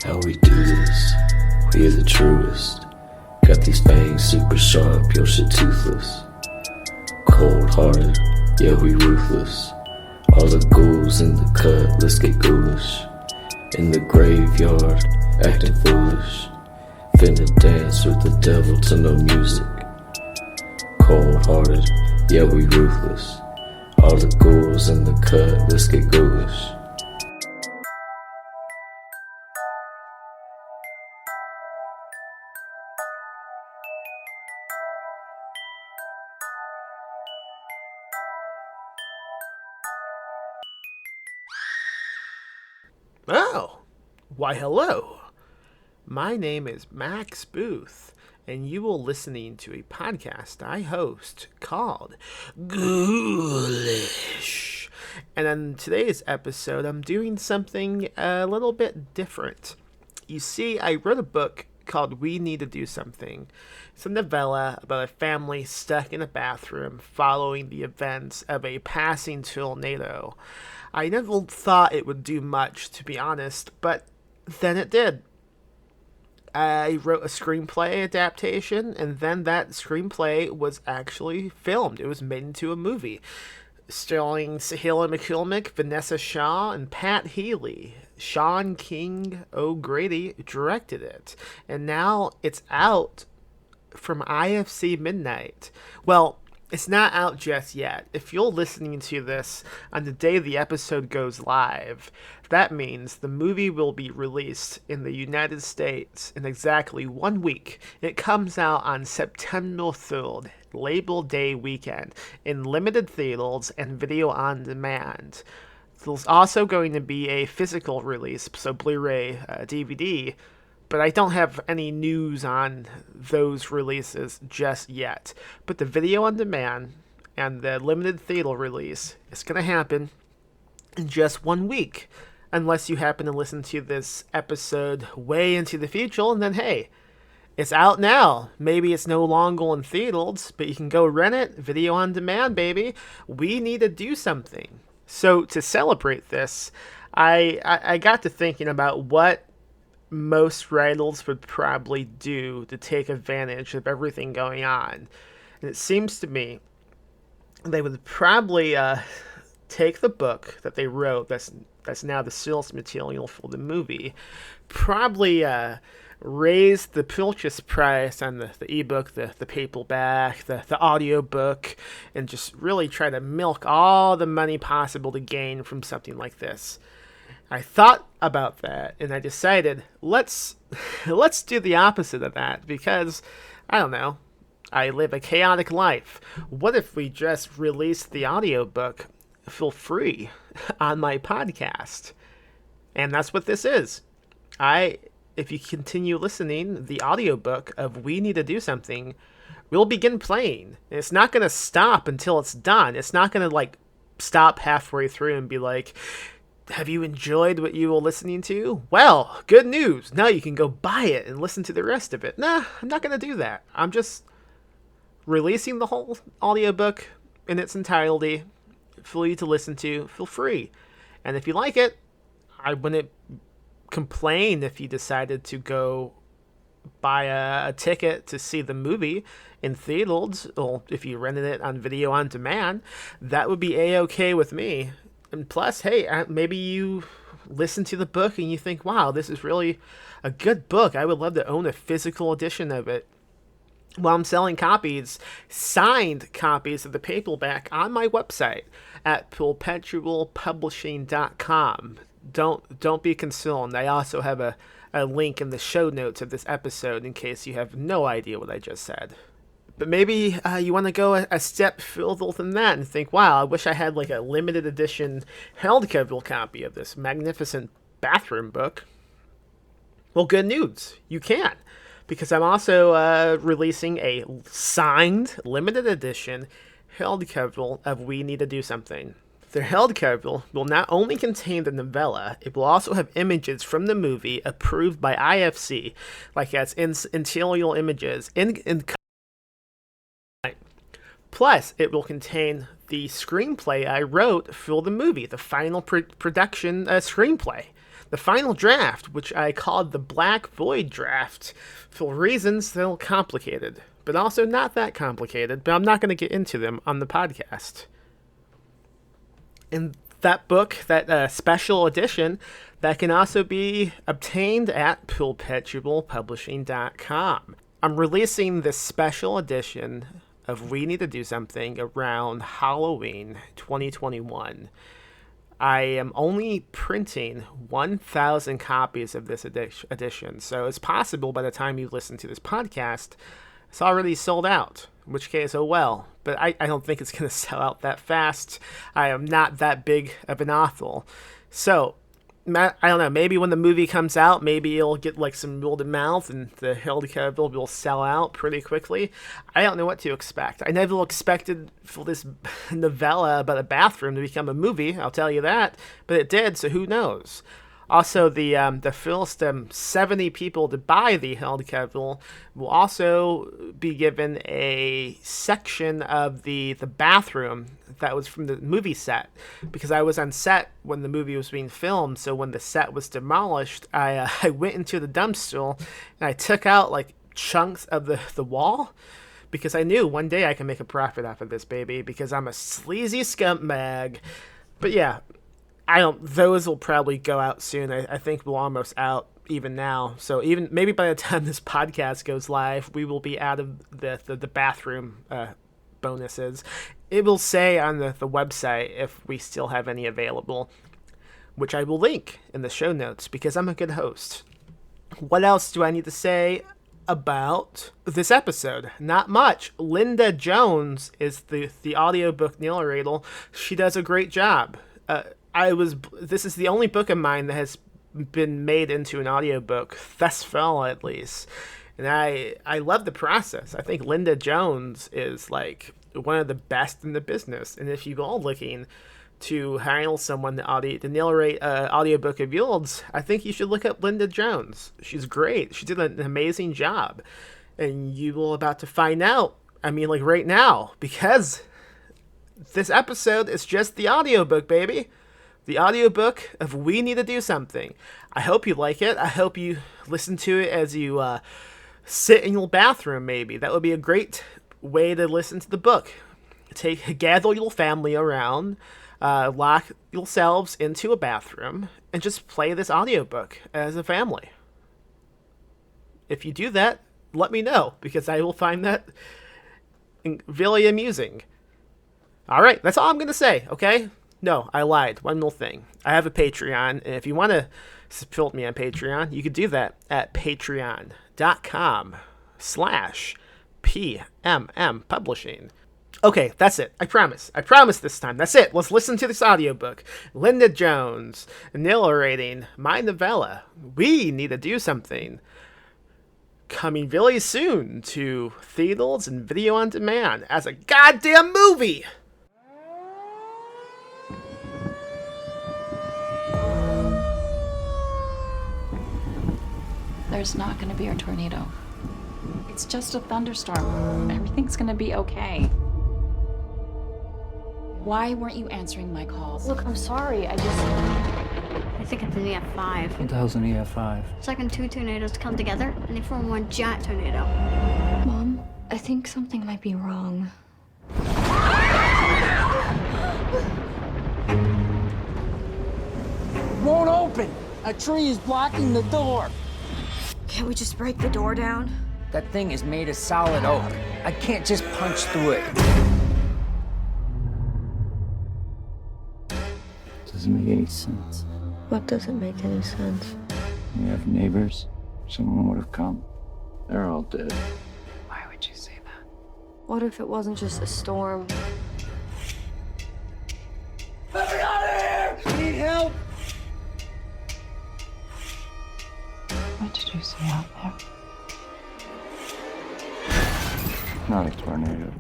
How we do this, we are the truest. Got these fangs super sharp, your shit toothless. Cold-hearted, yeah we ruthless. All the ghouls in the cut, let's get ghoulish. In the graveyard, acting foolish. Finna dance with the devil to no music. Cold-hearted, yeah we ruthless. All the ghouls in the cut, let's get ghoulish. Oh, why hello. My name is Max Booth, and you are listening to a podcast I host called Ghoulish. And on today's episode, I'm doing something a little bit different. You see, I wrote a book called We Need to Do Something. It's a novella about a family stuck in a bathroom following the events of a passing tornado. I never thought it would do much, to be honest, but then it did. I wrote a screenplay adaptation, and then that screenplay was actually filmed. It was made into a movie, starring Sahila McCormick, Vanessa Shaw, and Pat Healy. Sean King O'Grady directed it, and now it's out from IFC Midnight. Well, it's not out just yet. If you're listening to this on the day the episode goes live, that means the movie will be released in the United States in exactly 1 week. It comes out on September 3rd, Labor Day weekend, in limited theaters and video on demand. There's also going to be a physical release, so Blu-ray, DVD, but I don't have any news on those releases just yet. But the video on demand and the limited theater release is going to happen in just 1 week. Unless you happen to listen to this episode way into the future, and then hey, it's out now. Maybe it's no longer in theaters, but you can go rent it, video on demand, baby. We need to do something. So to celebrate this, I got to thinking about what most writers would probably do to take advantage of everything going on. And it seems to me they would probably take the book that they wrote that's now the source material for the movie, probably raise the purchase price on the ebook, the paperback, the audiobook, and just really try to milk all the money possible to gain from something like this. I thought about that, and I decided, let's do the opposite of that, because, I don't know, I live a chaotic life. What if we just released the audiobook for free on my podcast? And that's what this is. If you continue listening, the audiobook of We Need to Do Something will begin playing. And it's not going to stop until it's done. It's not going to, stop halfway through and be like, have you enjoyed what you were listening to? Well, good news. Now you can go buy it and listen to the rest of it. Nah, I'm not going to do that. I'm just releasing the whole audiobook in its entirety for you to listen to for free. And if you like it, I wouldn't complain if you decided to go buy a ticket to see the movie in theaters, or if you rented it on video on demand. That would be A-okay with me. And plus, hey, maybe you listen to the book and you think, wow, this is really a good book. I would love to own a physical edition of it. Well, I'm selling copies, signed copies of the paperback on my website at perpetualpublishing.com. Don't be concerned. I also have a link in the show notes of this episode in case you have no idea what I just said. But maybe you want to go a step further than that and think, wow, I wish I had a limited edition hardcover copy of this magnificent bathroom book. Well, good news. You can. Because I'm also releasing a signed, limited edition hardcover of We Need to Do Something. The hardcover will not only contain the novella, it will also have images from the movie approved by IFC, like as interior images, Plus, it will contain the screenplay I wrote for the movie, the final production screenplay. the final draft, which I called the Black Void draft, for reasons that are complicated, but also not that complicated, but I'm not going to get into them on the podcast. In that book, that special edition, that can also be obtained at perpetualpublishing.com. I'm releasing this special edition of We Need to Do Something around Halloween 2021. I am only printing 1,000 copies of this edition, so it's possible by the time you listen to this podcast, it's already sold out, in which case, oh well. But I don't think it's going to sell out that fast. I am not that big of an author. So, I don't know, maybe when the movie comes out, maybe it'll get like some word of mouth and the Hildegard will sell out pretty quickly. I don't know what to expect. I never expected for this novella about a bathroom to become a movie, I'll tell you that, but it did, so who knows? Also, the first 70 people to buy the Hildegard will also be given a section of the bathroom that was from the movie set, because I was on set when the movie was being filmed. So when the set was demolished, I went into the dumpster and I took out like chunks of the wall, because I knew one day I can make a profit off of this baby, because I'm a sleazy scumbag. But yeah, those will probably go out soon. I think we're almost out even now. So even maybe by the time this podcast goes live, we will be out of the bathroom bonuses. It will say on the website if we still have any available, which I will link in the show notes because I'm a good host. What else do I need to say about this episode? Not much. Linda Jones is the audiobook narrator. She does a great job. This is the only book of mine that has been made into an audiobook, thus far at least. And I love the process. I think Linda Jones is like one of the best in the business. And if you're all looking to hire someone to narrate an audiobook of yours, I think you should look up Linda Jones. She's great. She did an amazing job. And you will about to find out, like right now, because this episode is just the audiobook, baby. The audiobook of We Need to Do Something. I hope you like it. I hope you listen to it as you sit in your bathroom, maybe. That would be a great way to listen to the book. Gather your family around, lock yourselves into a bathroom, and just play this audiobook as a family. If you do that, let me know, because I will find that really amusing. All right, that's all I'm going to say, okay? No, I lied. One more thing. I have a Patreon, and if you want to support me on Patreon, you could do that at patreon.com/PMM Publishing. Okay, that's it. I promise. I promise this time. That's it. Let's listen to this audiobook. Linda Jones narrating my novella, We Need to Do Something. Coming really soon to theaters and video on demand as a goddamn movie! There's not going to be a tornado. It's just a thunderstorm. Everything's going to be okay. Why weren't you answering my calls? Look, I'm sorry. I think it's an EF5. What the hell's an EF5? It's like when two tornadoes come together and they form one giant tornado. Mom, I think something might be wrong. Won't open! A tree is blocking the door! Can't we just break the door down? That thing is made of solid oak. I can't just punch through it. Doesn't make any sense. What doesn't make any sense? We have neighbors. Someone would have come. They're all dead. Why would you say that? What if it wasn't just a storm? Let me out of here! I need help! What did you see out there? Not a tornado.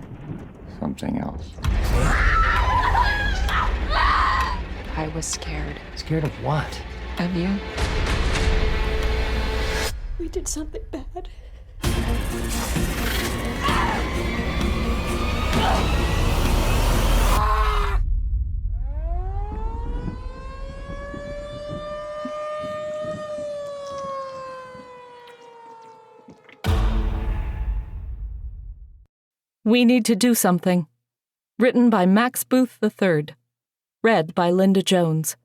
Something else. I was scared. Scared of what? Of you? We did something bad. We Need to Do Something. Written by Max Booth III. Read by Linda Jones.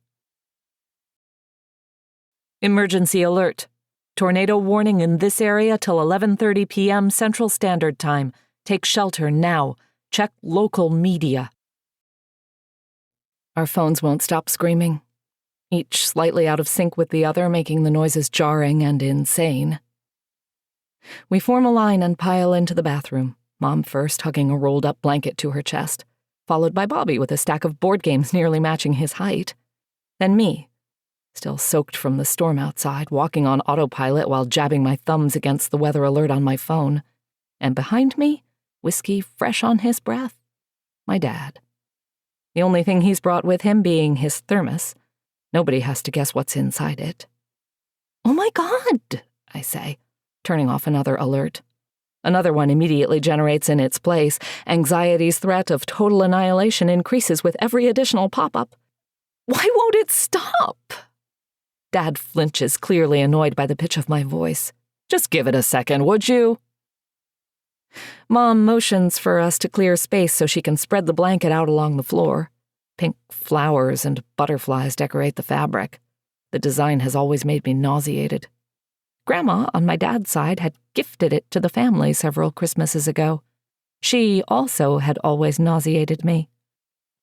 Emergency alert. Tornado warning in this area till 11:30 p.m. Central Standard Time. Take shelter now. Check local media. Our phones won't stop screaming, each slightly out of sync with the other, making the noises jarring and insane. We form a line and pile into the bathroom, Mom first hugging a rolled-up blanket to her chest, followed by Bobby with a stack of board games nearly matching his height. Then me, still soaked from the storm outside, walking on autopilot while jabbing my thumbs against the weather alert on my phone. And behind me, whiskey fresh on his breath, my dad. The only thing he's brought with him being his thermos. Nobody has to guess what's inside it. "Oh my God," I say, turning off another alert. Another one immediately generates in its place. Anxiety's threat of total annihilation increases with every additional pop-up. Why won't it stop? Dad flinches, clearly annoyed by the pitch of my voice. "Just give it a second, would you?" Mom motions for us to clear space so she can spread the blanket out along the floor. Pink flowers and butterflies decorate the fabric. The design has always made me nauseated. Grandma, on my dad's side, had gifted it to the family several Christmases ago. She also had always nauseated me.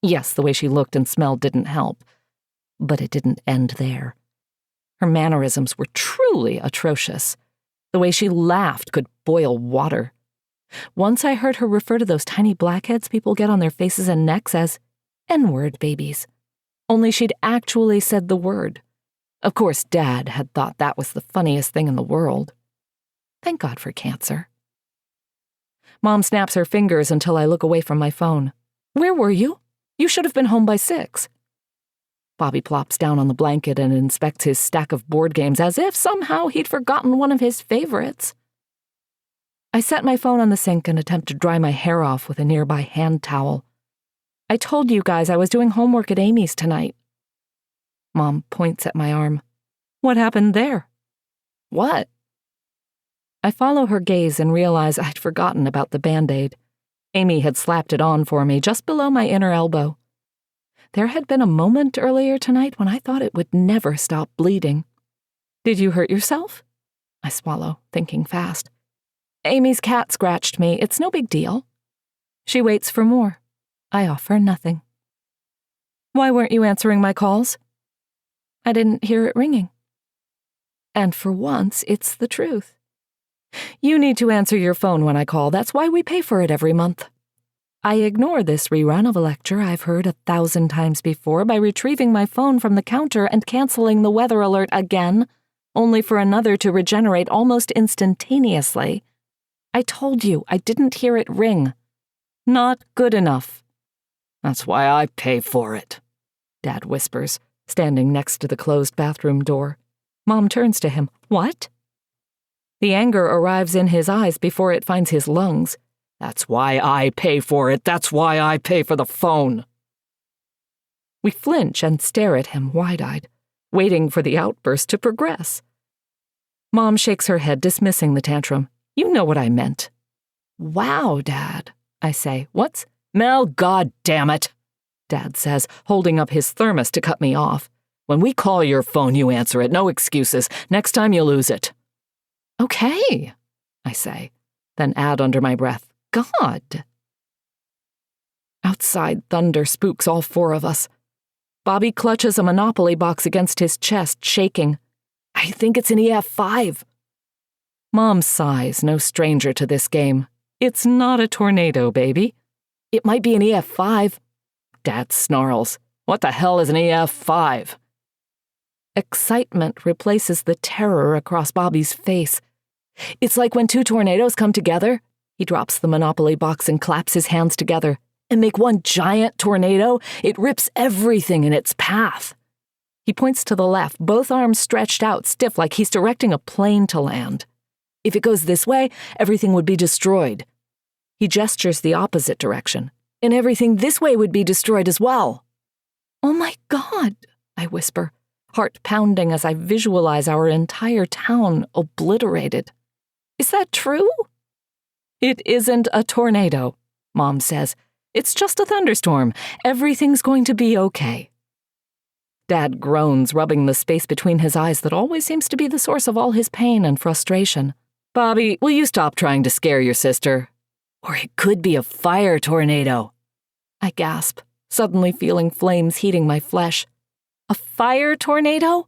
Yes, the way she looked and smelled didn't help, but it didn't end there. Her mannerisms were truly atrocious. The way she laughed could boil water. Once I heard her refer to those tiny blackheads people get on their faces and necks as N-word babies. Only she'd actually said the word. Of course, Dad had thought that was the funniest thing in the world. Thank God for cancer. Mom snaps her fingers until I look away from my phone. "Where were you? You should have been home by 6. Bobby plops down on the blanket and inspects his stack of board games as if somehow he'd forgotten one of his favorites. I set my phone on the sink and attempt to dry my hair off with a nearby hand towel. "I told you guys I was doing homework at Amy's tonight." Mom points at my arm. "What happened there?" "What?" I follow her gaze and realize I'd forgotten about the Band-Aid. Amy had slapped it on for me just below my inner elbow. There had been a moment earlier tonight when I thought it would never stop bleeding. "Did you hurt yourself?" I swallow, thinking fast. "Amy's cat scratched me. It's no big deal." She waits for more. I offer nothing. "Why weren't you answering my calls?" "I didn't hear it ringing." And for once, it's the truth. "You need to answer your phone when I call. That's why we pay for it every month." I ignore this rerun of a lecture I've heard 1,000 times before by retrieving my phone from the counter and canceling the weather alert again, only for another to regenerate almost instantaneously. "I told you, I didn't hear it ring." "Not good enough." "That's why I pay for it," Dad whispers, standing next to the closed bathroom door. Mom turns to him. "What?" The anger arrives in his eyes before it finds his lungs. "That's why I pay for it. That's why I pay for the phone." We flinch and stare at him wide-eyed, waiting for the outburst to progress. Mom shakes her head, dismissing the tantrum. "You know what I meant." "Wow, Dad," I say. "What's—" "Mel, God damn it," Dad says, holding up his thermos to cut me off. "When we call your phone, you answer it. No excuses. Next time you lose it." "Okay," I say, then add under my breath, "God." Outside, thunder spooks all 4 of us. Bobby clutches a Monopoly box against his chest, shaking. "I think it's an EF5. Mom sighs, no stranger to this game. "It's not a tornado, baby." "It might be an EF5. Dad snarls. "What the hell is an EF5? Excitement replaces the terror across Bobby's face. "It's like when 2 tornadoes come together." He drops the Monopoly box and claps his hands together. "And make one giant tornado. It rips everything in its path." He points to the left, both arms stretched out, stiff like he's directing a plane to land. "If it goes this way, everything would be destroyed." He gestures the opposite direction. "And everything this way would be destroyed as well." "Oh my God," I whisper, heart pounding as I visualize our entire town obliterated. "Is that true?" "It isn't a tornado," Mom says. It's just a thunderstorm. Everything's going to be okay. Dad groans, rubbing the space between his eyes that always seems to be the source of all his pain and frustration. Bobby, will you stop trying to scare your sister? Or it could be a fire tornado. I gasp, suddenly feeling flames heating my flesh. A fire tornado?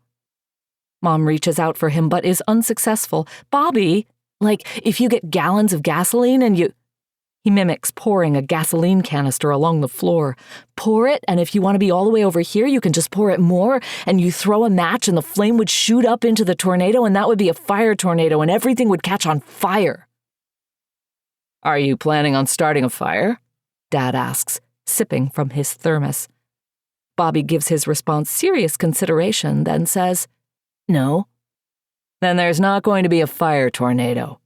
Mom reaches out for him but is unsuccessful. Bobby, like if you get gallons of gasoline and you... He mimics pouring a gasoline canister along the floor. Pour it, and if you want to be all the way over here, you can just pour it more, and you throw a match and the flame would shoot up into the tornado, and that would be a fire tornado, and everything would catch on fire. Are you planning on starting a fire? Dad asks, sipping from his thermos. Bobby gives his response serious consideration, then says, No. Then there's not going to be a fire tornado.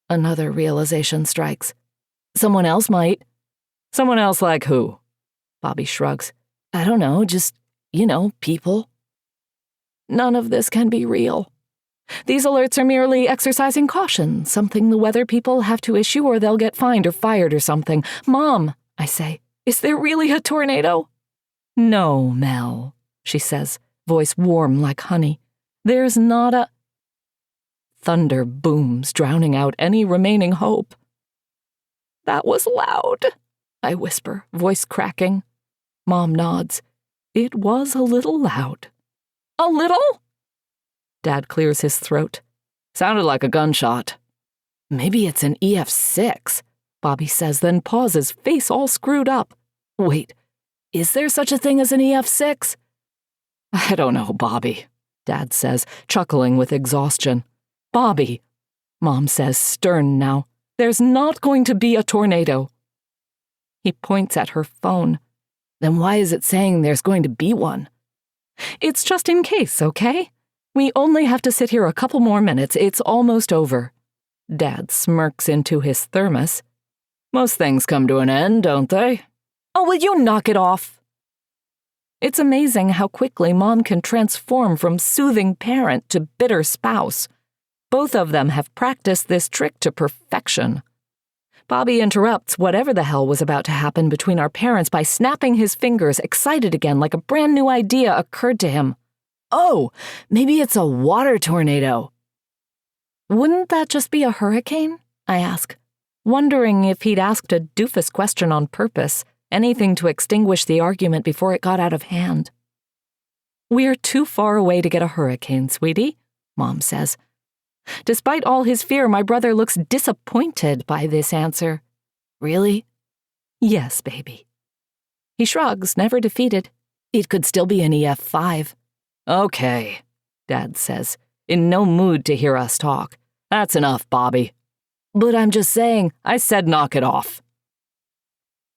Another realization strikes. Someone else might. Someone else like who? Bobby shrugs. I don't know, just, people. None of this can be real. These alerts are merely exercising caution, something the weather people have to issue or they'll get fined or fired or something. Mom, I say, is there really a tornado? No, Mel, she says, voice warm like honey. There's not a... Thunder booms, drowning out any remaining hope. That was loud, I whisper, voice cracking. Mom nods. It was a little loud. A little? Dad clears his throat. Sounded like a gunshot. Maybe it's an EF6, Bobby says, then pauses, face all screwed up. Wait, is there such a thing as an EF6? I don't know, Bobby, Dad says, chuckling with exhaustion. Bobby, Mom says, stern now, there's not going to be a tornado. He points at her phone. Then why is it saying there's going to be one? It's just in case, okay? We only have to sit here a couple more minutes. It's almost over. Dad smirks into his thermos. Most things come to an end, don't they? Oh, will you knock it off? It's amazing how quickly Mom can transform from soothing parent to bitter spouse. Both of them have practiced this trick to perfection. Bobby interrupts whatever the hell was about to happen between our parents by snapping his fingers, excited again like a brand new idea occurred to him. Oh, maybe it's a water tornado. Wouldn't that just be a hurricane? I ask, wondering if he'd asked a doofus question on purpose, anything to extinguish the argument before it got out of hand. We're too far away to get a hurricane, sweetie, Mom says. Despite all his fear, my brother looks disappointed by this answer. Really? Yes, baby. He shrugs, never defeated. It could still be an EF5. Okay, Dad says, in no mood to hear us talk. That's enough, Bobby. But I'm just saying, I said knock it off.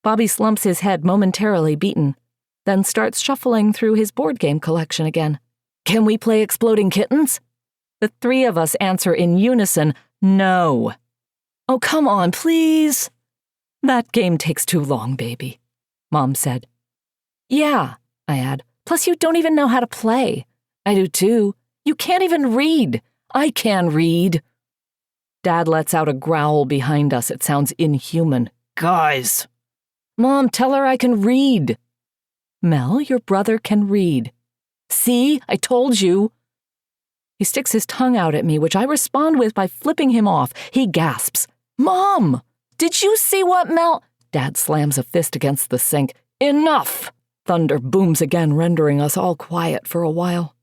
Bobby slumps his head, momentarily beaten, then starts shuffling through his board game collection again. Can we play Exploding Kittens? The three of us answer in unison, no. Oh, come on, please. That game takes too long, baby, Mom said. Yeah, I add. Plus you don't even know how to play. I do too. You can't even read. I can read. Dad lets out a growl behind us. It sounds inhuman. Guys. Mom, tell her I can read. Mel, your brother can read. See, I told you. He sticks his tongue out at me, which I respond with by flipping him off. He gasps. Mom, did you see what Mel... Dad slams a fist against the sink. Enough! Thunder booms again, rendering us all quiet for a while.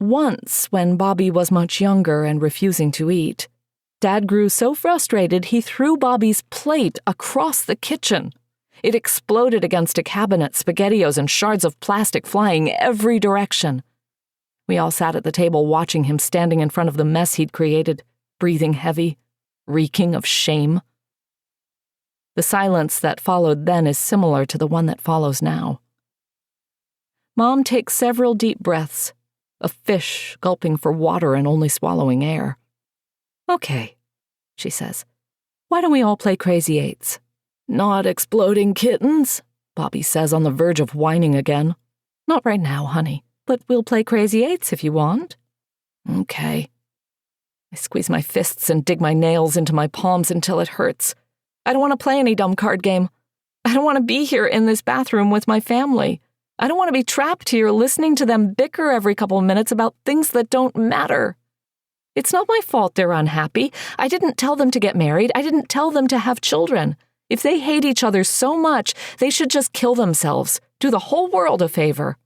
Once, when Bobby was much younger and refusing to eat, Dad grew so frustrated he threw Bobby's plate across the kitchen. It exploded against a cabinet, SpaghettiOs and shards of plastic flying every direction. We all sat at the table watching him standing in front of the mess he'd created, breathing heavy, reeking of shame. The silence that followed then is similar to the one that follows now. Mom takes several deep breaths, a fish gulping for water and only swallowing air. Okay, she says. Why don't we all play Crazy Eights? Not Exploding Kittens, Bobby says on the verge of whining again. Not right now, honey. But we'll play Crazy Eights if you want. Okay. I squeeze my fists and dig my nails into my palms until it hurts. I don't want to play any dumb card game. I don't want to be here in this bathroom with my family. I don't want to be trapped here listening to them bicker every couple of minutes about things that don't matter. It's not my fault they're unhappy. I didn't tell them to get married. I didn't tell them to have children. If they hate each other so much, they should just kill themselves. Do the whole world a favor.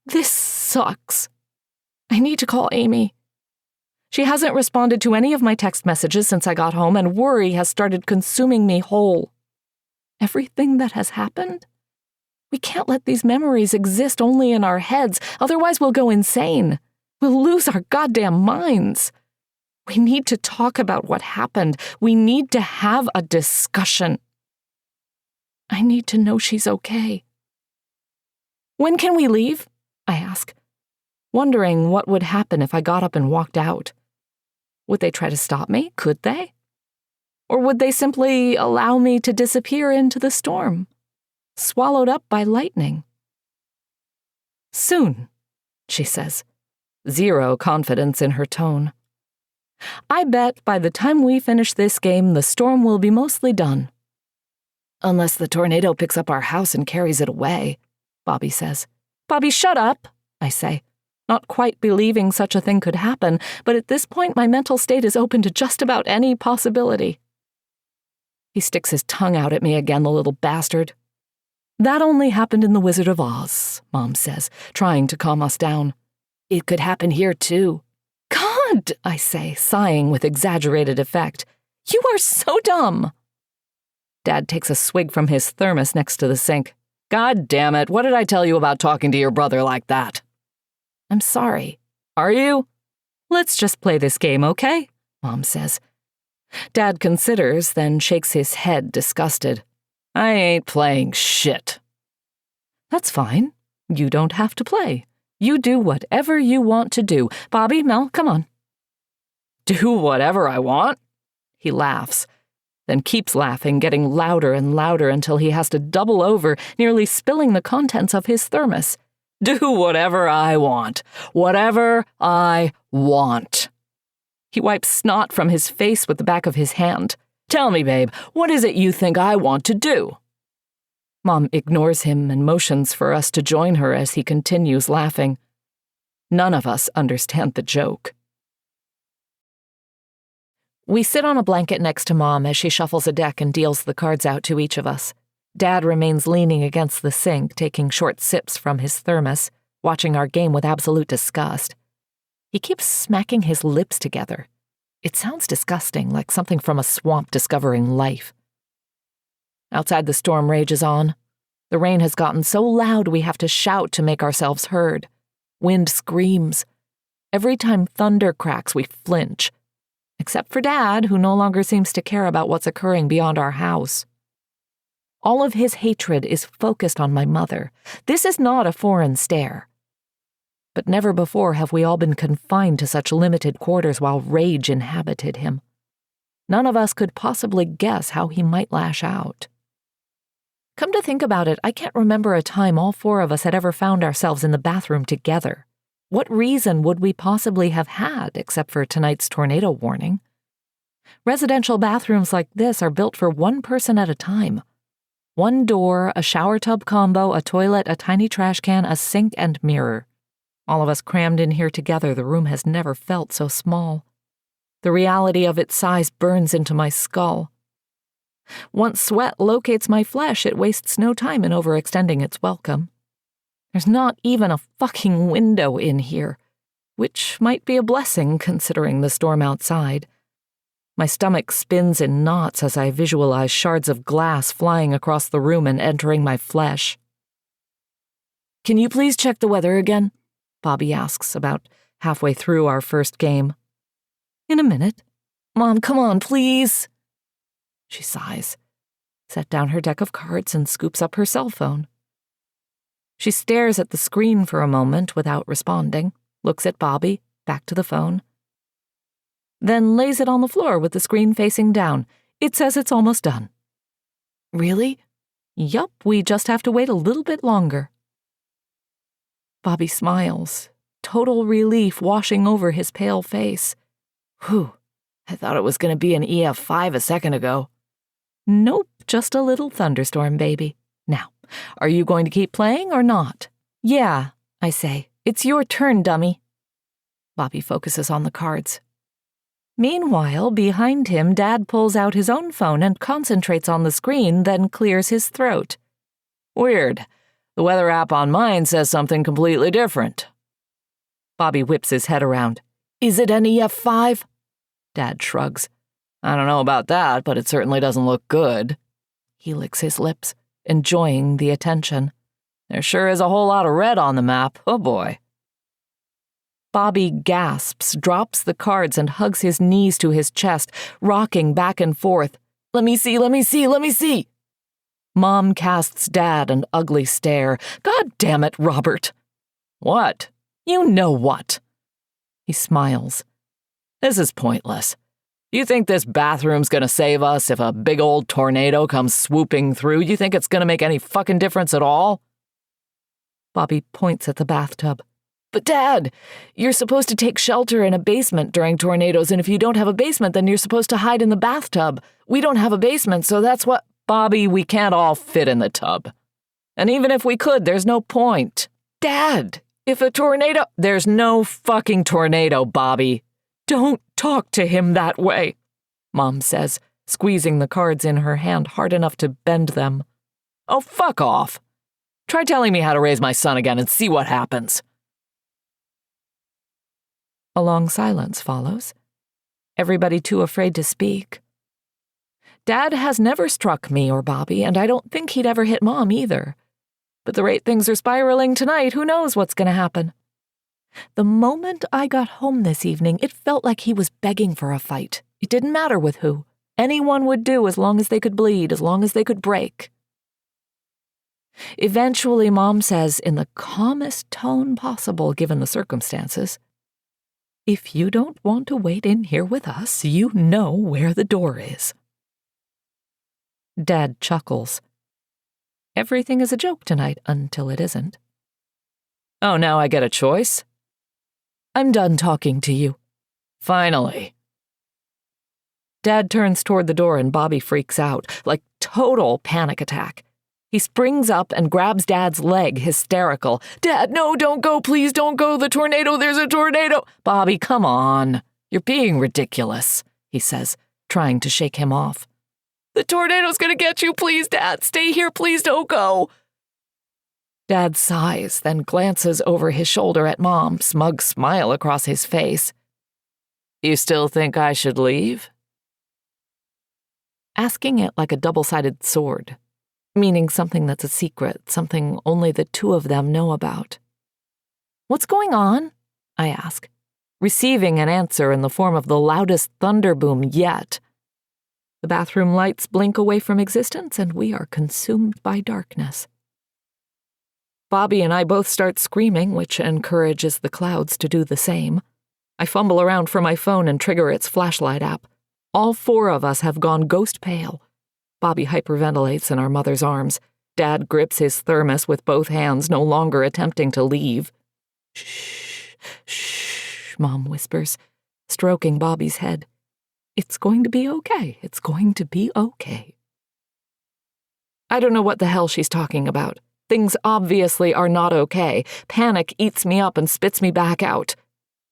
This sucks. I need to call Amy. She hasn't responded to any of my text messages since I got home, and worry has started consuming me whole. Everything that has happened? We can't let these memories exist only in our heads, otherwise we'll go insane. We'll lose our goddamn minds. We need to talk about what happened. We need to have a discussion. I need to know she's okay. When can we leave? I ask, wondering what would happen if I got up and walked out. Would they try to stop me? Could they? Or would they simply allow me to disappear into the storm, swallowed up by lightning? Soon, she says, zero confidence in her tone. I bet by the time we finish this game, the storm will be mostly done. Unless the tornado picks up our house and carries it away, Bobby says. Bobby, shut up, I say, not quite believing such a thing could happen, but at this point my mental state is open to just about any possibility. He sticks his tongue out at me again, the little bastard. That only happened in The Wizard of Oz, Mom says, trying to calm us down. It could happen here, too. God, I say, sighing with exaggerated effect. You are so dumb. Dad takes a swig from his thermos next to the sink. God damn it, what did I tell you about talking to your brother like that? I'm sorry. Are you? Let's just play this game, okay? Mom says. Dad considers, then shakes his head, disgusted. I ain't playing shit. That's fine. You don't have to play. You do whatever you want to do. Bobby, Mel, come on. Do whatever I want? He laughs, then keeps laughing, getting louder and louder until he has to double over, nearly spilling the contents of his thermos. Do whatever I want. Whatever I want. He wipes snot from his face with the back of his hand. Tell me, babe, what is it you think I want to do? Mom ignores him and motions for us to join her as he continues laughing. None of us understand the joke. We sit on a blanket next to Mom as she shuffles a deck and deals the cards out to each of us. Dad remains leaning against the sink, taking short sips from his thermos, watching our game with absolute disgust. He keeps smacking his lips together. It sounds disgusting, like something from a swamp discovering life. Outside, the storm rages on. The rain has gotten so loud we have to shout to make ourselves heard. Wind screams. Every time thunder cracks, we flinch. Except for Dad, who no longer seems to care about what's occurring beyond our house. All of his hatred is focused on my mother. This is not a foreign stare. But never before have we all been confined to such limited quarters while rage inhabited him. None of us could possibly guess how he might lash out. Come to think about it, I can't remember a time all four of us had ever found ourselves in the bathroom together. What reason would we possibly have had except for tonight's tornado warning? Residential bathrooms like this are built for one person at a time. One door, a shower tub combo, a toilet, a tiny trash can, a sink, and mirror. All of us crammed in here together, the room has never felt so small. The reality of its size burns into my skull. Once sweat locates my flesh, it wastes no time in overextending its welcome. There's not even a fucking window in here, which might be a blessing considering the storm outside. My stomach spins in knots as I visualize shards of glass flying across the room and entering my flesh. Can you please check the weather again? Bobby asks about halfway through our first game. In a minute. Mom, come on, please. She sighs, set down her deck of cards and scoops up her cell phone. She stares at the screen for a moment without responding, looks at Bobby, back to the phone, then lays it on the floor with the screen facing down. It says it's almost done. Really? Yup, we just have to wait a little bit longer. Bobby smiles, total relief washing over his pale face. Whew, I thought it was going to be an EF5 a second ago. Nope, just a little thunderstorm, baby. Now, are you going to keep playing or not? Yeah, I say. It's your turn, dummy. Bobby focuses on the cards. Meanwhile, behind him, Dad pulls out his own phone and concentrates on the screen, then clears his throat. Weird. The weather app on mine says something completely different. Bobby whips his head around. Is it an EF5? Dad shrugs. I don't know about that, but it certainly doesn't look good. He licks his lips, enjoying the attention. There sure is a whole lot of red on the map. Oh boy. Bobby gasps, drops the cards, and hugs his knees to his chest, rocking back and forth. Let me see, let me see, let me see. Mom casts Dad an ugly stare. God damn it, Robert. What? You know what? He smiles. This is pointless. You think this bathroom's gonna save us if a big old tornado comes swooping through? You think it's gonna make any fucking difference at all? Bobby points at the bathtub. But Dad, you're supposed to take shelter in a basement during tornadoes, and if you don't have a basement, then you're supposed to hide in the bathtub. We don't have a basement, so that's what— Bobby, we can't all fit in the tub. And even if we could, there's no point. Dad, if a tornado— There's no fucking tornado, Bobby. Don't talk to him that way, Mom says, squeezing the cards in her hand hard enough to bend them. Oh, fuck off. Try telling me how to raise my son again and see what happens. A long silence follows. Everybody too afraid to speak. Dad has never struck me or Bobby, and I don't think he'd ever hit Mom either. But the rate things are spiraling tonight, who knows what's going to happen? The moment I got home this evening, it felt like he was begging for a fight. It didn't matter with who. Anyone would do as long as they could bleed, as long as they could break. Eventually, Mom says, in the calmest tone possible given the circumstances, If you don't want to wait in here with us, you know where the door is. Dad chuckles. Everything is a joke tonight until it isn't. Oh, now I get a choice? I'm done talking to you. Finally. Dad turns toward the door and Bobby freaks out, like total panic attack. He springs up and grabs Dad's leg, hysterical. Dad, no, don't go, please don't go, the tornado, there's a tornado. Bobby, come on. You're being ridiculous, he says, trying to shake him off. The tornado's gonna get you, please, Dad, stay here, please don't go. Dad sighs, then glances over his shoulder at Mom, smug smile across his face. You still think I should leave? Asking it like a double-sided sword, meaning something that's a secret, something only the two of them know about. What's going on? I ask, receiving an answer in the form of the loudest thunder boom yet. The bathroom lights blink away from existence, and we are consumed by darkness. Bobby and I both start screaming, which encourages the clouds to do the same. I fumble around for my phone and trigger its flashlight app. All four of us have gone ghost pale. Bobby hyperventilates in our mother's arms. Dad grips his thermos with both hands, no longer attempting to leave. Shh, shh, Mom whispers, stroking Bobby's head. It's going to be okay. It's going to be okay. I don't know what the hell she's talking about. Things obviously are not okay. Panic eats me up and spits me back out.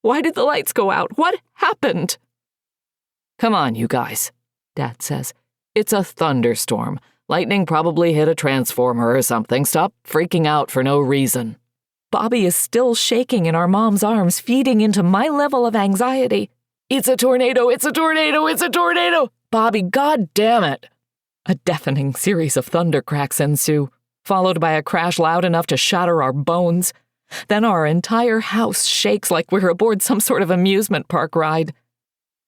Why did the lights go out? What happened? Come on, you guys, Dad says. It's a thunderstorm. Lightning probably hit a transformer or something. Stop freaking out for no reason. Bobby is still shaking in our mom's arms, feeding into my level of anxiety. It's a tornado, it's a tornado, it's a tornado! Bobby, God damn it! A deafening series of thunder cracks ensue, followed by a crash loud enough to shatter our bones. Then our entire house shakes like we're aboard some sort of amusement park ride.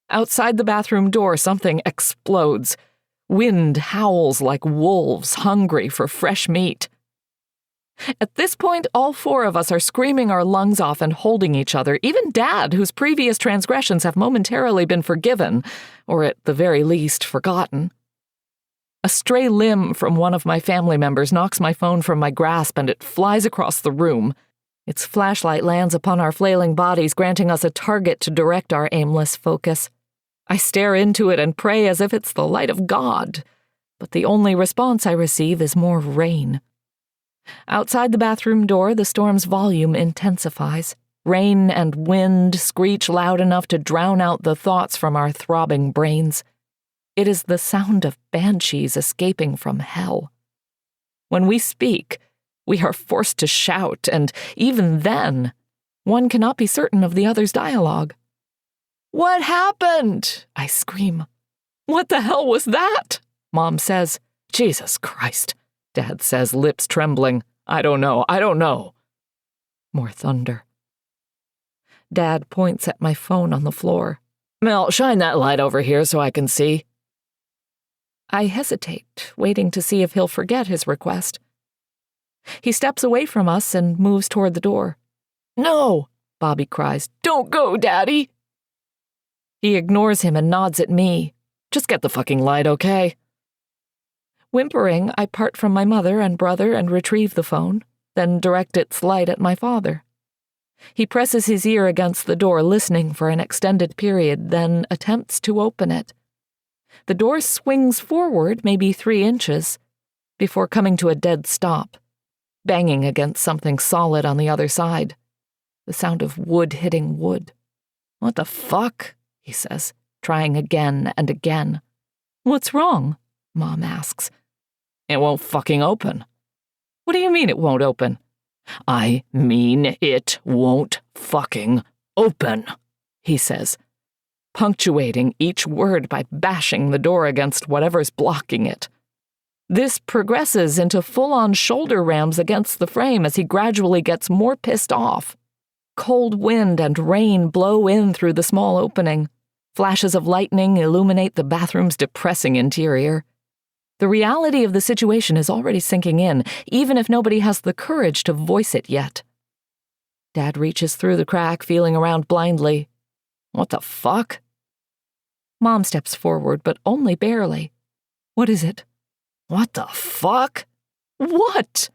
Outside the bathroom door, something explodes. Wind howls like wolves hungry for fresh meat. At this point, all four of us are screaming our lungs off and holding each other, even Dad, whose previous transgressions have momentarily been forgiven, or at the very least, forgotten. A stray limb from one of my family members knocks my phone from my grasp and it flies across the room. Its flashlight lands upon our flailing bodies, granting us a target to direct our aimless focus. I stare into it and pray as if it's the light of God. but the only response I receive is more rain. Outside the bathroom door, the storm's volume intensifies. Rain and wind screech loud enough to drown out the thoughts from our throbbing brains. It is the sound of banshees escaping from hell. When we speak, we are forced to shout, and even then, one cannot be certain of the other's dialogue. "What happened?" I scream. "What the hell was that?" Mom says. "Jesus Christ," Dad says, lips trembling. I don't know. More thunder. Dad points at my phone on the floor. "Mel, shine that light over here so I can see." I hesitate, waiting to see if he'll forget his request. He steps away from us and moves toward the door. "No," Bobby cries. "Don't go, Daddy." He ignores him and nods at me. "Just get the fucking light, okay?" Whimpering, I part from my mother and brother and retrieve the phone, then direct its light at my father. He presses his ear against the door, listening for an extended period, then attempts to open it. The door swings forward maybe 3 inches, before coming to a dead stop, banging against something solid on the other side. The sound of wood hitting wood. "What the fuck?" he says, trying again and again. "What's wrong?" Mom asks. "It won't fucking open." "What do you mean it won't open?" "I mean it won't fucking open," he says, punctuating each word by bashing the door against whatever's blocking it. This progresses into full-on shoulder rams against the frame as he gradually gets more pissed off. Cold wind and rain blow in through the small opening. Flashes of lightning illuminate the bathroom's depressing interior. The reality of the situation is already sinking in, even if nobody has the courage to voice it yet. Dad reaches through the crack, feeling around blindly. "What the fuck?" Mom steps forward, but only barely. "What is it?" "What the fuck?" "What?"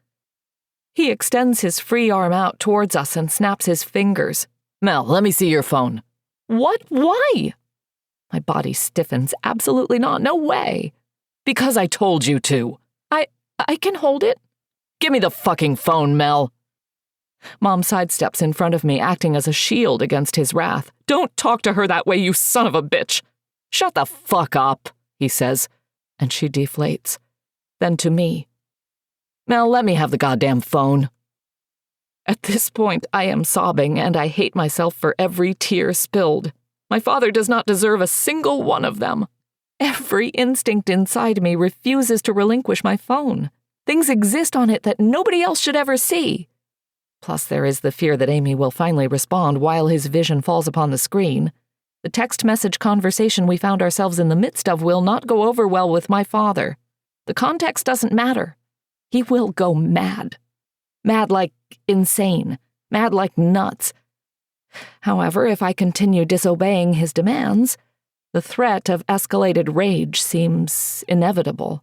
He extends his free arm out towards us and snaps his fingers. "Mel, let me see your phone." "What? Why?" My body stiffens. Absolutely not. No way. "Because I told you to." I can hold it." "Give me the fucking phone, Mel." Mom sidesteps in front of me, acting as a shield against his wrath. "Don't talk to her that way, you son of a bitch." "Shut the fuck up," he says, and she deflates. Then to me. "Mel, let me have the goddamn phone." At this point, I am sobbing, and I hate myself for every tear spilled. My father does not deserve a single one of them. Every instinct inside me refuses to relinquish my phone. Things exist on it that nobody else should ever see. Plus, there is the fear that Amy will finally respond while his vision falls upon the screen. The text message conversation we found ourselves in the midst of will not go over well with my father. The context doesn't matter. He will go mad. Mad like insane. Mad like nuts. However, if I continue disobeying his demands, the threat of escalated rage seems inevitable.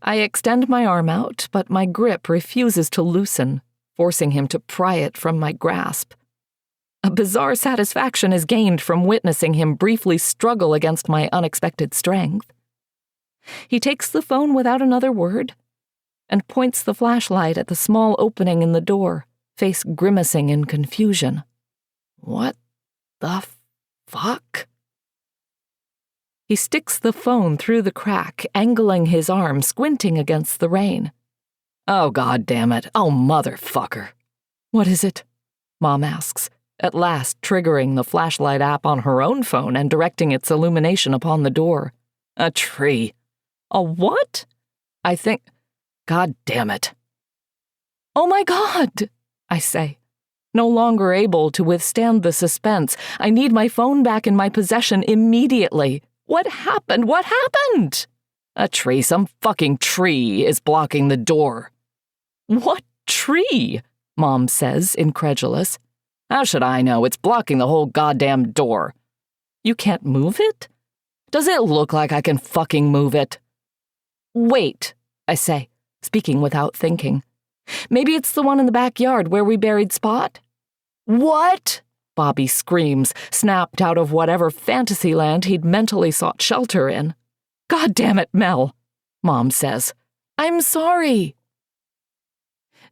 I extend my arm out, but my grip refuses to loosen, forcing him to pry it from my grasp. A bizarre satisfaction is gained from witnessing him briefly struggle against my unexpected strength. He takes the phone without another word and points the flashlight at the small opening in the door, face grimacing in confusion. What the fuck? He sticks the phone through the crack, angling his arm, squinting against the rain. "Oh, God damn it. Oh, motherfucker." "What is it?" Mom asks, at last triggering the flashlight app on her own phone and directing its illumination upon the door. "A tree." "A what?" "I think... God damn it." "Oh my God," I say, no longer able to withstand the suspense. I need my phone back in my possession immediately. What happened? What happened? "A tree, some fucking tree, is blocking the door." "What tree?" Mom says, incredulous. "How should I know? It's blocking the whole goddamn door." "You can't move it?" "Does it look like I can fucking move it?" "Wait," I say, speaking without thinking. "Maybe it's the one in the backyard where we buried Spot?" "What?" Bobby screams, snapped out of whatever fantasy land he'd mentally sought shelter in. "God damn it, Mel." Mom says. I'm sorry.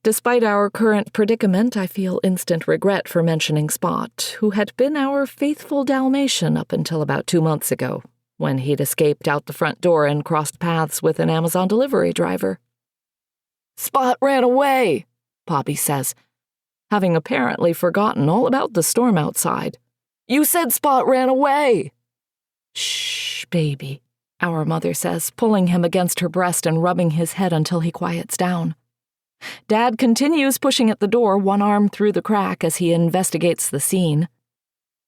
Despite our current predicament, I feel instant regret for mentioning Spot, who had been our faithful Dalmatian up until about 2 months ago, when he'd escaped out the front door and crossed paths with an Amazon delivery driver. Spot ran away, Poppy says, having apparently forgotten all about the storm outside. You said Spot ran away. Shh, baby, our mother says, pulling him against her breast and rubbing his head until he quiets down. Dad continues pushing at the door, one arm through the crack as he investigates the scene.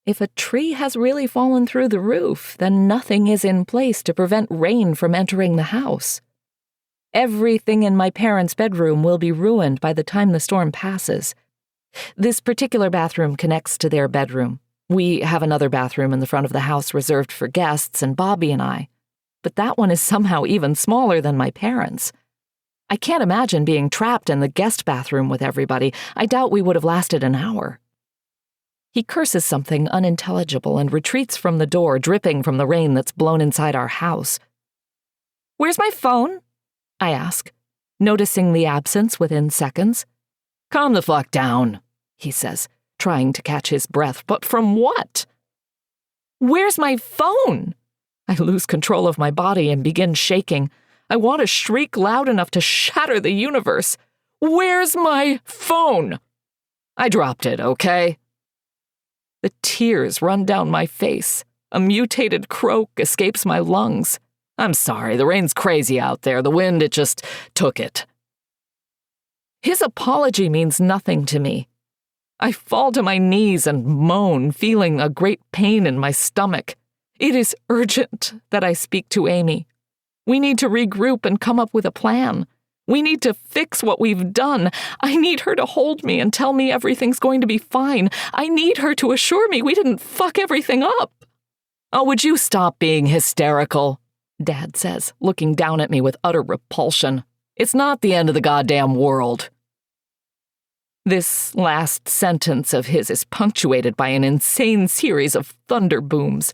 If a tree has really fallen through the roof, then nothing is in place to prevent rain from entering the house. Everything in my parents' bedroom will be ruined by the time the storm passes. This particular bathroom connects to their bedroom. We have another bathroom in the front of the house reserved for guests and Bobby and I, but that one is somehow even smaller than my parents'. I can't imagine being trapped in the guest bathroom with everybody. I doubt we would have lasted an hour. He curses something unintelligible and retreats from the door, dripping from the rain that's blown inside our house. Where's my phone? I ask, noticing the absence within seconds. Calm the fuck down, he says, trying to catch his breath. But from what? Where's my phone? I lose control of my body and begin shaking. I want to shriek loud enough to shatter the universe. Where's my phone? I dropped it, okay? The tears run down my face. A mutated croak escapes my lungs. I'm sorry, the rain's crazy out there. The wind, it just took it. His apology means nothing to me. I fall to my knees and moan, feeling a great pain in my stomach. It is urgent that I speak to Amy. We need to regroup and come up with a plan. We need to fix what we've done. I need her to hold me and tell me everything's going to be fine. I need her to assure me we didn't fuck everything up. Oh, would you stop being hysterical? Dad says, looking down at me with utter repulsion. It's not the end of the goddamn world. This last sentence of his is punctuated by an insane series of thunder booms.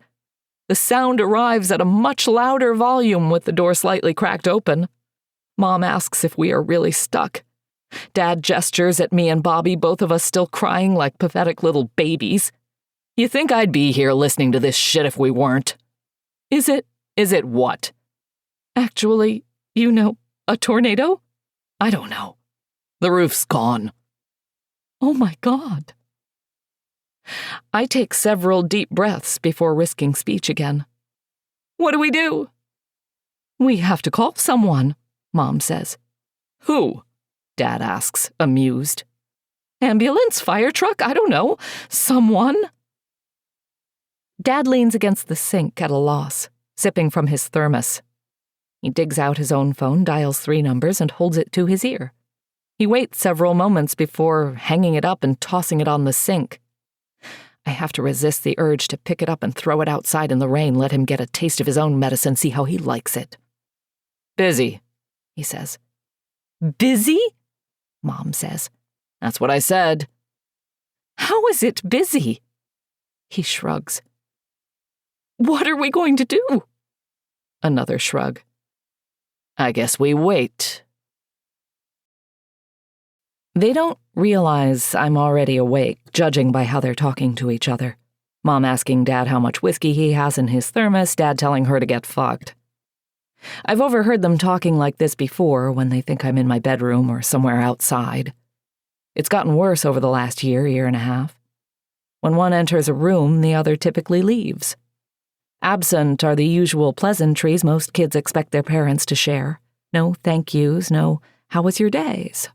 The sound arrives at a much louder volume with the door slightly cracked open. Mom asks if we are really stuck. Dad gestures at me and Bobby, both of us still crying like pathetic little babies. You think I'd be here listening to this shit if we weren't? Is it what? Actually, a tornado? I don't know. The roof's gone. Oh my God. I take several deep breaths before risking speech again. What do we do? We have to call someone, Mom says. Who? Dad asks, amused. Ambulance, fire truck, I don't know. Someone. Dad leans against the sink at a loss, sipping from his thermos. He digs out his own phone, dials 3 numbers, and holds it to his ear. He waits several moments before hanging it up and tossing it on the sink. I have to resist the urge to pick it up and throw it outside in the rain, let him get a taste of his own medicine, see how he likes it. Busy, he says. Busy? Mom says. That's what I said. How is it busy? He shrugs. What are we going to do? Another shrug. I guess we wait. They don't realize I'm already awake, judging by how they're talking to each other. Mom asking Dad how much whiskey he has in his thermos, Dad telling her to get fucked. I've overheard them talking like this before when they think I'm in my bedroom or somewhere outside. It's gotten worse over the last year and a half. When one enters a room, the other typically leaves. Absent are the usual pleasantries most kids expect their parents to share. No thank yous, no how was your days?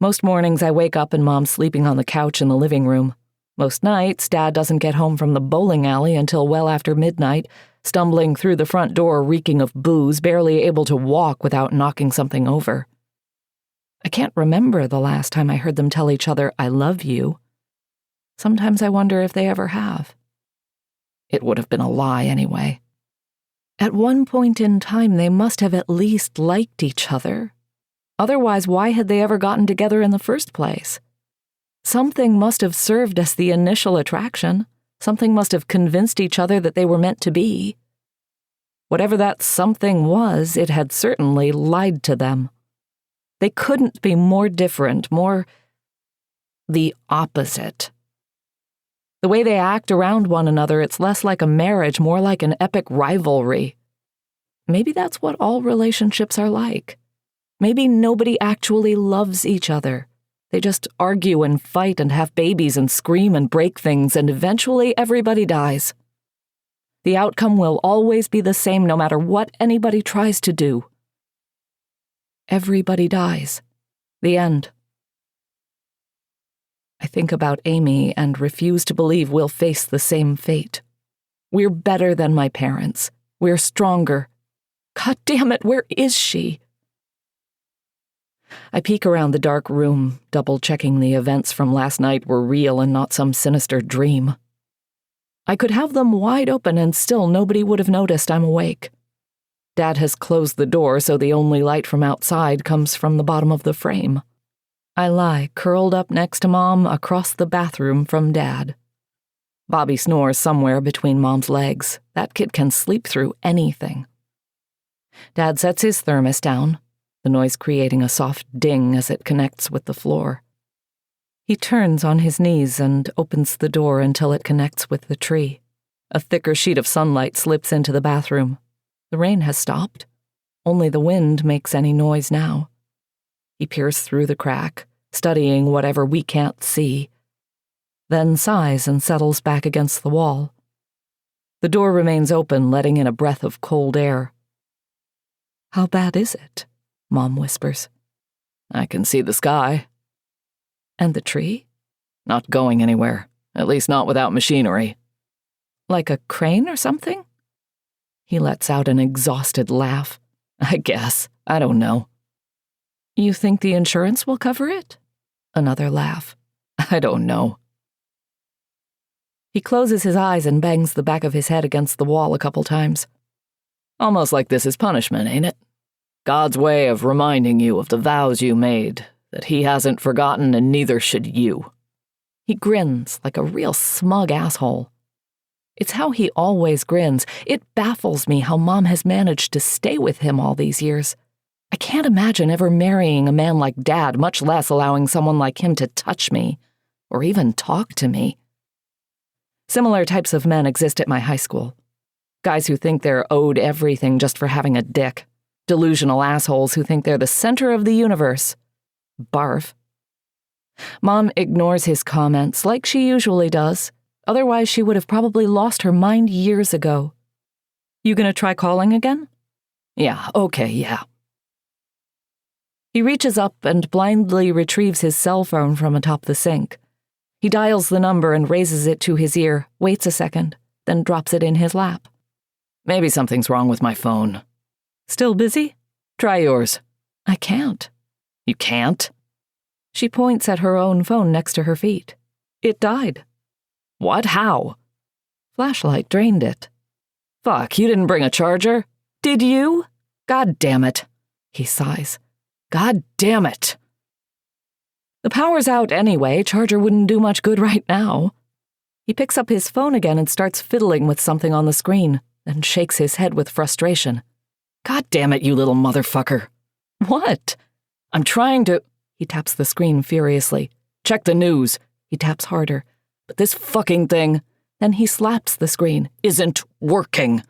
Most mornings I wake up and Mom's sleeping on the couch in the living room. Most nights, Dad doesn't get home from the bowling alley until well after midnight, stumbling through the front door reeking of booze, barely able to walk without knocking something over. I can't remember the last time I heard them tell each other, I love you. Sometimes I wonder if they ever have. It would have been a lie anyway. At one point in time, they must have at least liked each other. Otherwise, why had they ever gotten together in the first place? Something must have served as the initial attraction. Something must have convinced each other that they were meant to be. Whatever that something was, it had certainly lied to them. They couldn't be more different, more the opposite. The way they act around one another, it's less like a marriage, more like an epic rivalry. Maybe that's what all relationships are like. Maybe nobody actually loves each other. They just argue and fight and have babies and scream and break things, and eventually everybody dies. The outcome will always be the same no matter what anybody tries to do. Everybody dies. The end. I think about Amy and refuse to believe we'll face the same fate. We're better than my parents. We're stronger. God damn it, where is she? I peek around the dark room, double-checking the events from last night were real and not some sinister dream. I could have them wide open and still nobody would have noticed I'm awake. Dad has closed the door, so the only light from outside comes from the bottom of the frame. I lie curled up next to Mom across the bathroom from Dad. Bobby snores somewhere between Mom's legs. That kid can sleep through anything. Dad sets his thermos down, the noise creating a soft ding as it connects with the floor. He turns on his knees and opens the door until it connects with the tree. A thicker sheet of sunlight slips into the bathroom. The rain has stopped. Only the wind makes any noise now. He peers through the crack, studying whatever we can't see, then sighs and settles back against the wall. The door remains open, letting in a breath of cold air. "How bad is it?" Mom whispers. "I can see the sky." "And the tree?" "Not going anywhere, at least not without machinery." "Like a crane or something?" He lets out an exhausted laugh. "I guess. I don't know." "You think the insurance will cover it?" Another laugh. "I don't know." He closes his eyes and bangs the back of his head against the wall a couple times. "Almost like this is punishment, ain't it? God's way of reminding you of the vows you made, that he hasn't forgotten and neither should you." He grins like a real smug asshole. It's how he always grins. It baffles me how Mom has managed to stay with him all these years. I can't imagine ever marrying a man like Dad, much less allowing someone like him to touch me, or even talk to me. Similar types of men exist at my high school. Guys who think they're owed everything just for having a dick. Delusional assholes who think they're the center of the universe. Barf. Mom ignores his comments like she usually does. Otherwise, she would have probably lost her mind years ago. "You gonna try calling again?" "Yeah, okay, yeah." He reaches up and blindly retrieves his cell phone from atop the sink. He dials the number and raises it to his ear, waits a second, then drops it in his lap. "Maybe something's wrong with my phone." "Still busy?" "Try yours." "I can't." "You can't?" She points at her own phone next to her feet. "It died." "What? How?" "Flashlight drained it." "Fuck, you didn't bring a charger?" "Did you?" "God damn it." He sighs. "God damn it." The power's out anyway. Charger wouldn't do much good right now. He picks up his phone again and starts fiddling with something on the screen, then shakes his head with frustration. "God damn it, you little motherfucker." "What?" "I'm trying to—" He taps the screen furiously. "Check the news." He taps harder. "But this fucking thing—" Then he slaps the screen. "Isn't working."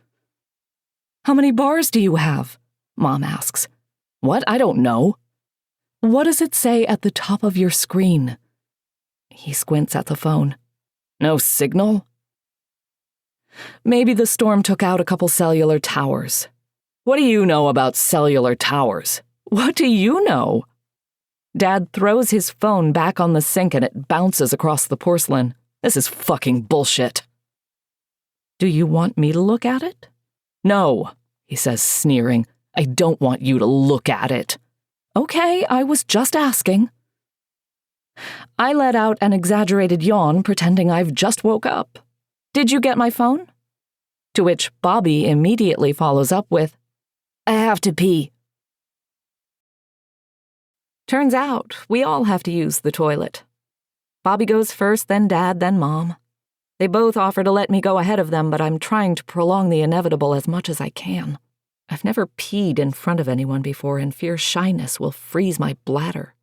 "How many bars do you have?" Mom asks. "What? I don't know." "What does it say at the top of your screen?" He squints at the phone. "No signal?" "Maybe the storm took out a couple cellular towers." "What do you know about cellular towers?" "What do you know?" Dad throws his phone back on the sink and it bounces across the porcelain. "This is fucking bullshit." "Do you want me to look at it?" "No," he says, sneering. "I don't want you to look at it." "Okay, I was just asking." I let out an exaggerated yawn, pretending I've just woke up. "Did you get my phone?" To which Bobby immediately follows up with, "I have to pee." Turns out, we all have to use the toilet. Bobby goes first, then Dad, then Mom. They both offer to let me go ahead of them, but I'm trying to prolong the inevitable as much as I can. I've never peed in front of anyone before and fear shyness will freeze my bladder.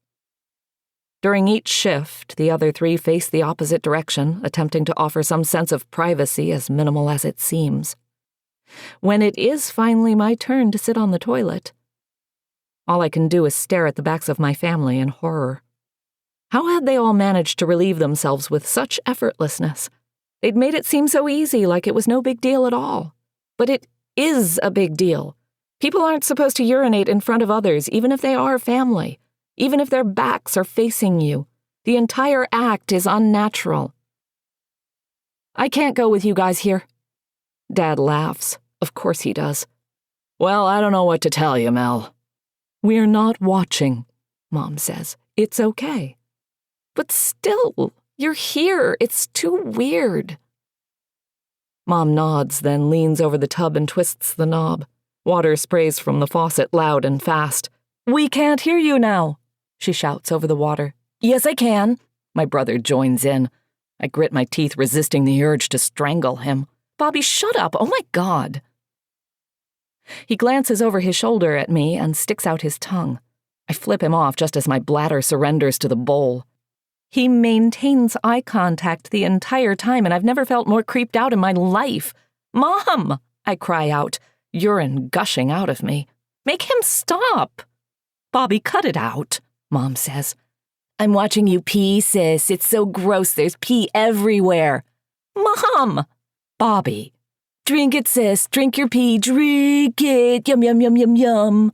During each shift, the other three face the opposite direction, attempting to offer some sense of privacy as minimal as it seems. When it is finally my turn to sit on the toilet, all I can do is stare at the backs of my family in horror. How had they all managed to relieve themselves with such effortlessness? They'd made it seem so easy, like it was no big deal at all. But it is a big deal. People aren't supposed to urinate in front of others, even if they are family, even if their backs are facing you. The entire act is unnatural. I can't go with you guys here. Dad laughs. Of course he does. Well, I don't know what to tell you, Mel. We're not watching, Mom says. It's okay. But still, you're here. It's too weird. Mom nods, then leans over the tub and twists the knob. Water sprays from the faucet loud and fast. We can't hear you now, she shouts over the water. Yes, I can. My brother joins in. I grit my teeth, resisting the urge to strangle him. Bobby, shut up. Oh my God. He glances over his shoulder at me and sticks out his tongue. I flip him off just as my bladder surrenders to the bowl. He maintains eye contact the entire time, and I've never felt more creeped out in my life. Mom! I cry out, urine gushing out of me. Make him stop! Bobby, cut it out, Mom says. I'm watching you pee, sis. It's so gross. There's pee everywhere. Mom! Bobby. Drink it, sis. Drink your pee. Drink it. Yum, yum, yum, yum, yum.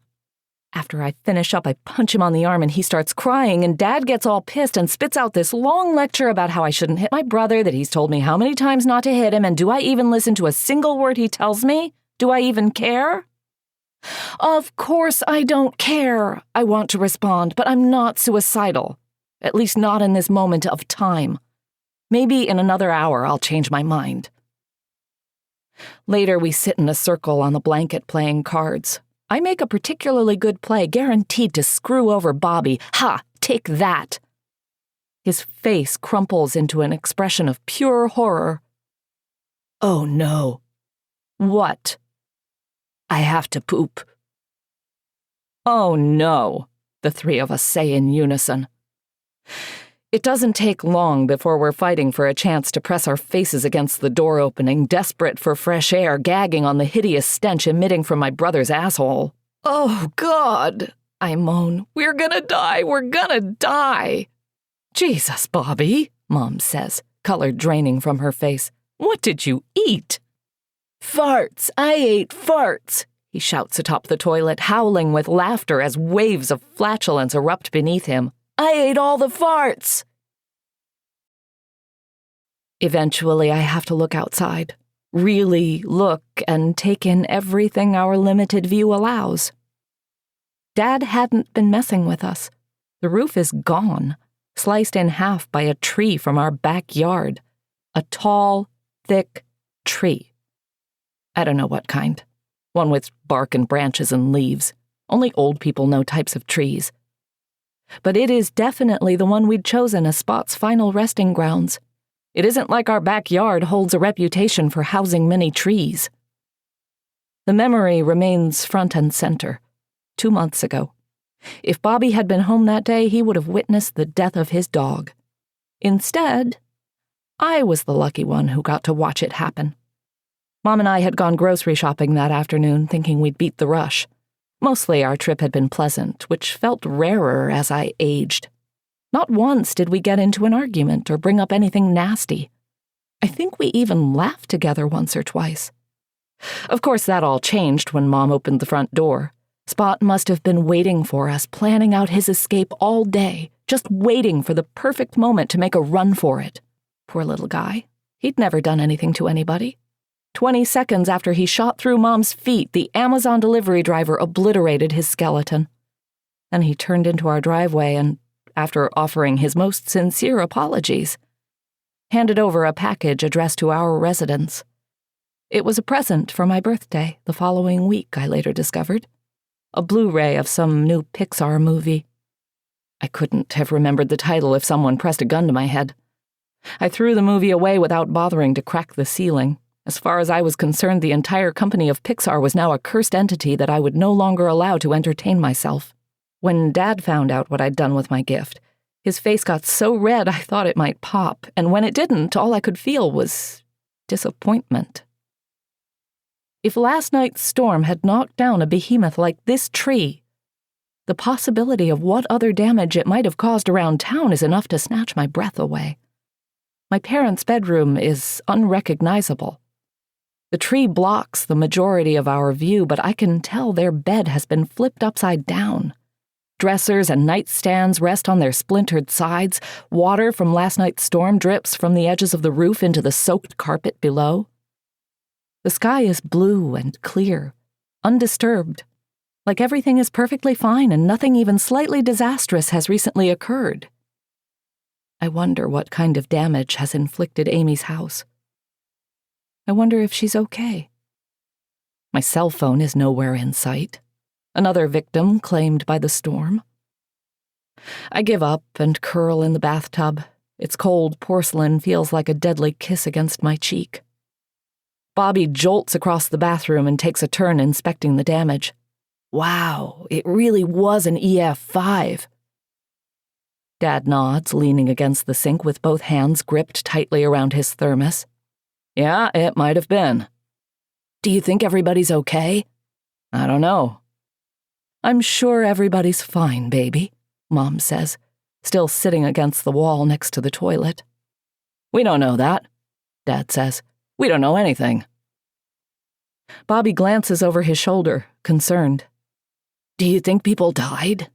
After I finish up, I punch him on the arm and he starts crying, and Dad gets all pissed and spits out this long lecture about how I shouldn't hit my brother, that he's told me how many times not to hit him, and do I even listen to a single word he tells me? Do I even care? Of course I don't care, I want to respond, but I'm not suicidal. At least not in this moment of time. Maybe in another hour I'll change my mind. Later we sit in a circle on the blanket playing cards. I make a particularly good play, guaranteed to screw over Bobby. Ha! Take that! His face crumples into an expression of pure horror. Oh no. What? I have to poop. Oh no, the three of us say in unison. It doesn't take long before we're fighting for a chance to press our faces against the door opening, desperate for fresh air, gagging on the hideous stench emitting from my brother's asshole. Oh, God, I moan. We're gonna die. We're gonna die. Jesus, Bobby, Mom says, color draining from her face. What did you eat? Farts. I ate farts, he shouts atop the toilet, howling with laughter as waves of flatulence erupt beneath him. I ate all the farts. Eventually, I have to look outside. Really look and take in everything our limited view allows. Dad hadn't been messing with us. The roof is gone, sliced in half by a tree from our backyard. A tall, thick tree. I don't know what kind. One with bark and branches and leaves. Only old people know types of trees. But it is definitely the one we'd chosen as Spot's final resting grounds. It isn't like our backyard holds a reputation for housing many trees. The memory remains front and center. 2 months ago. If Bobby had been home that day, he would have witnessed the death of his dog. Instead, I was the lucky one who got to watch it happen. Mom and I had gone grocery shopping that afternoon, thinking we'd beat the rush. Mostly our trip had been pleasant, which felt rarer as I aged. Not once did we get into an argument or bring up anything nasty. I think we even laughed together once or twice. Of course, that all changed when Mom opened the front door. Spot must have been waiting for us, planning out his escape all day, just waiting for the perfect moment to make a run for it. Poor little guy. He'd never done anything to anybody. 20 seconds after he shot through Mom's feet, the Amazon delivery driver obliterated his skeleton. Then he turned into our driveway and, after offering his most sincere apologies, handed over a package addressed to our residence. It was a present for my birthday the following week, I later discovered. A Blu-ray of some new Pixar movie. I couldn't have remembered the title if someone pressed a gun to my head. I threw the movie away without bothering to crack the ceiling. As far as I was concerned, the entire company of Pixar was now a cursed entity that I would no longer allow to entertain myself. When Dad found out what I'd done with my gift, his face got so red I thought it might pop, and when it didn't, all I could feel was disappointment. If last night's storm had knocked down a behemoth like this tree, the possibility of what other damage it might have caused around town is enough to snatch my breath away. My parents' bedroom is unrecognizable. The tree blocks the majority of our view, but I can tell their bed has been flipped upside down. Dressers and nightstands rest on their splintered sides. Water from last night's storm drips from the edges of the roof into the soaked carpet below. The sky is blue and clear, undisturbed, like everything is perfectly fine and nothing even slightly disastrous has recently occurred. I wonder what kind of damage has inflicted Amy's house. I wonder if she's okay. My cell phone is nowhere in sight. Another victim claimed by the storm. I give up and curl in the bathtub. Its cold porcelain feels like a deadly kiss against my cheek. Bobby jolts across the bathroom and takes a turn inspecting the damage. Wow, it really was an EF5. Dad nods, leaning against the sink with both hands gripped tightly around his thermos. Yeah, it might have been. Do you think everybody's okay? I don't know. I'm sure everybody's fine, baby, Mom says, still sitting against the wall next to the toilet. We don't know that, Dad says. We don't know anything. Bobby glances over his shoulder, concerned. Do you think people died?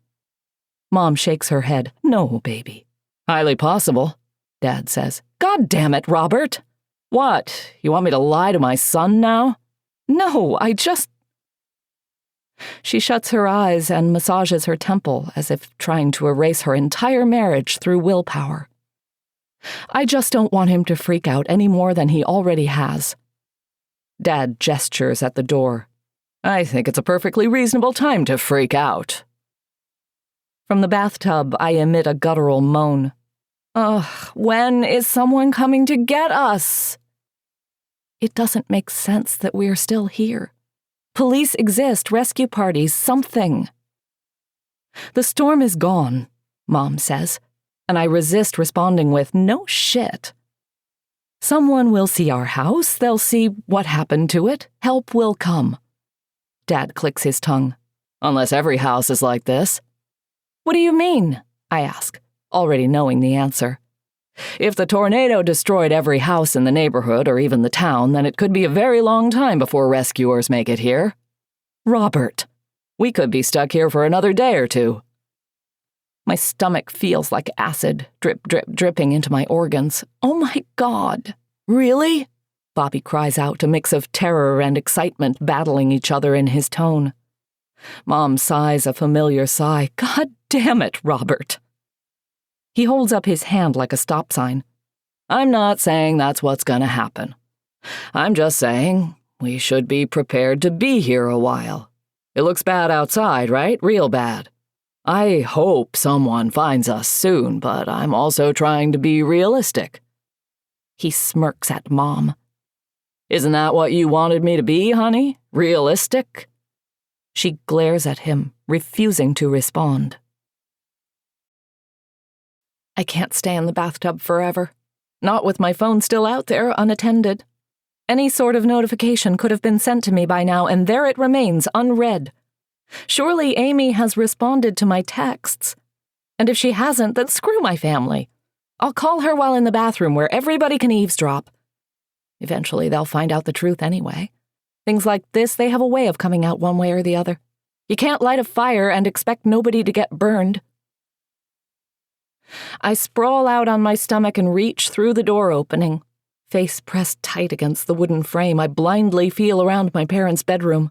Mom shakes her head. No, baby. Highly possible, Dad says. God damn it, Robert! What, you want me to lie to my son now? No, She shuts her eyes and massages her temple as if trying to erase her entire marriage through willpower. I just don't want him to freak out any more than he already has. Dad gestures at the door. I think it's a perfectly reasonable time to freak out. From the bathtub, I emit a guttural moan. Ugh, when is someone coming to get us? It doesn't make sense that we're still here. Police exist, rescue parties, something. The storm is gone, Mom says, and I resist responding with, no shit. Someone will see our house, they'll see what happened to it, help will come. Dad clicks his tongue. Unless every house is like this. What do you mean? I ask, already knowing the answer. If the tornado destroyed every house in the neighborhood or even the town, then it could be a very long time before rescuers make it here. Robert, we could be stuck here for another day or two. My stomach feels like acid, drip, drip, dripping into my organs. Oh my God. Really? Bobby cries out, a mix of terror and excitement battling each other in his tone. Mom sighs a familiar sigh. God damn it, Robert. He holds up his hand like a stop sign. I'm not saying that's what's gonna happen. I'm just saying we should be prepared to be here a while. It looks bad outside, right? Real bad. I hope someone finds us soon, but I'm also trying to be realistic. He smirks at Mom. Isn't that what you wanted me to be, honey? Realistic? She glares at him, refusing to respond. I can't stay in the bathtub forever. Not with my phone still out there, unattended. Any sort of notification could have been sent to me by now, and there it remains, unread. Surely Amy has responded to my texts. And if she hasn't, then screw my family. I'll call her while in the bathroom where everybody can eavesdrop. Eventually they'll find out the truth anyway. Things like this, they have a way of coming out one way or the other. You can't light a fire and expect nobody to get burned. I sprawl out on my stomach and reach through the door opening. Face pressed tight against the wooden frame, I blindly feel around my parents' bedroom.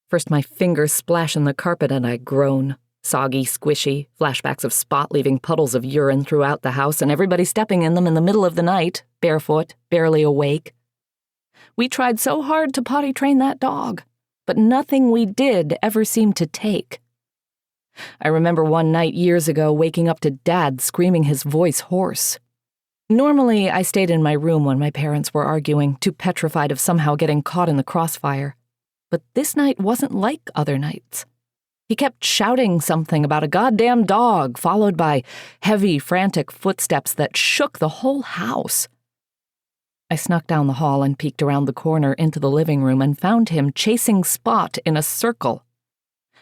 First my fingers splash in the carpet and I groan. Soggy, squishy, flashbacks of Spot leaving puddles of urine throughout the house and everybody stepping in them in the middle of the night, barefoot, barely awake. We tried so hard to potty train that dog, but nothing we did ever seemed to take. I remember one night years ago waking up to Dad screaming his voice hoarse. Normally, I stayed in my room when my parents were arguing, too petrified of somehow getting caught in the crossfire. But this night wasn't like other nights. He kept shouting something about a goddamn dog, followed by heavy, frantic footsteps that shook the whole house. I snuck down the hall and peeked around the corner into the living room and found him chasing Spot in a circle.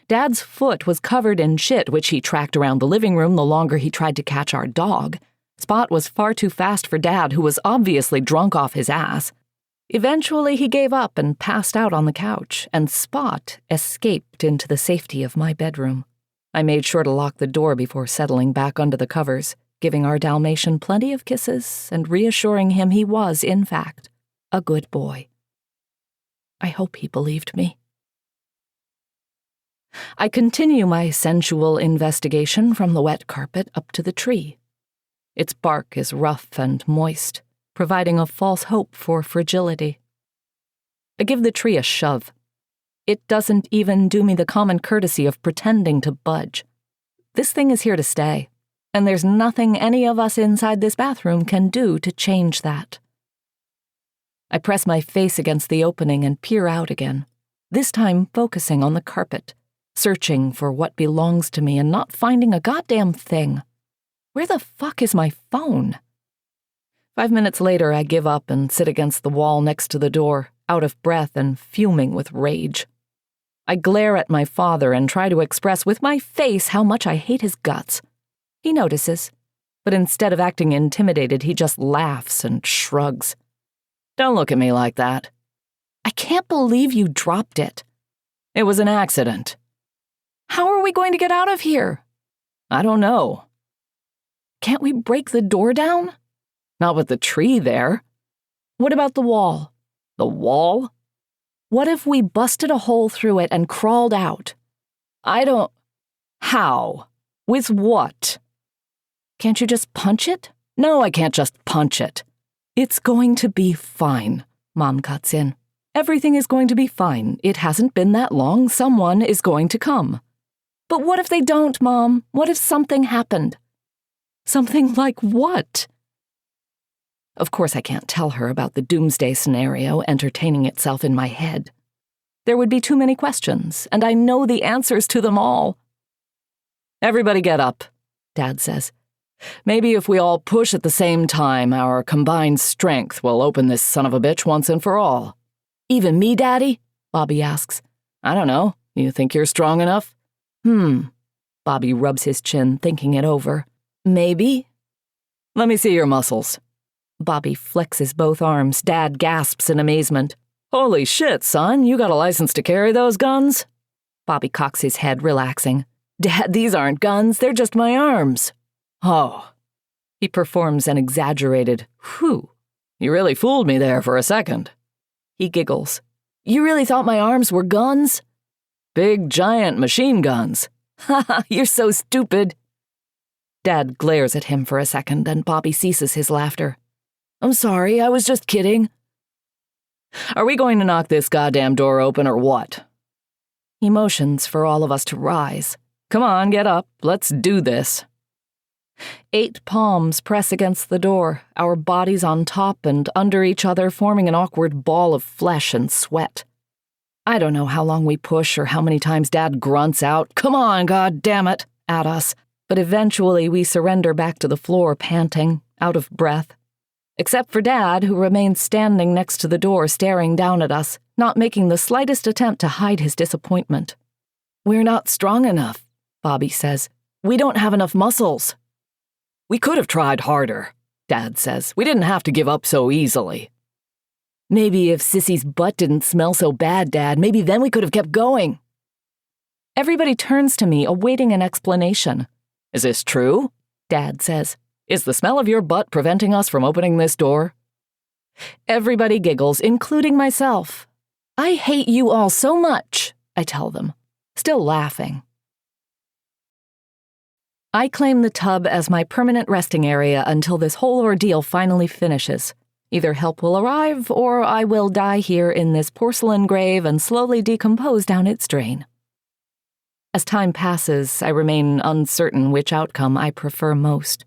Dad's foot was covered in shit, which he tracked around the living room the longer he tried to catch our dog. Spot was far too fast for Dad, who was obviously drunk off his ass. Eventually, he gave up and passed out on the couch, and Spot escaped into the safety of my bedroom. I made sure to lock the door before settling back under the covers, giving our Dalmatian plenty of kisses and reassuring him he was, in fact, a good boy. I hope he believed me. I continue my sensual investigation from the wet carpet up to the tree. Its bark is rough and moist, providing a false hope for fragility. I give the tree a shove. It doesn't even do me the common courtesy of pretending to budge. This thing is here to stay, and there's nothing any of us inside this bathroom can do to change that. I press my face against the opening and peer out again, this time focusing on the carpet, searching for what belongs to me and not finding a goddamn thing. Where the fuck is my phone? 5 minutes later, I give up and sit against the wall next to the door, out of breath and fuming with rage. I glare at my father and try to express with my face how much I hate his guts. He notices, but instead of acting intimidated, he just laughs and shrugs. Don't look at me like that. I can't believe you dropped it. It was an accident. How are we going to get out of here? I don't know. Can't we break the door down? Not with the tree there. What about the wall? The wall? What if we busted a hole through it and crawled out? How? With what? Can't you just punch it? No, I can't just punch it. It's going to be fine, Mom cuts in. Everything is going to be fine. It hasn't been that long. Someone is going to come. But what if they don't, Mom? What if something happened? Something like what? Of course, I can't tell her about the doomsday scenario entertaining itself in my head. There would be too many questions, and I know the answers to them all. Everybody get up, Dad says. Maybe if we all push at the same time, our combined strength will open this son of a bitch once and for all. Even me, Daddy? Bobby asks. I don't know. You think you're strong enough? Bobby rubs his chin, thinking it over. Maybe. Let me see your muscles. Bobby flexes both arms. Dad gasps in amazement. Holy shit, son, you got a license to carry those guns? Bobby cocks his head, relaxing. Dad, these aren't guns, they're just my arms. Oh. He performs an exaggerated, whew. You really fooled me there for a second. He giggles. You really thought my arms were guns? Big, giant machine guns. Haha, you're so stupid. Dad glares at him for a second, and Bobby ceases his laughter. I'm sorry, I was just kidding. Are we going to knock this goddamn door open or what? He motions for all of us to rise. Come on, get up. Let's do this. 8 palms press against the door, our bodies on top and under each other, forming an awkward ball of flesh and sweat. I don't know how long we push or how many times Dad grunts out, "Come on, goddammit," at us, but eventually we surrender back to the floor, panting, out of breath. Except for Dad, who remains standing next to the door staring down at us, not making the slightest attempt to hide his disappointment. We're not strong enough, Bobby says. We don't have enough muscles. We could have tried harder, Dad says. We didn't have to give up so easily. Maybe if Sissy's butt didn't smell so bad, Dad, maybe then we could have kept going. Everybody turns to me, awaiting an explanation. Is this true? Dad says. Is the smell of your butt preventing us from opening this door? Everybody giggles, including myself. I hate you all so much, I tell them, still laughing. I claim the tub as my permanent resting area until this whole ordeal finally finishes. Either help will arrive, or I will die here in this porcelain grave and slowly decompose down its drain. As time passes, I remain uncertain which outcome I prefer most.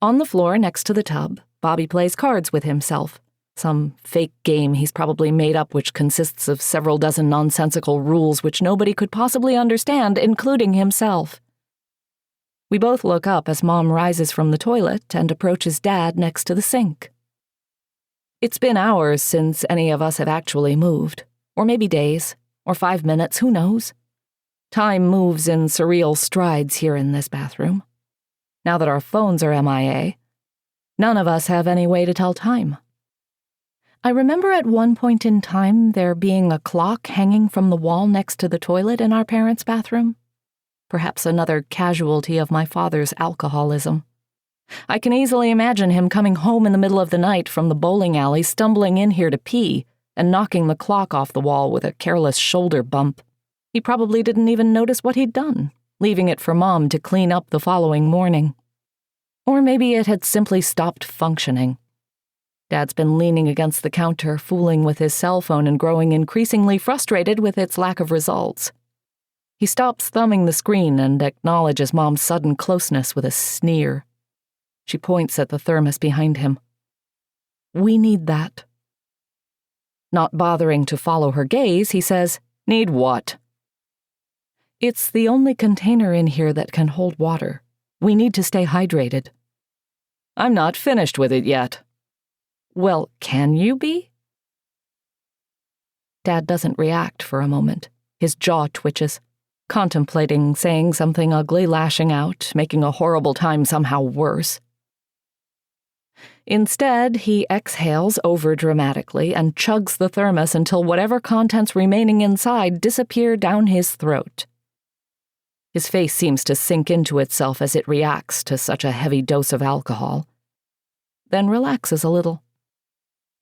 On the floor next to the tub, Bobby plays cards with himself, some fake game he's probably made up which consists of several dozen nonsensical rules which nobody could possibly understand, including himself. We both look up as Mom rises from the toilet and approaches Dad next to the sink. It's been hours since any of us have actually moved, or maybe days, or 5 minutes, who knows? Time moves in surreal strides here in this bathroom. Now that our phones are MIA, none of us have any way to tell time. I remember at one point in time there being a clock hanging from the wall next to the toilet in our parents' bathroom. Perhaps another casualty of my father's alcoholism. I can easily imagine him coming home in the middle of the night from the bowling alley, stumbling in here to pee, and knocking the clock off the wall with a careless shoulder bump. He probably didn't even notice what he'd done, leaving it for Mom to clean up the following morning. Or maybe it had simply stopped functioning. Dad's been leaning against the counter, fooling with his cell phone and growing increasingly frustrated with its lack of results. He stops thumbing the screen and acknowledges Mom's sudden closeness with a sneer. She points at the thermos behind him. "We need that." Not bothering to follow her gaze, he says, "Need what?" "It's the only container in here that can hold water. We need to stay hydrated." "I'm not finished with it yet." "Well, can you be?" Dad doesn't react for a moment. His jaw twitches, contemplating saying something ugly, lashing out, making a horrible time somehow worse. Instead, he exhales overdramatically and chugs the thermos until whatever contents remaining inside disappear down his throat. His face seems to sink into itself as it reacts to such a heavy dose of alcohol, then relaxes a little.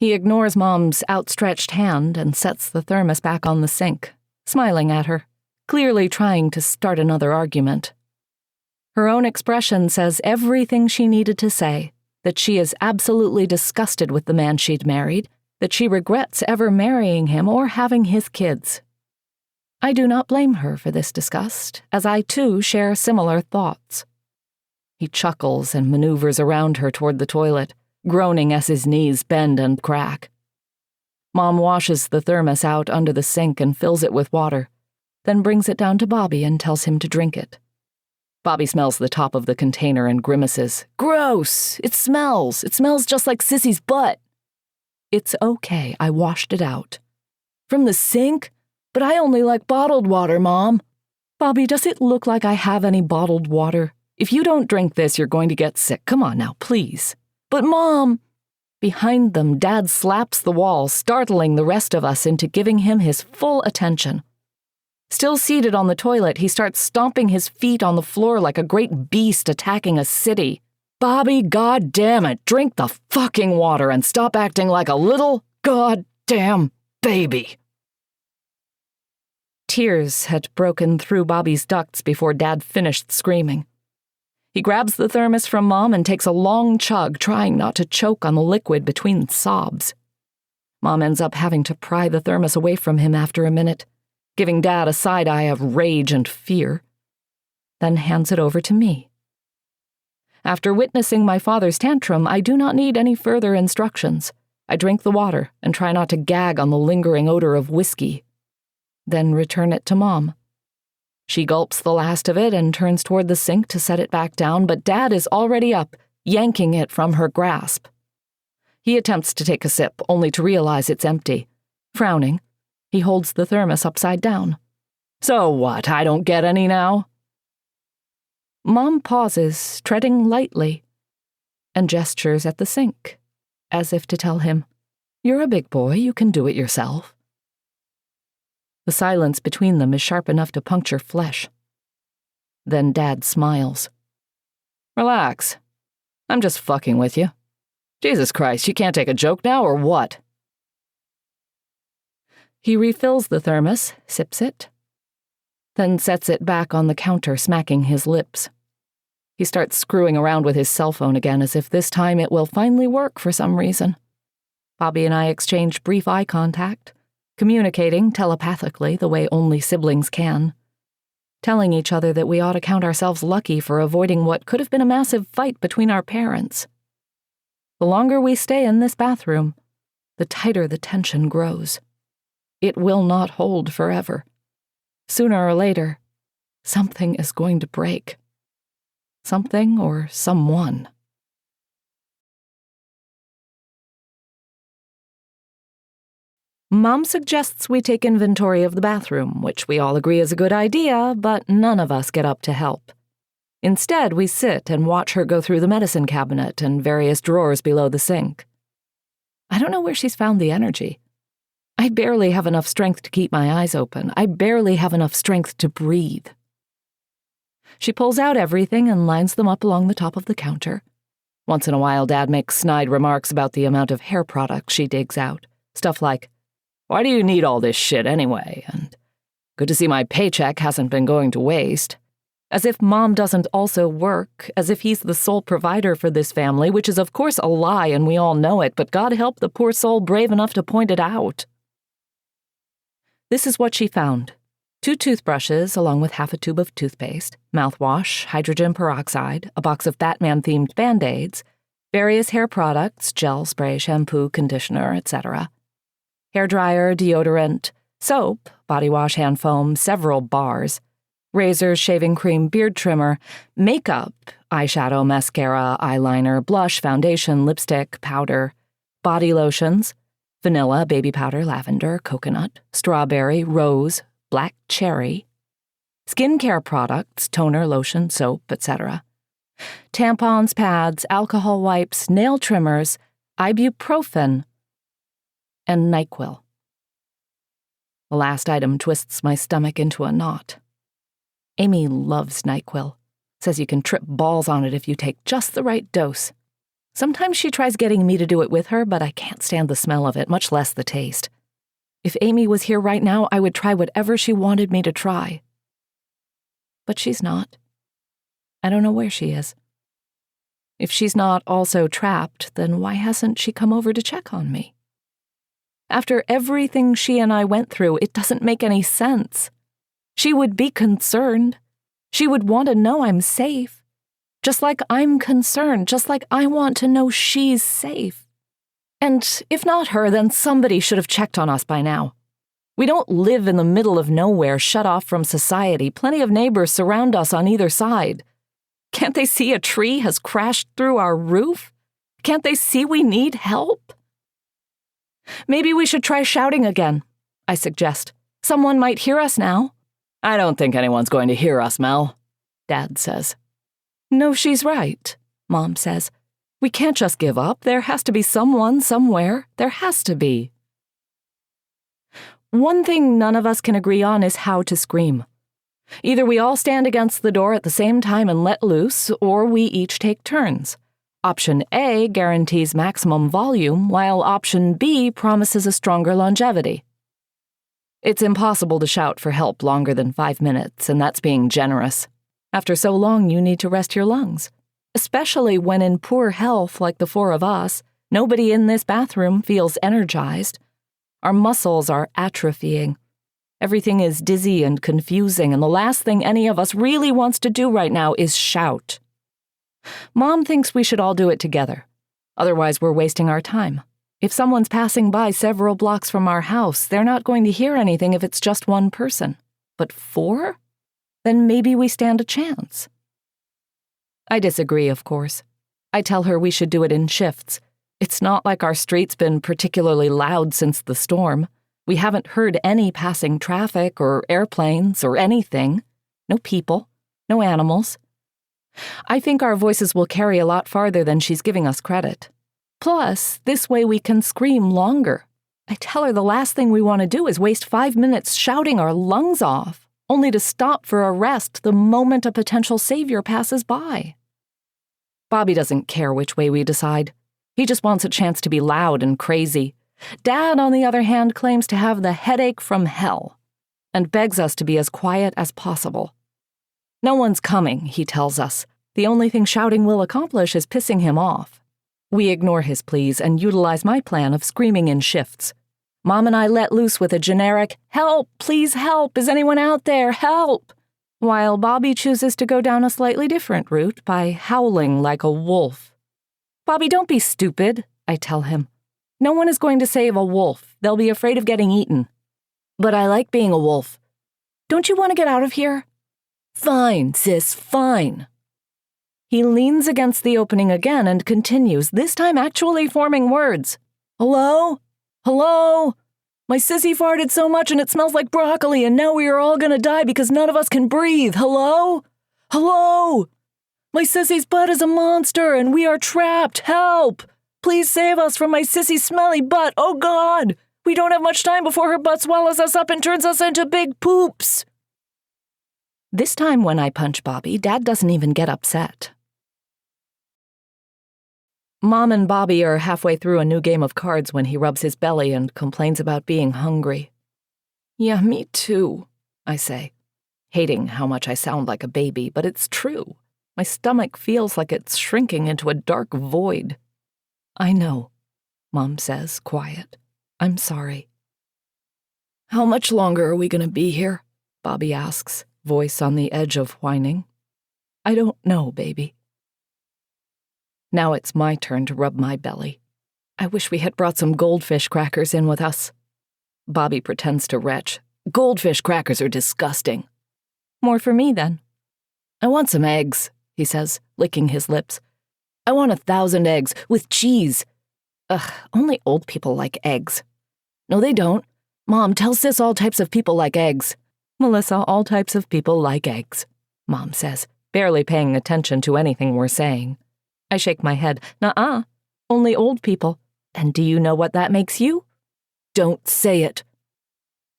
He ignores Mom's outstretched hand and sets the thermos back on the sink, smiling at her, clearly trying to start another argument. Her own expression says everything she needed to say, that she is absolutely disgusted with the man she'd married, that she regrets ever marrying him or having his kids. I do not blame her for this disgust, as I too share similar thoughts. He chuckles and maneuvers around her toward the toilet, groaning as his knees bend and crack. Mom washes the thermos out under the sink and fills it with water, then brings it down to Bobby and tells him to drink it. Bobby smells the top of the container and grimaces. "Gross! It smells! It smells just like Sissy's butt!" "It's okay, I washed it out." "From the sink? But I only like bottled water, Mom." "Bobby, does it look like I have any bottled water? If you don't drink this, you're going to get sick. Come on now, please." "But Mom..." Behind them, Dad slaps the wall, startling the rest of us into giving him his full attention. Still seated on the toilet, he starts stomping his feet on the floor like a great beast attacking a city. "Bobby, goddammit, drink the fucking water and stop acting like a little goddamn baby." Tears had broken through Bobby's ducts before Dad finished screaming. He grabs the thermos from Mom and takes a long chug, trying not to choke on the liquid between sobs. Mom ends up having to pry the thermos away from him after a minute, giving Dad a side eye of rage and fear, then hands it over to me. After witnessing my father's tantrum, I do not need any further instructions. I drink the water and try not to gag on the lingering odor of whiskey, then return it to Mom. She gulps the last of it and turns toward the sink to set it back down, but Dad is already up, yanking it from her grasp. He attempts to take a sip, only to realize it's empty. Frowning, he holds the thermos upside down. "So what, I don't get any now?" Mom pauses, treading lightly, and gestures at the sink, as if to tell him, "You're a big boy, you can do it yourself." The silence between them is sharp enough to puncture flesh. Then Dad smiles. "Relax. I'm just fucking with you. Jesus Christ, you can't take a joke now, or what?" He refills the thermos, sips it, then sets it back on the counter, smacking his lips. He starts screwing around with his cell phone again, as if this time it will finally work for some reason. Bobby and I exchange brief eye contact, communicating telepathically the way only siblings can. telling each other that we ought to count ourselves lucky for avoiding what could have been a massive fight between our parents. The longer we stay in this bathroom, the tighter the tension grows. It will not hold forever. Sooner or later, something is going to break. Something or someone. Mom suggests we take inventory of the bathroom, which we all agree is a good idea, but none of us get up to help. Instead, we sit and watch her go through the medicine cabinet and various drawers below the sink. I don't know where she's found the energy. I barely have enough strength to keep my eyes open. I barely have enough strength to breathe. She pulls out everything and lines them up along the top of the counter. Once in a while, Dad makes snide remarks about the amount of hair products she digs out. Stuff like, "Why do you need all this shit anyway?" And "Good to see my paycheck hasn't been going to waste." As if Mom doesn't also work, as if he's the sole provider for this family, which is of course a lie and we all know it, but God help the poor soul brave enough to point it out. This is what she found. 2 toothbrushes along with half a tube of toothpaste, mouthwash, hydrogen peroxide, a box of Batman-themed Band-Aids, various hair products, gel, spray, shampoo, conditioner, etc. Hairdryer, deodorant, soap, body wash, hand foam, several bars, razors, shaving cream, beard trimmer, makeup, eyeshadow, mascara, eyeliner, blush, foundation, lipstick, powder, body lotions, vanilla, baby powder, lavender, coconut, strawberry, rose, black cherry, skincare products, toner, lotion, soap, etc., tampons, pads, alcohol wipes, nail trimmers, ibuprofen, and NyQuil. The last item twists my stomach into a knot. Amy loves NyQuil, says you can trip balls on it if you take just the right dose. Sometimes she tries getting me to do it with her, but I can't stand the smell of it, much less the taste. If Amy was here right now, I would try whatever she wanted me to try. But she's not. I don't know where she is. If she's not also trapped, then why hasn't she come over to check on me? After everything she and I went through, it doesn't make any sense. She would be concerned. She would want to know I'm safe. Just like I'm concerned, just like I want to know she's safe. And if not her, then somebody should have checked on us by now. We don't live in the middle of nowhere, shut off from society. Plenty of neighbors surround us on either side. Can't they see a tree has crashed through our roof? Can't they see we need help? Maybe we should try shouting again, I suggest. Someone might hear us now. I don't think anyone's going to hear us, Mel, Dad says. No, she's right, Mom says. We can't just give up. There has to be someone somewhere. There has to be. One thing none of us can agree on is how to scream. Either we all stand against the door at the same time and let loose, or we each take turns. Option A guarantees maximum volume, while option B promises a stronger longevity. It's impossible to shout for help longer than 5 minutes, and that's being generous. After so long, you need to rest your lungs. Especially when in poor health like the 4 of us, nobody in this bathroom feels energized. Our muscles are atrophying. Everything is dizzy and confusing, and the last thing any of us really wants to do right now is shout. Mom thinks we should all do it together. Otherwise, we're wasting our time. If someone's passing by several blocks from our house, they're not going to hear anything if it's just one person. But 4? Then maybe we stand a chance. I disagree, of course. I tell her we should do it in shifts. It's not like our street's been particularly loud since the storm. We haven't heard any passing traffic or airplanes or anything. No people, no animals. I think our voices will carry a lot farther than she's giving us credit. Plus, this way we can scream longer. I tell her the last thing we want to do is waste 5 minutes shouting our lungs off, only to stop for a rest the moment a potential savior passes by. Bobby doesn't care which way we decide. He just wants a chance to be loud and crazy. Dad, on the other hand, claims to have the headache from hell and begs us to be as quiet as possible. No one's coming, he tells us. The only thing shouting will accomplish is pissing him off. We ignore his pleas and utilize my plan of screaming in shifts. Mom and I let loose with a generic, "Help! Please help! Is anyone out there? Help!" while Bobby chooses to go down a slightly different route by howling like a wolf. Bobby, don't be stupid, I tell him. No one is going to save a wolf. They'll be afraid of getting eaten. But I like being a wolf. Don't you want to get out of here? Fine, sis, fine. He leans against the opening again and continues, this time actually forming words. Hello? Hello? My sissy farted so much and it smells like broccoli and now we are all gonna die because none of us can breathe. Hello? Hello? My sissy's butt is a monster and we are trapped. Help! Please save us from my sissy's smelly butt. Oh God! We don't have much time before her butt swallows us up and turns us into big poops. This time when I punch Bobby, Dad doesn't even get upset. Mom and Bobby are halfway through a new game of cards when he rubs his belly and complains about being hungry. Yeah, me too, I say, hating how much I sound like a baby, but it's true. My stomach feels like it's shrinking into a dark void. I know, Mom says, quiet. I'm sorry. How much longer are we going to be here? Bobby asks, voice on the edge of whining. I don't know, baby. Now it's my turn to rub my belly. I wish we had brought some goldfish crackers in with us. Bobby pretends to retch. Goldfish crackers are disgusting. More for me, then. I want some eggs, he says, licking his lips. I want 1,000 eggs, with cheese. Ugh, only old people like eggs. No, they don't. Mom, tell sis all types of people like eggs. Melissa, all types of people like eggs, Mom says, barely paying attention to anything we're saying. I shake my head. Nuh-uh. Only old people. And do you know what that makes you? Don't say it.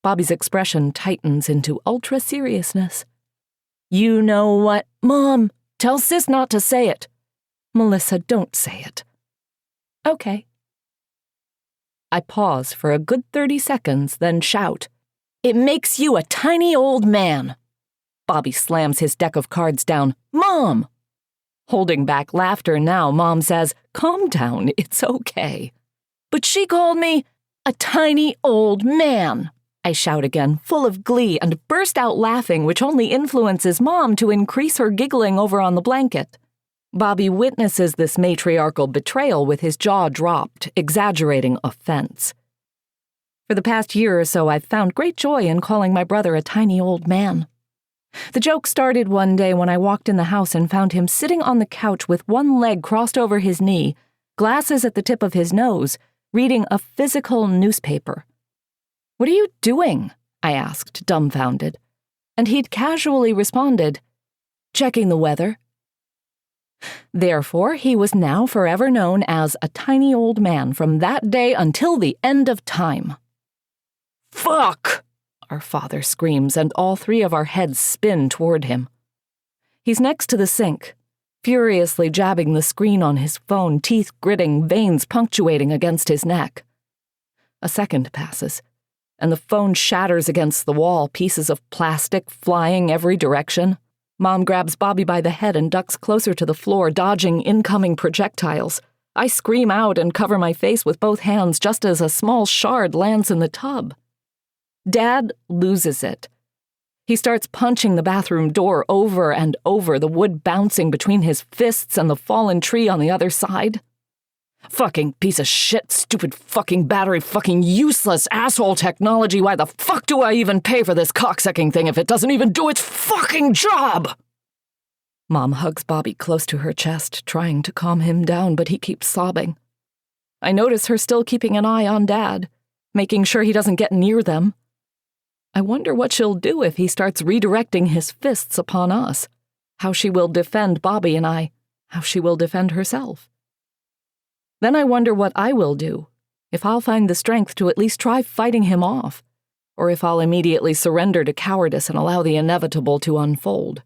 Bobby's expression tightens into ultra-seriousness. You know what? Mom, tell sis not to say it. Melissa, don't say it. Okay. I pause for a good 30 seconds, then shout, It makes you a tiny old man. Bobby slams his deck of cards down. Mom! Holding back laughter now, Mom says, Calm down, it's okay. But she called me a tiny old man. I shout again, full of glee, and burst out laughing, which only influences Mom to increase her giggling over on the blanket. Bobby witnesses this matriarchal betrayal with his jaw dropped, exaggerating offense. For the past year or so, I've found great joy in calling my brother a tiny old man. The joke started one day when I walked in the house and found him sitting on the couch with one leg crossed over his knee, glasses at the tip of his nose, reading a physical newspaper. What are you doing? I asked, dumbfounded. And he'd casually responded, Checking the weather. Therefore, he was now forever known as a tiny old man from that day until the end of time. Fuck! Our father screams, and all three of our heads spin toward him. He's next to the sink, furiously jabbing the screen on his phone, teeth gritting, veins punctuating against his neck. A second passes, and the phone shatters against the wall, pieces of plastic flying every direction. Mom grabs Bobby by the head and ducks closer to the floor, dodging incoming projectiles. I scream out and cover my face with both hands just as a small shard lands in the tub. Dad loses it. He starts punching the bathroom door over and over, the wood bouncing between his fists and the fallen tree on the other side. Fucking piece of shit, stupid fucking battery, fucking useless asshole technology. Why the fuck do I even pay for this cocksucking thing if it doesn't even do its fucking job? Mom hugs Bobby close to her chest, trying to calm him down, but he keeps sobbing. I notice her still keeping an eye on Dad, making sure he doesn't get near them. I wonder what she'll do if he starts redirecting his fists upon us, how she will defend Bobby and I, how she will defend herself. Then I wonder what I will do, if I'll find the strength to at least try fighting him off, or if I'll immediately surrender to cowardice and allow the inevitable to unfold.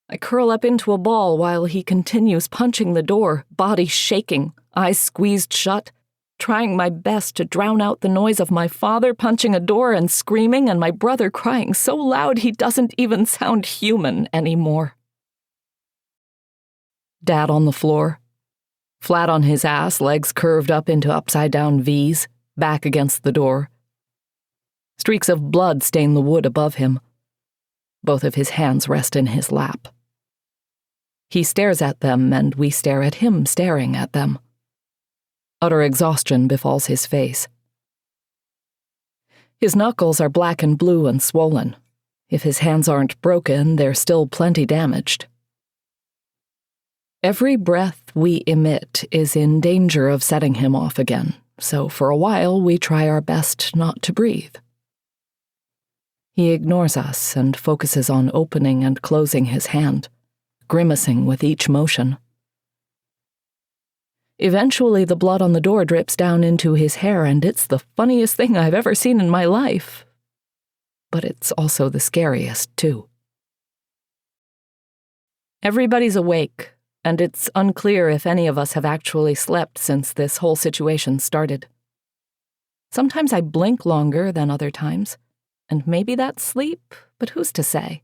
I curl up into a ball while he continues punching the door, body shaking, eyes squeezed shut, trying my best to drown out the noise of my father punching a door and screaming and my brother crying so loud he doesn't even sound human anymore. Dad on the floor, flat on his ass, legs curved up into upside-down V's, back against the door. Streaks of blood stain the wood above him. Both of his hands rest in his lap. He stares at them, and we stare at him staring at them. Utter exhaustion befalls his face. His knuckles are black and blue and swollen. If his hands aren't broken, they're still plenty damaged. Every breath we emit is in danger of setting him off again, so for a while we try our best not to breathe. He ignores us and focuses on opening and closing his hand, grimacing with each motion. Eventually, the blood on the door drips down into his hair, and it's the funniest thing I've ever seen in my life. But it's also the scariest, too. Everybody's awake, and it's unclear if any of us have actually slept since this whole situation started. Sometimes I blink longer than other times, and maybe that's sleep, but who's to say?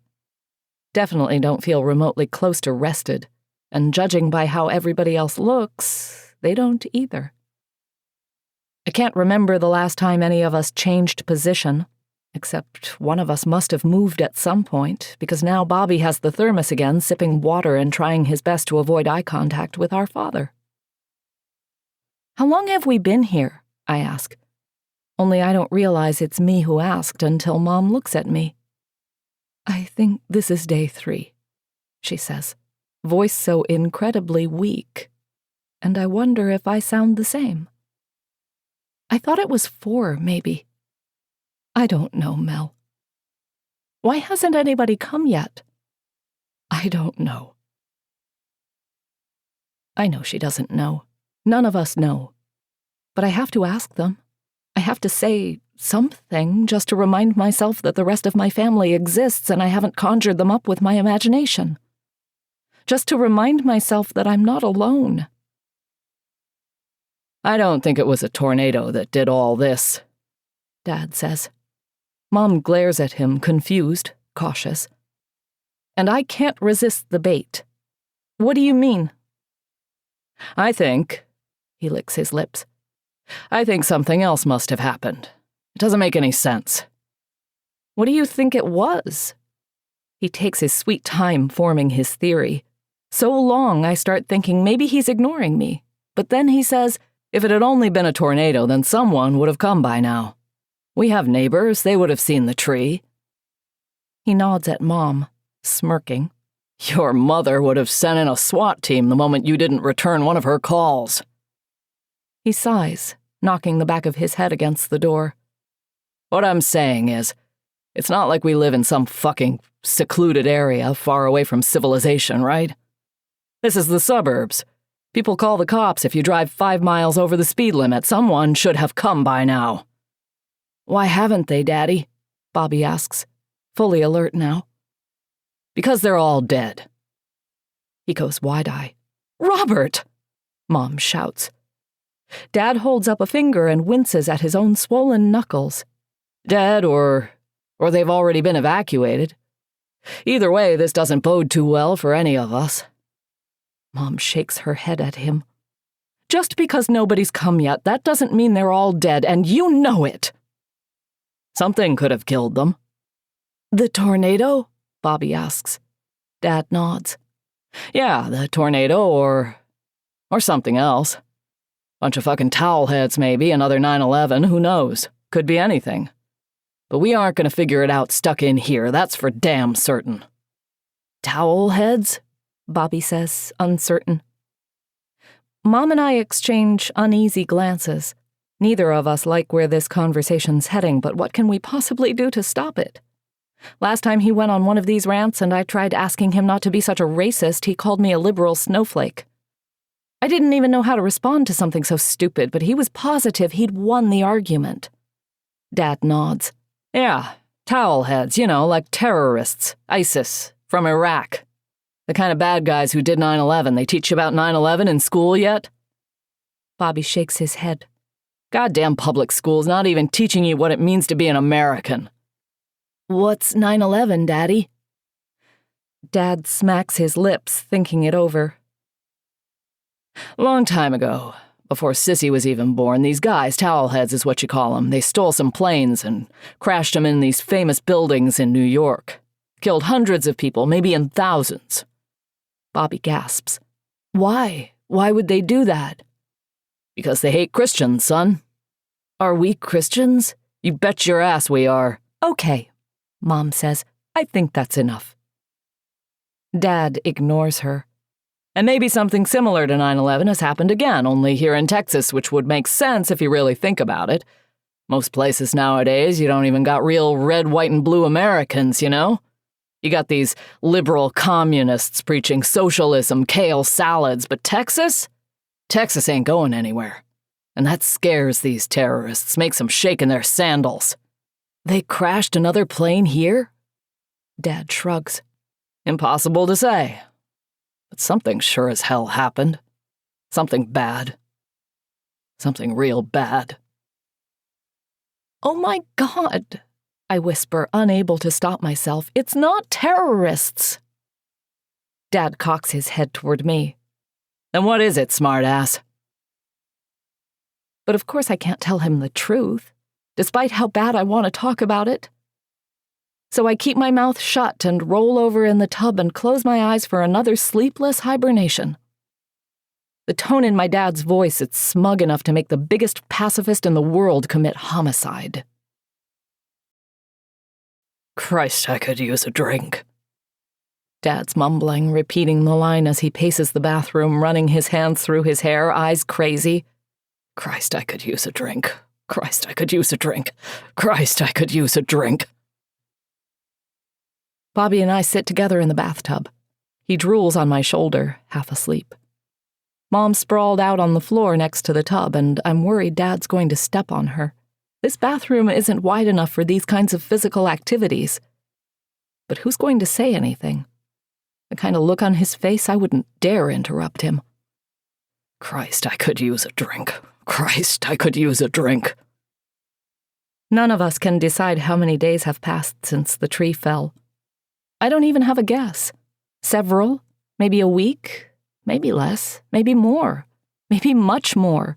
Definitely don't feel remotely close to rested, and judging by how everybody else looks, they don't either. I can't remember the last time any of us changed position, except one of us must have moved at some point, because now Bobby has the thermos again, sipping water and trying his best to avoid eye contact with our father. "How long have we been here?" I ask. Only I don't realize it's me who asked until Mom looks at me. "I think this is day 3, she says, voice so incredibly weak, and I wonder if I sound the same. I thought it was 4, maybe. I don't know, Mel. Why hasn't anybody come yet? I don't know." I know she doesn't know. None of us know. But I have to ask them. I have to say something just to remind myself that the rest of my family exists and I haven't conjured them up with my imagination. Just to remind myself that I'm not alone. "I don't think it was a tornado that did all this," Dad says. Mom glares at him, confused, cautious. And I can't resist the bait. "What do you mean?" "I think," he licks his lips, "I think something else must have happened. It doesn't make any sense." "What do you think it was?" He takes his sweet time forming his theory. So long I start thinking maybe he's ignoring me. But then he says, "If it had only been a tornado, then someone would have come by now. We have neighbors, they would have seen the tree." He nods at Mom, smirking. "Your mother would have sent in a SWAT team the moment you didn't return one of her calls." He sighs, knocking the back of his head against the door. "What I'm saying is, it's not like we live in some fucking secluded area far away from civilization, right? This is the suburbs. People call the cops if you drive 5 miles over the speed limit. Someone should have come by now." "Why haven't they, Daddy?" Bobby asks, fully alert now. "Because they're all dead." He goes wide-eyed. "Robert!" Mom shouts. Dad holds up a finger and winces at his own swollen knuckles. "Dead or they've already been evacuated. Either way, this doesn't bode too well for any of us." Mom shakes her head at him. "Just because nobody's come yet, that doesn't mean they're all dead, and you know it." "Something could have killed them." "The tornado?" Bobby asks. Dad nods. "Yeah, the tornado or something else. Bunch of fucking towel heads maybe, another 9/11, who knows? Could be anything. But we aren't gonna figure it out stuck in here, that's for damn certain." "Towel heads?" Bobby says, uncertain. Mom and I exchange uneasy glances. Neither of us like where this conversation's heading, but what can we possibly do to stop it? Last time he went on one of these rants and I tried asking him not to be such a racist, he called me a liberal snowflake. I didn't even know how to respond to something so stupid, but he was positive he'd won the argument. Dad nods. "Yeah, towel heads, like terrorists, ISIS, from Iraq. The kind of bad guys who did 9/11. They teach you about 9/11 in school yet?" Bobby shakes his head. "Goddamn public schools not even teaching you what it means to be an American." "What's 9/11, Daddy?" Dad smacks his lips, thinking it over. "Long time ago, before Sissy was even born, these guys, towelheads is what you call them, they stole some planes and crashed them in these famous buildings in New York. Killed hundreds of people, maybe in thousands. Bobby gasps. Why? Why would they do that? Because they hate Christians, son. Are we Christians? You bet your ass we are. Okay, Mom says. I think that's enough. Dad ignores her. And maybe something similar to 9/11 has happened again, only here in Texas, which would make sense if you really think about it. Most places nowadays, you don't even got real red, white, and blue Americans, you know? You got these liberal communists preaching socialism, kale salads, but Texas? Texas ain't going anywhere. And that scares these terrorists, makes them shake in their sandals. They crashed another plane here? Dad shrugs. Impossible to say. But something sure as hell happened. Something bad. Something real bad. Oh my God, I whisper, unable to stop myself. It's not terrorists. Dad cocks his head toward me. Then what is it, smartass? But of course I can't tell him the truth, despite how bad I want to talk about it. So I keep my mouth shut and roll over in the tub and close my eyes for another sleepless hibernation. The tone in my dad's voice, it's smug enough to make the biggest pacifist in the world commit homicide. Christ, I could use a drink. Dad's mumbling, repeating the line as he paces the bathroom, running his hands through his hair, eyes crazy. Christ, I could use a drink. Christ, I could use a drink. Christ, I could use a drink. Bobby and I sit together in the bathtub. He drools on my shoulder, half asleep. Mom's sprawled out on the floor next to the tub, and I'm worried Dad's going to step on her. This bathroom isn't wide enough for these kinds of physical activities. But who's going to say anything? The kind of look on his face, I wouldn't dare interrupt him. Christ, I could use a drink. Christ, I could use a drink. None of us can decide how many days have passed since the tree fell. I don't even have a guess. Several, maybe a week, maybe less, maybe more, maybe much more.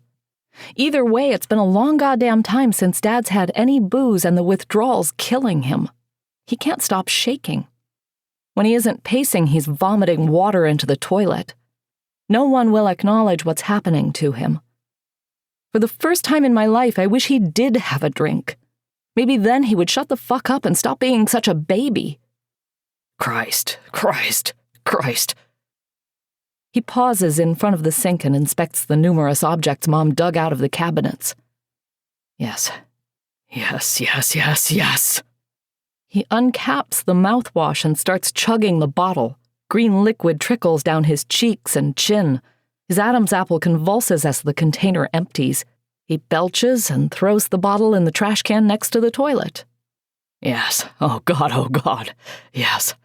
Either way, it's been a long goddamn time since Dad's had any booze and the withdrawal's killing him. He can't stop shaking. When he isn't pacing, he's vomiting water into the toilet. No one will acknowledge what's happening to him. For the first time in my life, I wish he did have a drink. Maybe then he would shut the fuck up and stop being such a baby. Christ, Christ, Christ. He pauses in front of the sink and inspects the numerous objects Mom dug out of the cabinets. Yes, yes, yes, yes, yes. He uncaps the mouthwash and starts chugging the bottle. Green liquid trickles down his cheeks and chin. His Adam's apple convulses as the container empties. He belches and throws the bottle in the trash can next to the toilet. Yes, oh God, yes.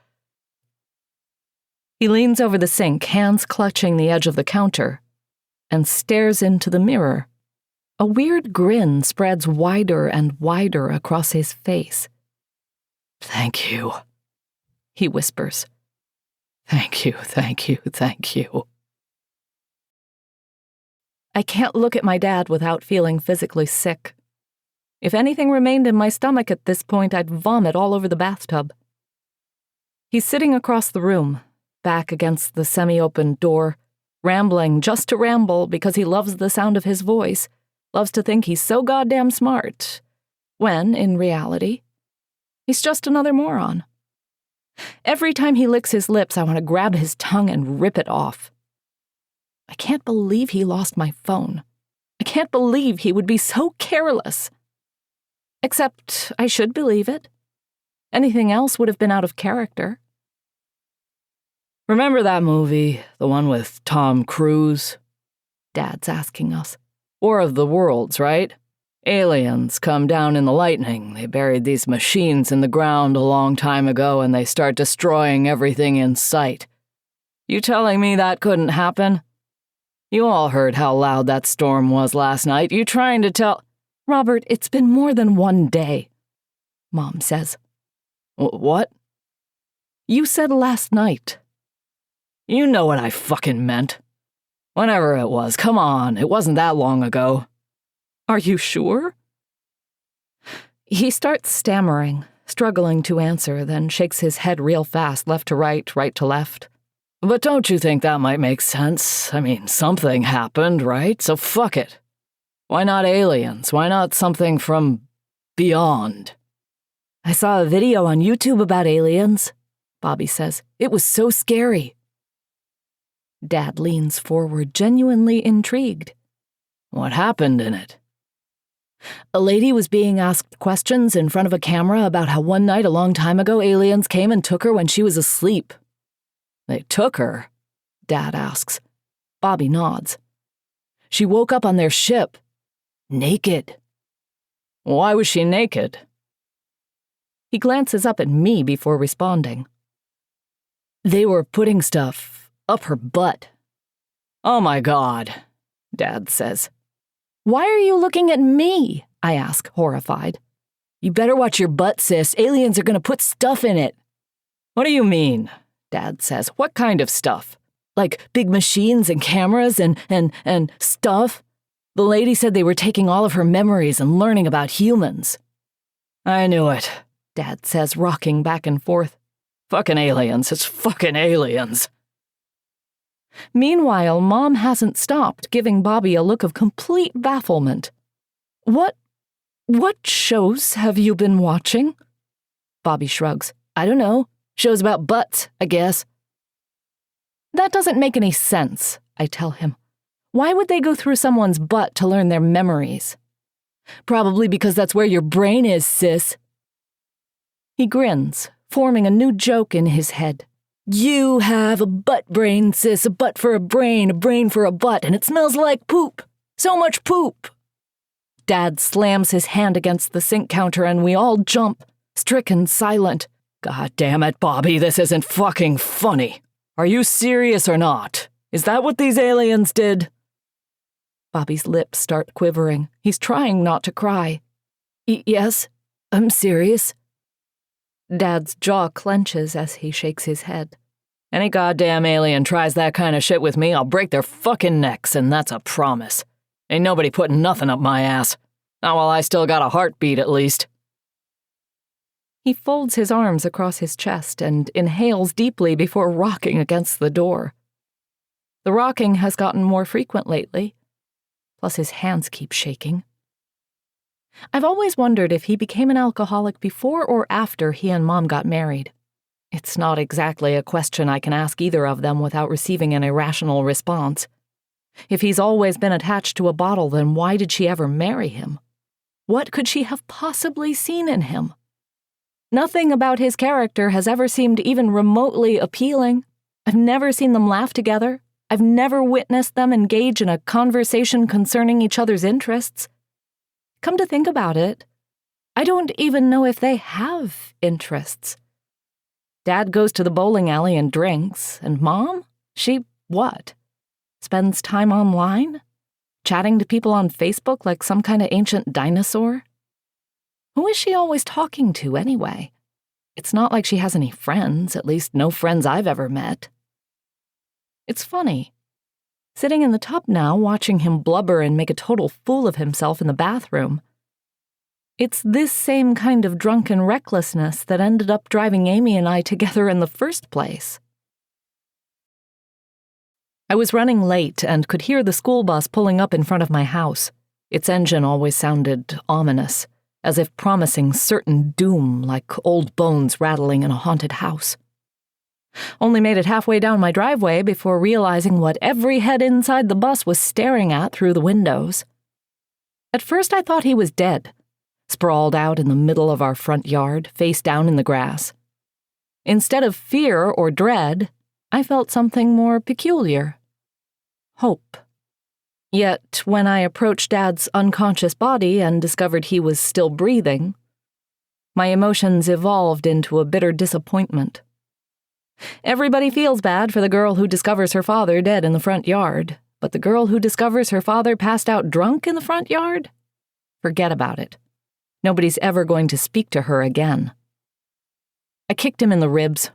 He leans over the sink, hands clutching the edge of the counter, and stares into the mirror. A weird grin spreads wider and wider across his face. Thank you, he whispers. Thank you, thank you, thank you. I can't look at my dad without feeling physically sick. If anything remained in my stomach at this point, I'd vomit all over the bathtub. He's sitting across the room, back against the semi-open door, rambling just to ramble because he loves the sound of his voice, loves to think he's so goddamn smart, when, in reality, he's just another moron. Every time he licks his lips, I want to grab his tongue and rip it off. I can't believe he lost my phone. I can't believe he would be so careless. Except I should believe it. Anything else would have been out of character. Remember that movie, the one with Tom Cruise? Dad's asking us. War of the Worlds, right? Aliens come down in the lightning. They buried these machines in the ground a long time ago and they start destroying everything in sight. You telling me that couldn't happen? You all heard how loud that storm was last night. You trying to tell... Robert, it's been more than one day, Mom says. What? You said last night. You know what I fucking meant. Whenever it was, come on, it wasn't that long ago. Are you sure? He starts stammering, struggling to answer, then shakes his head real fast, left to right to left. But don't you think that might make sense? I mean, something happened, right? So fuck it. Why not aliens? Why not something from beyond? I saw a video on YouTube about aliens, Bobby says. It was so scary. Dad leans forward, genuinely intrigued. What happened in it? A lady was being asked questions in front of a camera about how one night a long time ago aliens came and took her when she was asleep. They took her? Dad asks. Bobby nods. She woke up on their ship. Naked. Why was she naked? He glances up at me before responding. They were putting stuff up her butt. Oh my God, Dad says. Why are you looking at me? I ask, horrified. You better watch your butt, sis. Aliens are gonna put stuff in it. What do you mean? Dad says. What kind of stuff? Like big machines and cameras and stuff? The lady said they were taking all of her memories and learning about humans. I knew it, Dad says, rocking back and forth. Fucking aliens. It's fucking aliens. Meanwhile, Mom hasn't stopped, giving Bobby a look of complete bafflement. What shows have you been watching? Bobby shrugs. I don't know. Shows about butts, I guess. That doesn't make any sense, I tell him. Why would they go through someone's butt to learn their memories? Probably because that's where your brain is, sis. He grins, forming a new joke in his head. You have a butt brain, sis, a butt for a brain for a butt, and it smells like poop. So much poop. Dad slams his hand against the sink counter and we all jump, stricken silent. God damn it, Bobby, this isn't fucking funny. Are you serious or not? Is that what these aliens did? Bobby's lips start quivering. He's trying not to cry. Yes, I'm serious. Dad's jaw clenches as he shakes his head. Any goddamn alien tries that kind of shit with me, I'll break their fucking necks, and that's a promise. Ain't nobody putting nothing up my ass. Not while I still got a heartbeat, at least. He folds his arms across his chest and inhales deeply before rocking against the door. The rocking has gotten more frequent lately, plus his hands keep shaking. I've always wondered if he became an alcoholic before or after he and Mom got married. It's not exactly a question I can ask either of them without receiving an irrational response. If he's always been attached to a bottle, then why did she ever marry him? What could she have possibly seen in him? Nothing about his character has ever seemed even remotely appealing. I've never seen them laugh together. I've never witnessed them engage in a conversation concerning each other's interests. Come to think about it, I don't even know if they have interests. Dad goes to the bowling alley and drinks, and Mom? She what? Spends time online? Chatting to people on Facebook like some kind of ancient dinosaur? Who is she always talking to anyway? It's not like she has any friends, at least no friends I've ever met. It's funny. Sitting in the tub now, watching him blubber and make a total fool of himself in the bathroom. It's this same kind of drunken recklessness that ended up driving Amy and I together in the first place. I was running late and could hear the school bus pulling up in front of my house. Its engine always sounded ominous, as if promising certain doom, like old bones rattling in a haunted house. Only made it halfway down my driveway before realizing what every head inside the bus was staring at through the windows. At first I thought he was dead, sprawled out in the middle of our front yard, face down in the grass. Instead of fear or dread, I felt something more peculiar. Hope. Yet, when I approached Dad's unconscious body and discovered he was still breathing, my emotions evolved into a bitter disappointment. Everybody feels bad for the girl who discovers her father dead in the front yard, but the girl who discovers her father passed out drunk in the front yard? Forget about it. Nobody's ever going to speak to her again. I kicked him in the ribs.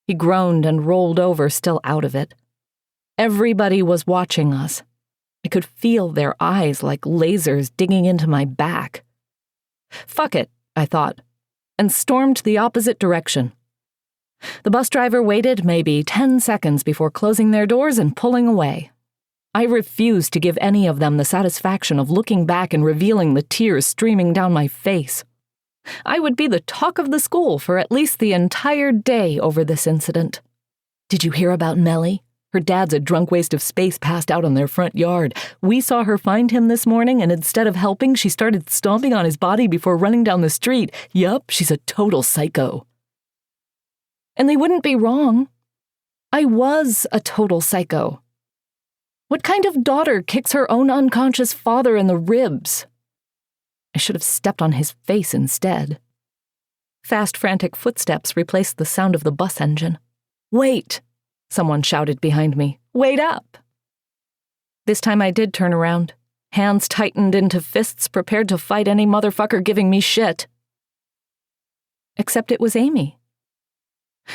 He groaned and rolled over, still out of it. Everybody was watching us. I could feel their eyes like lasers digging into my back. Fuck it, I thought. and stormed the opposite direction. The bus driver waited maybe 10 seconds before closing their doors and pulling away. I refused to give any of them the satisfaction of looking back and revealing the tears streaming down my face. I would be the talk of the school for at least the entire day over this incident. Did you hear about Melly? Her dad's a drunk waste of space passed out on their front yard. We saw her find him this morning, and instead of helping, she started stomping on his body before running down the street. Yup, she's a total psycho. And they wouldn't be wrong. I was a total psycho. What kind of daughter kicks her own unconscious father in the ribs? I should have stepped on his face instead. Fast, frantic footsteps replaced the sound of the bus engine. "Wait!" someone shouted behind me. "Wait up!" This time I did turn around, hands tightened into fists, prepared to fight any motherfucker giving me shit. Except it was Amy.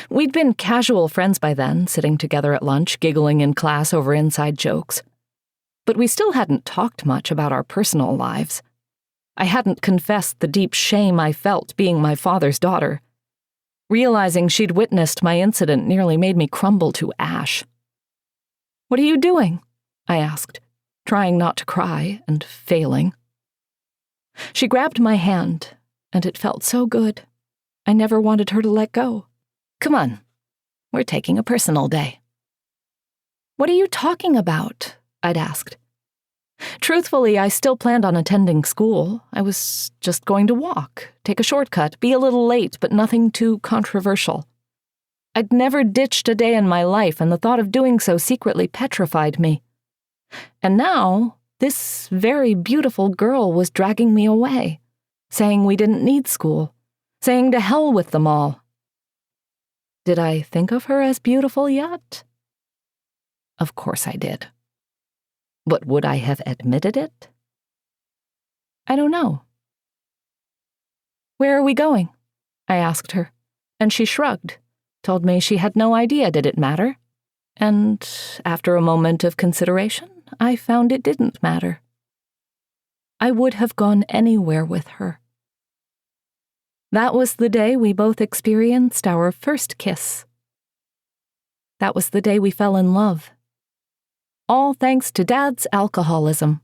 We'd been casual friends by then, sitting together at lunch, giggling in class over inside jokes. But we still hadn't talked much about our personal lives. I hadn't confessed the deep shame I felt being my father's daughter. Realizing she'd witnessed my incident nearly made me crumble to ash. "What are you doing?" I asked, trying not to cry and failing. She grabbed my hand, and it felt so good. I never wanted her to let go. "Come on, we're taking a personal day." "What are you talking about?" I'd asked. Truthfully, I still planned on attending school. I was just going to walk, take a shortcut, be a little late, but nothing too controversial. I'd never ditched a day in my life, and the thought of doing so secretly petrified me. And now, this very beautiful girl was dragging me away, saying we didn't need school, saying to hell with them all. Did I think of her as beautiful yet? Of course I did. But would I have admitted it? I don't know. "Where are we going?" I asked her, and she shrugged, told me she had no idea did it matter, and after a moment of consideration, I found it didn't matter. I would have gone anywhere with her. That was the day we both experienced our first kiss. That was the day we fell in love. All thanks to Dad's alcoholism.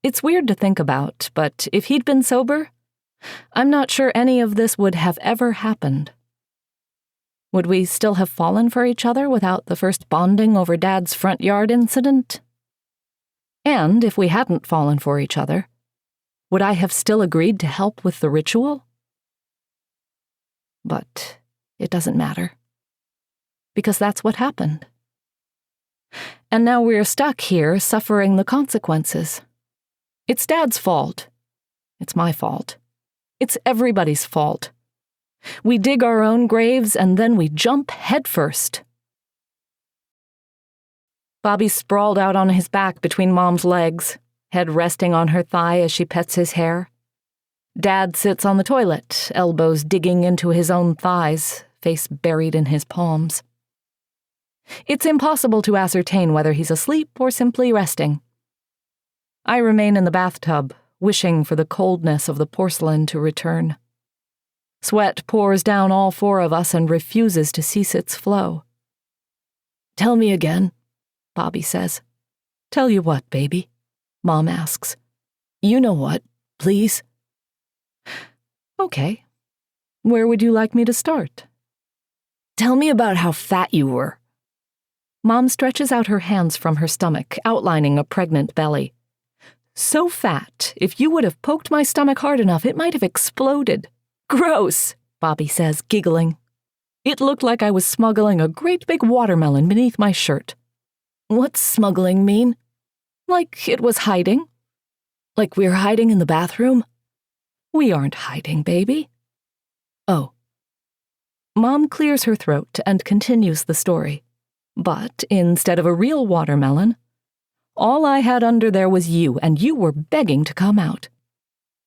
It's weird to think about, but if he'd been sober, I'm not sure any of this would have ever happened. Would we still have fallen for each other without the first bonding over Dad's front yard incident? And if we hadn't fallen for each other, would I have still agreed to help with the ritual? But it doesn't matter, because that's what happened. And now we're stuck here suffering the consequences. It's Dad's fault. It's my fault. It's everybody's fault. We dig our own graves and then we jump headfirst. Bobby sprawled out on his back between Mom's legs, head resting on her thigh as she pets his hair. Dad sits on the toilet, elbows digging into his own thighs, face buried in his palms. It's impossible to ascertain whether he's asleep or simply resting. I remain in the bathtub, wishing for the coldness of the porcelain to return. Sweat pours down all four of us and refuses to cease its flow. "Tell me again," Bobby says. "Tell you what, baby?" Mom asks. "You know what, please." "Okay. Where would you like me to start?" "Tell me about how fat you were." Mom stretches out her hands from her stomach, outlining a pregnant belly. "So fat, if you would have poked my stomach hard enough, it might have exploded." "Gross," Bobby says, giggling. "It looked like I was smuggling a great big watermelon beneath my shirt." "What's smuggling mean?" "Like it was hiding." "Like we're hiding in the bathroom?" "We aren't hiding, baby." "Oh." Mom clears her throat and continues the story. But instead of a real watermelon, all I had under there was you, and you were begging to come out.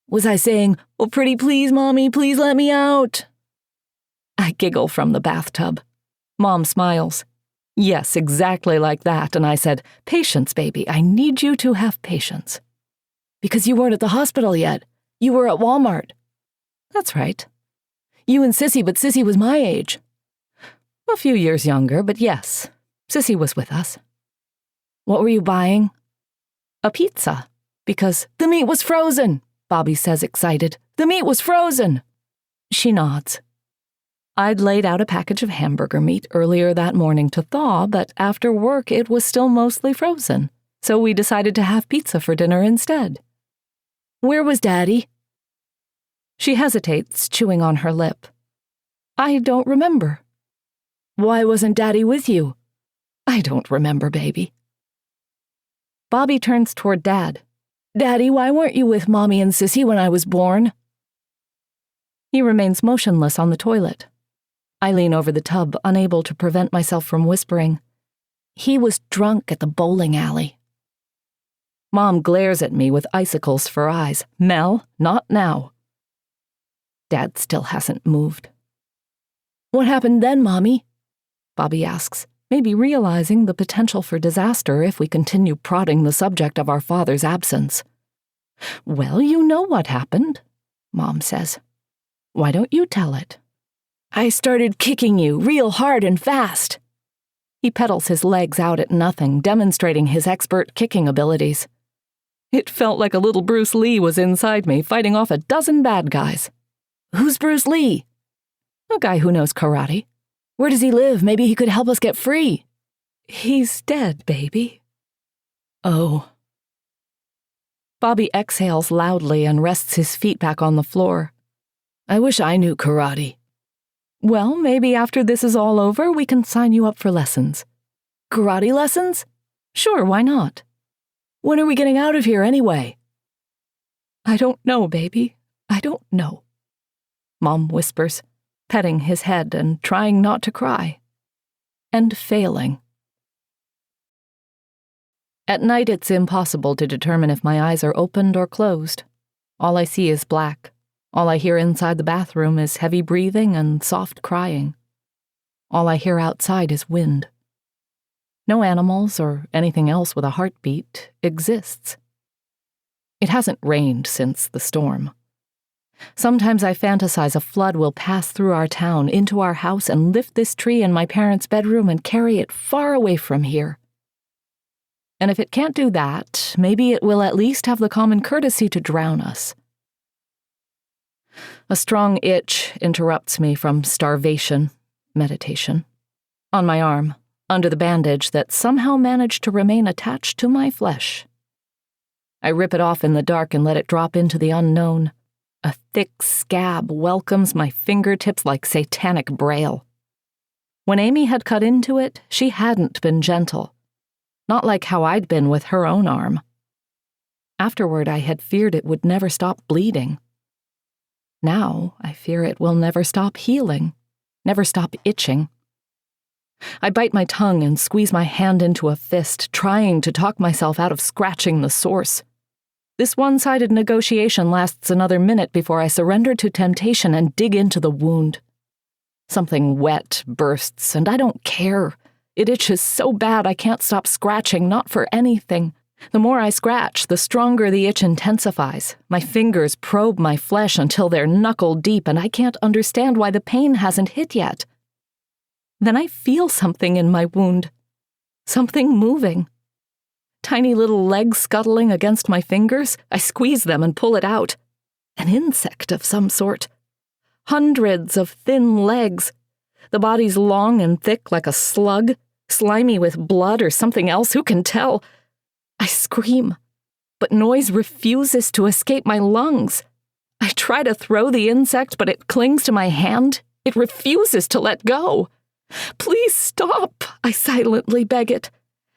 Was I saying, "Oh, pretty please, Mommy, please let me out"? I giggle from the bathtub. Mom smiles. Yes, exactly like that, and I said, "Patience, baby, I need you to have patience." "Because you weren't at the hospital yet. You were at Walmart." "That's right. You and Sissy, but Sissy was my age. A few years younger, but yes, Sissy was with us. What were you buying? A pizza, because the meat was frozen, Bobby says, excited. The meat was frozen. She nods. I'd laid out a package of hamburger meat earlier that morning to thaw, but after work it was still mostly frozen, so we decided to have pizza for dinner instead. Where was Daddy? She hesitates, chewing on her lip. I don't remember. Why wasn't Daddy with you? I don't remember, baby. Bobby turns toward Dad. Daddy, why weren't you with Mommy and Sissy when I was born? He remains motionless on the toilet. I lean over the tub, unable to prevent myself from whispering. He was drunk at the bowling alley. Mom glares at me with icicles for eyes. Mel, not now. Dad still hasn't moved. What happened then, Mommy? Bobby asks, maybe realizing the potential for disaster if we continue prodding the subject of our father's absence. Well, you know what happened, Mom says. Why don't you tell it? I started kicking you real hard and fast. He pedals his legs out at nothing, demonstrating his expert kicking abilities. It felt like a little Bruce Lee was inside me, fighting off a dozen bad guys. Who's Bruce Lee? A guy who knows karate. Where does he live? Maybe he could help us get free. He's dead, baby. Oh. Bobby exhales loudly and rests his feet back on the floor. I wish I knew karate. Well, maybe after this is all over, we can sign you up for lessons. Karate lessons? Sure, why not? When are we getting out of here anyway? I don't know, baby. I don't know. Mom whispers, petting his head and trying not to cry. And failing. At night, it's impossible to determine if my eyes are opened or closed. All I see is black. All I hear inside the bathroom is heavy breathing and soft crying. All I hear outside is wind. No animals or anything else with a heartbeat exists. It hasn't rained since the storm. Sometimes I fantasize a flood will pass through our town, into our house, and lift this tree in my parents' bedroom and carry it far away from here. And if it can't do that, maybe it will at least have the common courtesy to drown us. A strong itch interrupts me from starvation, meditation. On my arm, under the bandage that somehow managed to remain attached to my flesh. I rip it off in the dark and let it drop into the unknown. A thick scab welcomes my fingertips like satanic braille. When Amy had cut into it, she hadn't been gentle. Not like how I'd been with her own arm. Afterward, I had feared it would never stop bleeding. Now, I fear it will never stop healing, never stop itching. I bite my tongue and squeeze my hand into a fist, trying to talk myself out of scratching the source. This one-sided negotiation lasts another minute before I surrender to temptation and dig into the wound. Something wet bursts, and I don't care. It itches so bad I can't stop scratching, not for anything. The more I scratch, the stronger the itch intensifies. My fingers probe my flesh until they're knuckle-deep, and I can't understand why the pain hasn't hit yet. Then I feel something in my wound. Something moving. Tiny little legs scuttling against my fingers. I squeeze them and pull it out. An insect of some sort. Hundreds of thin legs. The body's long and thick like a slug, slimy with blood or something else, who can tell? I scream, but noise refuses to escape my lungs. I try to throw the insect, but it clings to my hand. It refuses to let go. Please stop, I silently beg it.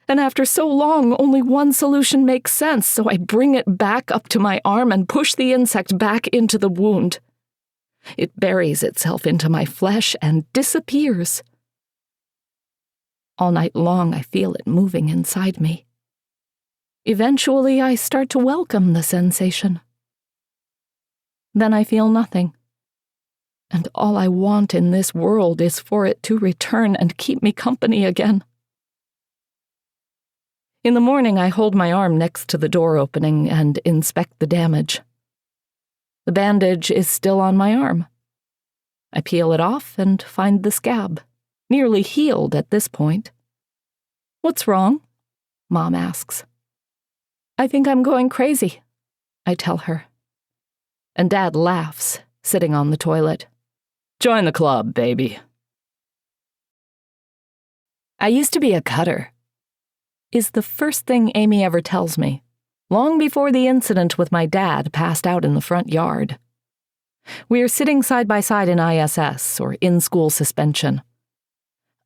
And after so long, only one solution makes sense, so I bring it back up to my arm and push the insect back into the wound. It buries itself into my flesh and disappears. All night long, I feel it moving inside me. Eventually, I start to welcome the sensation. Then I feel nothing. And all I want in this world is for it to return and keep me company again. In the morning, I hold my arm next to the door opening and inspect the damage. The bandage is still on my arm. I peel it off and find the scab, nearly healed at this point. "What's wrong?" Mom asks. "I think I'm going crazy," I tell her. And Dad laughs, sitting on the toilet. "Join the club, baby." "I used to be a cutter," is the first thing Amy ever tells me, long before the incident with my dad passed out in the front yard. We're sitting side by side in ISS, or in-school suspension.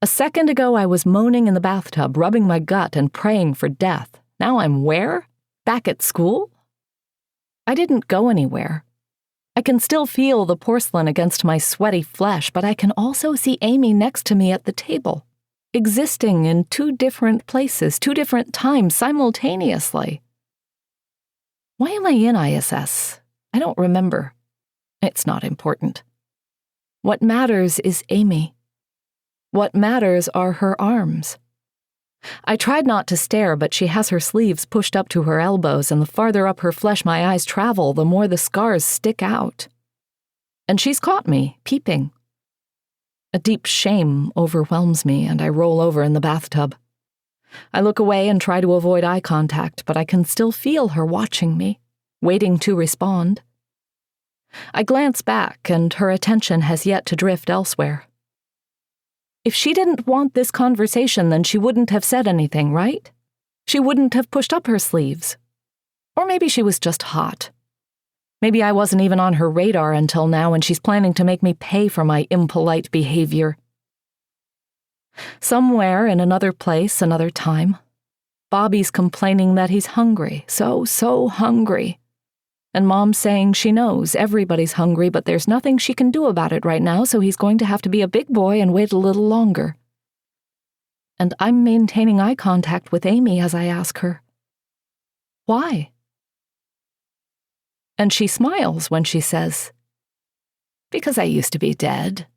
A second ago I was moaning in the bathtub, rubbing my gut and praying for death. Now I'm where? Back at school? I didn't go anywhere. I can still feel the porcelain against my sweaty flesh, but I can also see Amy next to me at the table, existing in 2 different places, 2 different times simultaneously. Why am I in ISS? I don't remember. It's not important. What matters is Amy. What matters are her arms. I tried not to stare, but she has her sleeves pushed up to her elbows, and the farther up her flesh my eyes travel, the more the scars stick out. And she's caught me, peeping. A deep shame overwhelms me, and I roll over in the bathtub. I look away and try to avoid eye contact, but I can still feel her watching me, waiting to respond. I glance back, and her attention has yet to drift elsewhere. If she didn't want this conversation, then she wouldn't have said anything, right? She wouldn't have pushed up her sleeves. Or maybe she was just hot. Maybe I wasn't even on her radar until now, and she's planning to make me pay for my impolite behavior. Somewhere in another place, another time, Bobby's complaining that he's hungry, so hungry. And Mom's saying she knows everybody's hungry, but there's nothing she can do about it right now, so he's going to have to be a big boy and wait a little longer. And I'm maintaining eye contact with Amy as I ask her, "Why?" And she smiles when she says, "Because I used to be dead."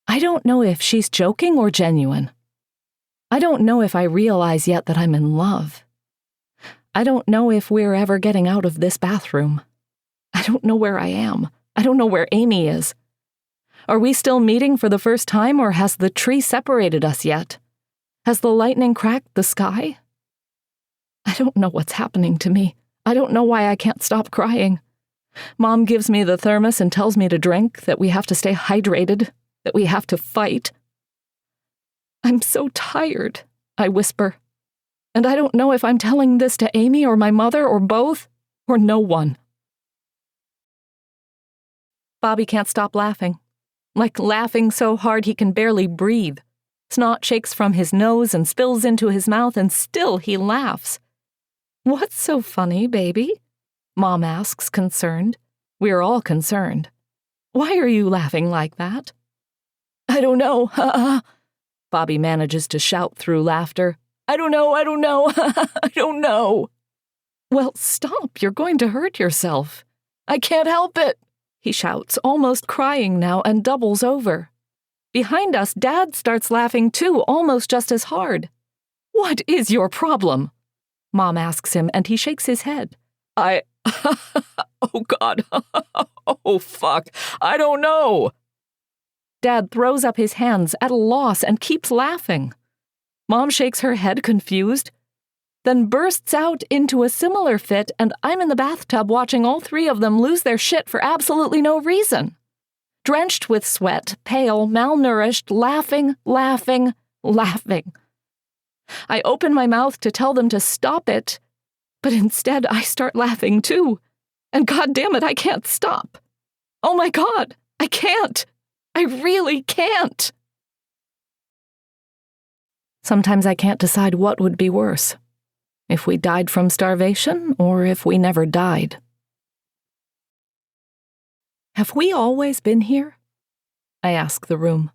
I don't know if she's joking or genuine. I don't know if I realize yet that I'm in love. I don't know if we're ever getting out of this bathroom. I don't know where I am. I don't know where Amy is. Are we still meeting for the first time, or has the tree separated us yet? Has the lightning cracked the sky? I don't know what's happening to me. I don't know why I can't stop crying. Mom gives me the thermos and tells me to drink, that we have to stay hydrated, that we have to fight. "I'm so tired," I whisper. And I don't know if I'm telling this to Amy or my mother or both, or no one. Bobby can't stop laughing. Like laughing so hard he can barely breathe. Snot shakes from his nose and spills into his mouth, and still he laughs. "What's so funny, baby?" Mom asks, concerned. We're all concerned. "Why are you laughing like that?" "I don't know, Bobby manages to shout through laughter. I don't know, I don't know. "Well, stop, you're going to hurt yourself." "I can't help it," he shouts, almost crying now, and doubles over. Behind us, Dad starts laughing too, almost just as hard. "What is your problem?" Mom asks him, and he shakes his head. Oh God, oh fuck, I don't know." Dad throws up his hands at a loss and keeps laughing. Mom shakes her head, confused, then bursts out into a similar fit, and I'm in the bathtub watching all 3 of them lose their shit for absolutely no reason. Drenched with sweat, pale, malnourished, laughing. I open my mouth to tell them to stop it, but instead I start laughing too. And God damn it, I can't stop. Oh my God, I can't. I really can't. Sometimes I can't decide what would be worse, if we died from starvation or if we never died. Have we always been here? I ask the room.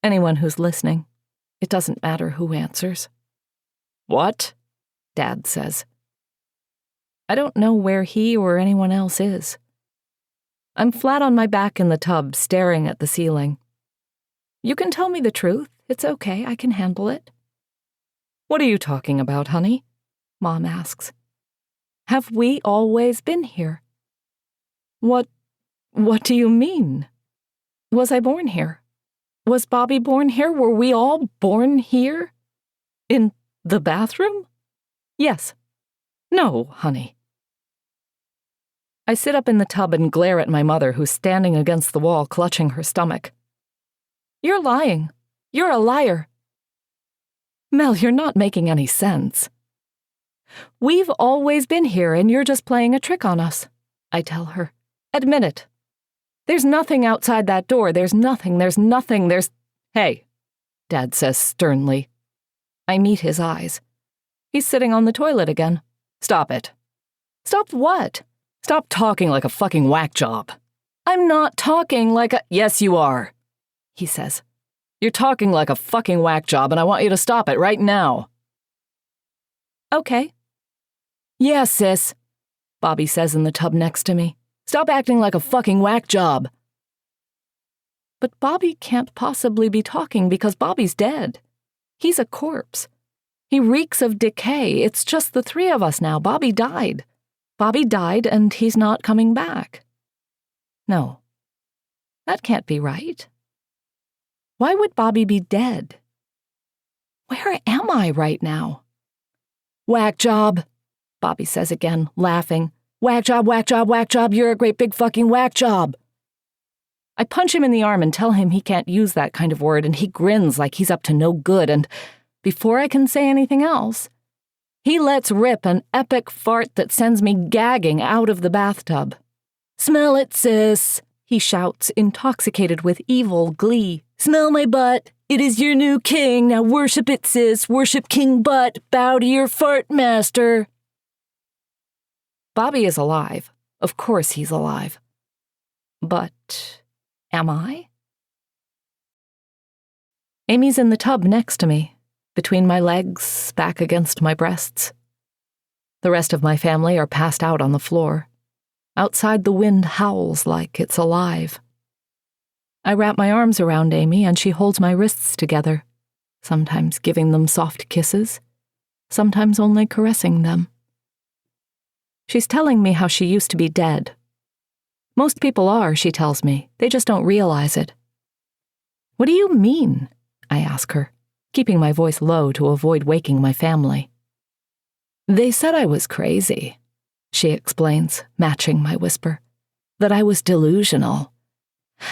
Anyone who's listening. It doesn't matter who answers. "What?" Dad says. I don't know where he or anyone else is. I'm flat on my back in the tub, staring at the ceiling. "You can tell me the truth. It's okay, I can handle it." "What are you talking about, honey?" Mom asks. "Have we always been here?" What What do you mean? Was I born here? Was Bobby born here? Were we all born here? In the bathroom? Yes. No, honey. I sit up in the tub and glare at my mother, who's standing against the wall, clutching her stomach. You're lying. You're a liar. Mel, you're not making any sense. We've always been here, and you're just playing a trick on us, I tell her. Admit it. There's nothing outside that door. There's nothing. Hey, Dad says sternly. I meet his eyes. He's sitting on the toilet again. Stop it. Stop what? Stop talking like a fucking whack job. I'm not talking like a— Yes, you are, he says. You're talking like a fucking whack job, and I want you to stop it right now. Okay. Yeah, sis, Bobby says in the tub next to me. Stop acting like a fucking whack job. But Bobby can't possibly be talking because Bobby's dead. He's a corpse. He reeks of decay. It's just the three of us now. Bobby died. Bobby died, and he's not coming back. No. That can't be right. Why would Bobby be dead? Where am I right now? Whack job, Bobby says again, laughing. Whack job, whack job, whack job, you're a great big fucking whack job. I punch him in the arm and tell him he can't use that kind of word, and he grins like he's up to no good, and before I can say anything else, he lets rip an epic fart that sends me gagging out of the bathtub. Smell it, sis, he shouts, intoxicated with evil glee. Smell my butt. It is your new king. Now worship it, sis. Worship King Butt. Bow to your fart master. Bobby is alive. Of course he's alive. But am I? Amy's in the tub next to me, between my legs, back against my breasts. The rest of my family are passed out on the floor. Outside, the wind howls like it's alive. I wrap my arms around Amy and she holds my wrists together, sometimes giving them soft kisses, sometimes only caressing them. She's telling me how she used to be dead. Most people are, she tells me. They just don't realize it. What do you mean? I ask her, keeping my voice low to avoid waking my family. They said I was crazy, she explains, matching my whisper, that I was delusional.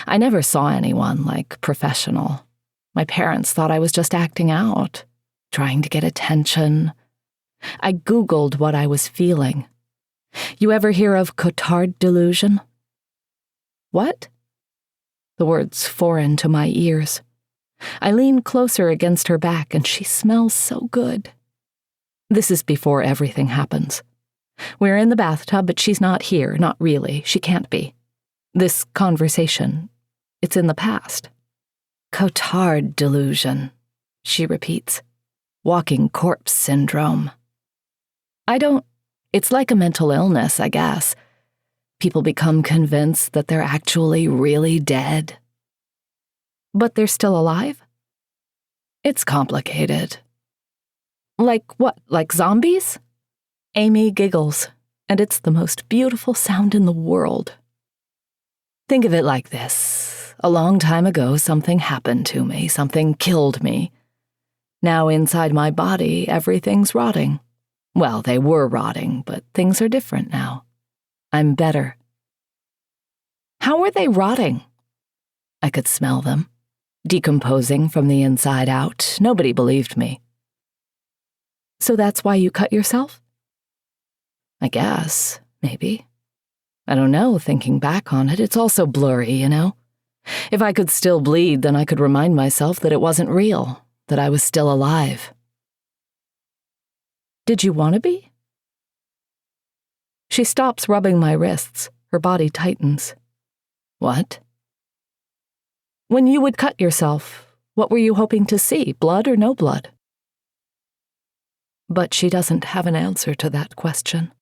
I never saw anyone like professional. My parents thought I was just acting out, trying to get attention. I Googled what I was feeling. You ever hear of Cotard delusion? What? The word's foreign to my ears. I lean closer against her back and she smells so good. This is before everything happens. We're in the bathtub, but she's not here, not really. She can't be. This conversation, it's in the past. Cotard delusion, she repeats. Walking corpse syndrome. It's like a mental illness, I guess. People become convinced that they're actually really dead. But they're still alive? It's complicated. Like what, like zombies? Amy giggles, and it's the most beautiful sound in the world. Think of it like this. A long time ago, something happened to me, something killed me. Now inside my body, everything's rotting. Well, they were rotting, but things are different now. I'm better. How were they rotting? I could smell them. Decomposing from the inside out. Nobody believed me. So that's why you cut yourself? I guess, maybe. I don't know, thinking back on it, it's all so blurry, you know? If I could still bleed, then I could remind myself that it wasn't real, that I was still alive. Did you want to be? She stops rubbing my wrists. Her body tightens. What? When you would cut yourself, what were you hoping to see, blood or no blood? But she doesn't have an answer to that question.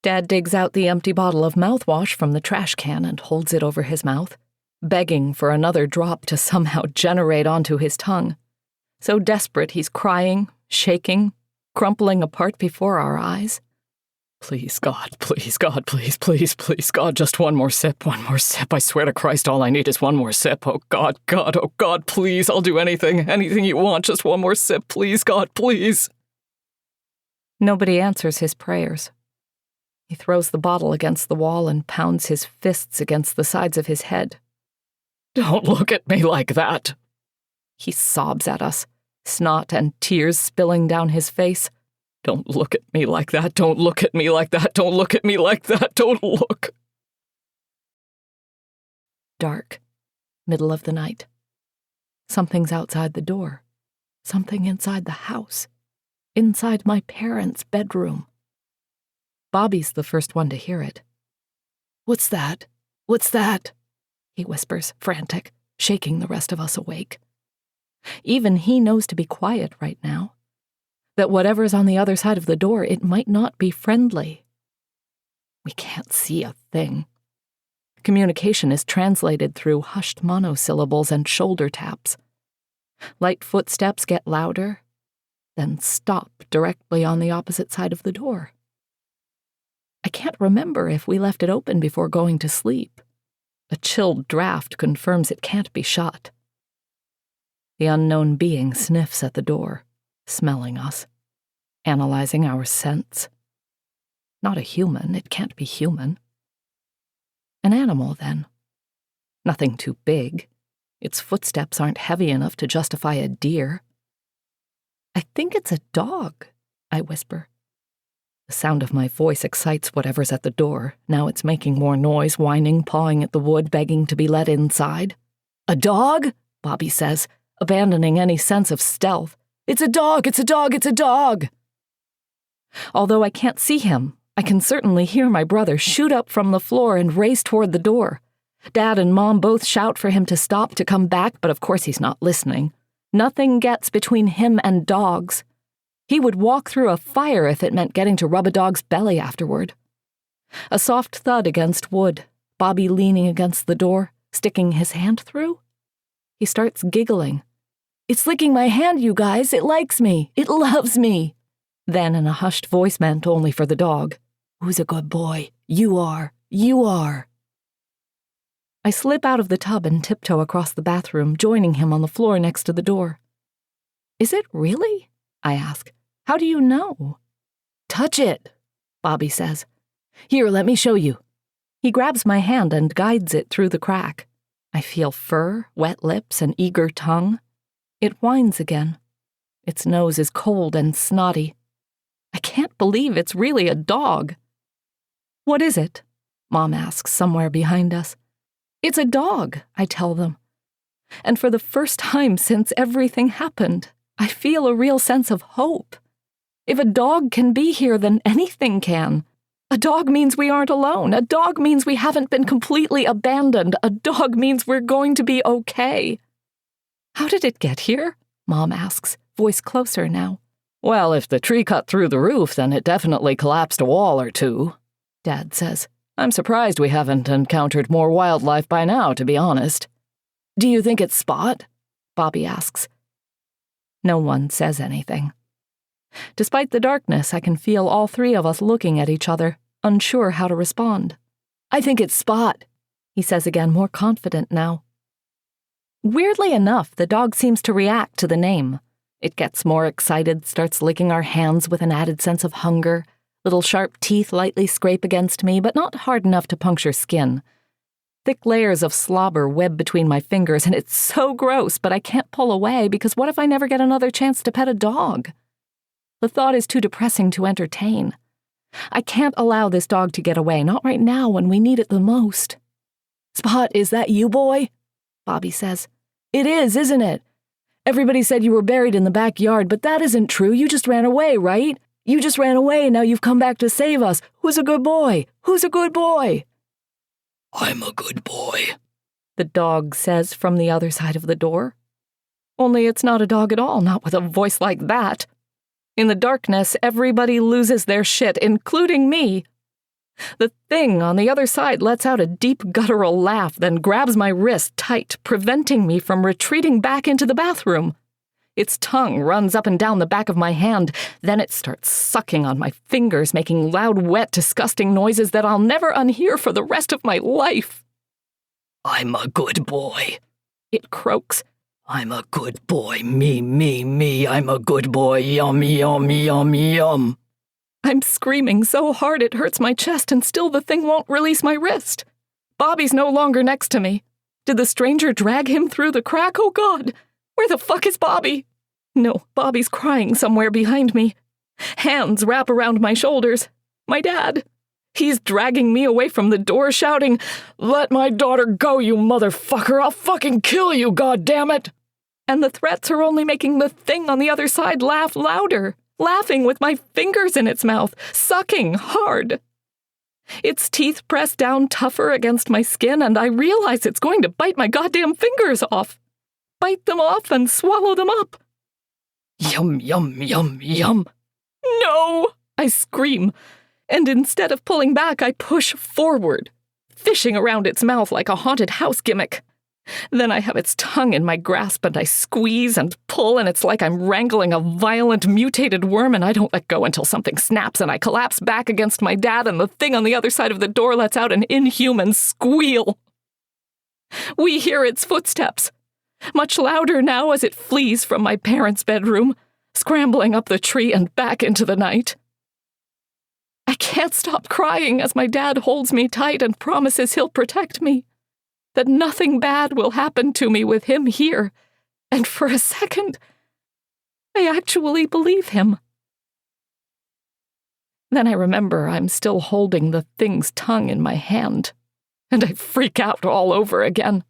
Dad digs out the empty bottle of mouthwash from the trash can and holds it over his mouth, begging for another drop to somehow generate onto his tongue. So desperate he's crying, shaking, crumpling apart before our eyes. Please, God, please, God, please, please, please, God, just one more sip, I swear to Christ, all I need is one more sip. Oh, God, please, I'll do anything you want, just one more sip, please, God, please. Nobody answers his prayers. He throws the bottle against the wall and pounds his fists against the sides of his head. Don't look at me like that. He sobs at us, snot and tears spilling down his face. Don't look at me like that, don't look at me like that, don't look at me like that, don't look. Dark, middle of the night. Something's outside the door. Something inside the house. Inside my parents' bedroom. Bobby's the first one to hear it. What's that? What's that? He whispers, frantic, shaking the rest of us awake. Even he knows to be quiet right now. That whatever's on the other side of the door, it might not be friendly. We can't see a thing. Communication is translated through hushed monosyllables and shoulder taps. Light footsteps get louder, then stop directly on the opposite side of the door. I can't remember if we left it open before going to sleep. A chilled draft confirms it can't be shut. The unknown being sniffs at the door, smelling us, analyzing our scents. Not a human, it can't be human. An animal, then. Nothing too big. Its footsteps aren't heavy enough to justify a deer. I think it's a dog, I whisper. The sound of my voice excites whatever's at the door. Now it's making more noise, whining, pawing at the wood, begging to be let inside. A dog? Bobby says, abandoning any sense of stealth. It's a dog, it's a dog, it's a dog! Although I can't see him, I can certainly hear my brother shoot up from the floor and race toward the door. Dad and Mom both shout for him to stop, to come back, but of course he's not listening. Nothing gets between him and dogs. He would walk through a fire if it meant getting to rub a dog's belly afterward. A soft thud against wood, Bobby leaning against the door, sticking his hand through. He starts giggling. It's licking my hand, you guys. It likes me. It loves me. Then in a hushed voice meant only for the dog. Who's a good boy? You are. You are. I slip out of the tub and tiptoe across the bathroom, joining him on the floor next to the door. Is it really? I ask. How do you know? Touch it, Bobby says. Here, let me show you. He grabs my hand and guides it through the crack. I feel fur, wet lips, an eager tongue. It whines again. Its nose is cold and snotty. I can't believe it's really a dog. What is it? Mom asks somewhere behind us. It's a dog, I tell them. And for the first time since everything happened, I feel a real sense of hope. If a dog can be here, then anything can. A dog means we aren't alone. A dog means we haven't been completely abandoned. A dog means we're going to be okay. How did it get here? Mom asks, voice closer now. Well, if the tree cut through the roof, then it definitely collapsed a wall or two, Dad says. I'm surprised we haven't encountered more wildlife by now, to be honest. Do you think it's Spot? Bobby asks. No one says anything. Despite the darkness, I can feel all three of us looking at each other, unsure how to respond. I think it's Spot, he says again, more confident now. Weirdly enough, the dog seems to react to the name. It gets more excited, starts licking our hands with an added sense of hunger. Little sharp teeth lightly scrape against me, but not hard enough to puncture skin. Thick layers of slobber web between my fingers, and it's so gross, but I can't pull away because what if I never get another chance to pet a dog? The thought is too depressing to entertain. I can't allow this dog to get away, not right now when we need it the most. Spot, is that you, boy? Bobby says. It is, isn't it? Everybody said you were buried in the backyard, but that isn't true. You just ran away, right? You just ran away, and now you've come back to save us. Who's a good boy? Who's a good boy? I'm a good boy, the dog says from the other side of the door. Only it's not a dog at all, not with a voice like that. In the darkness, everybody loses their shit, including me. The thing on the other side lets out a deep guttural laugh, then grabs my wrist tight, preventing me from retreating back into the bathroom. Its tongue runs up and down the back of my hand. Then it starts sucking on my fingers, making loud, wet, disgusting noises that I'll never unhear for the rest of my life. "I'm a good boy," it croaks. "I'm a good boy. Me. I'm a good boy. Yum, yum, yum, yum." I'm screaming so hard it hurts my chest, and still the thing won't release my wrist. Bobby's no longer next to me. Did the stranger drag him through the crack? Oh, God! Where the fuck is Bobby? No, Bobby's crying somewhere behind me. Hands wrap around my shoulders. My dad. He's dragging me away from the door, shouting, "Let my daughter go, you motherfucker! I'll fucking kill you, goddammit!" And the threats are only making the thing on the other side laugh louder, laughing with my fingers in its mouth, sucking hard. Its teeth press down tougher against my skin, and I realize it's going to bite my goddamn fingers off. Bite them off and swallow them up. Yum, yum, yum, yum. No! I scream, and instead of pulling back, I push forward, fishing around its mouth like a haunted house gimmick. Then I have its tongue in my grasp, and I squeeze and pull, and it's like I'm wrangling a violent, mutated worm, and I don't let go until something snaps, and I collapse back against my dad, and the thing on the other side of the door lets out an inhuman squeal. We hear its footsteps, much louder now as it flees from my parents' bedroom, scrambling up the tree and back into the night. I can't stop crying as my dad holds me tight and promises he'll protect me, that nothing bad will happen to me with him here, and for a second, I actually believe him. Then I remember I'm still holding the thing's tongue in my hand, and I freak out all over again.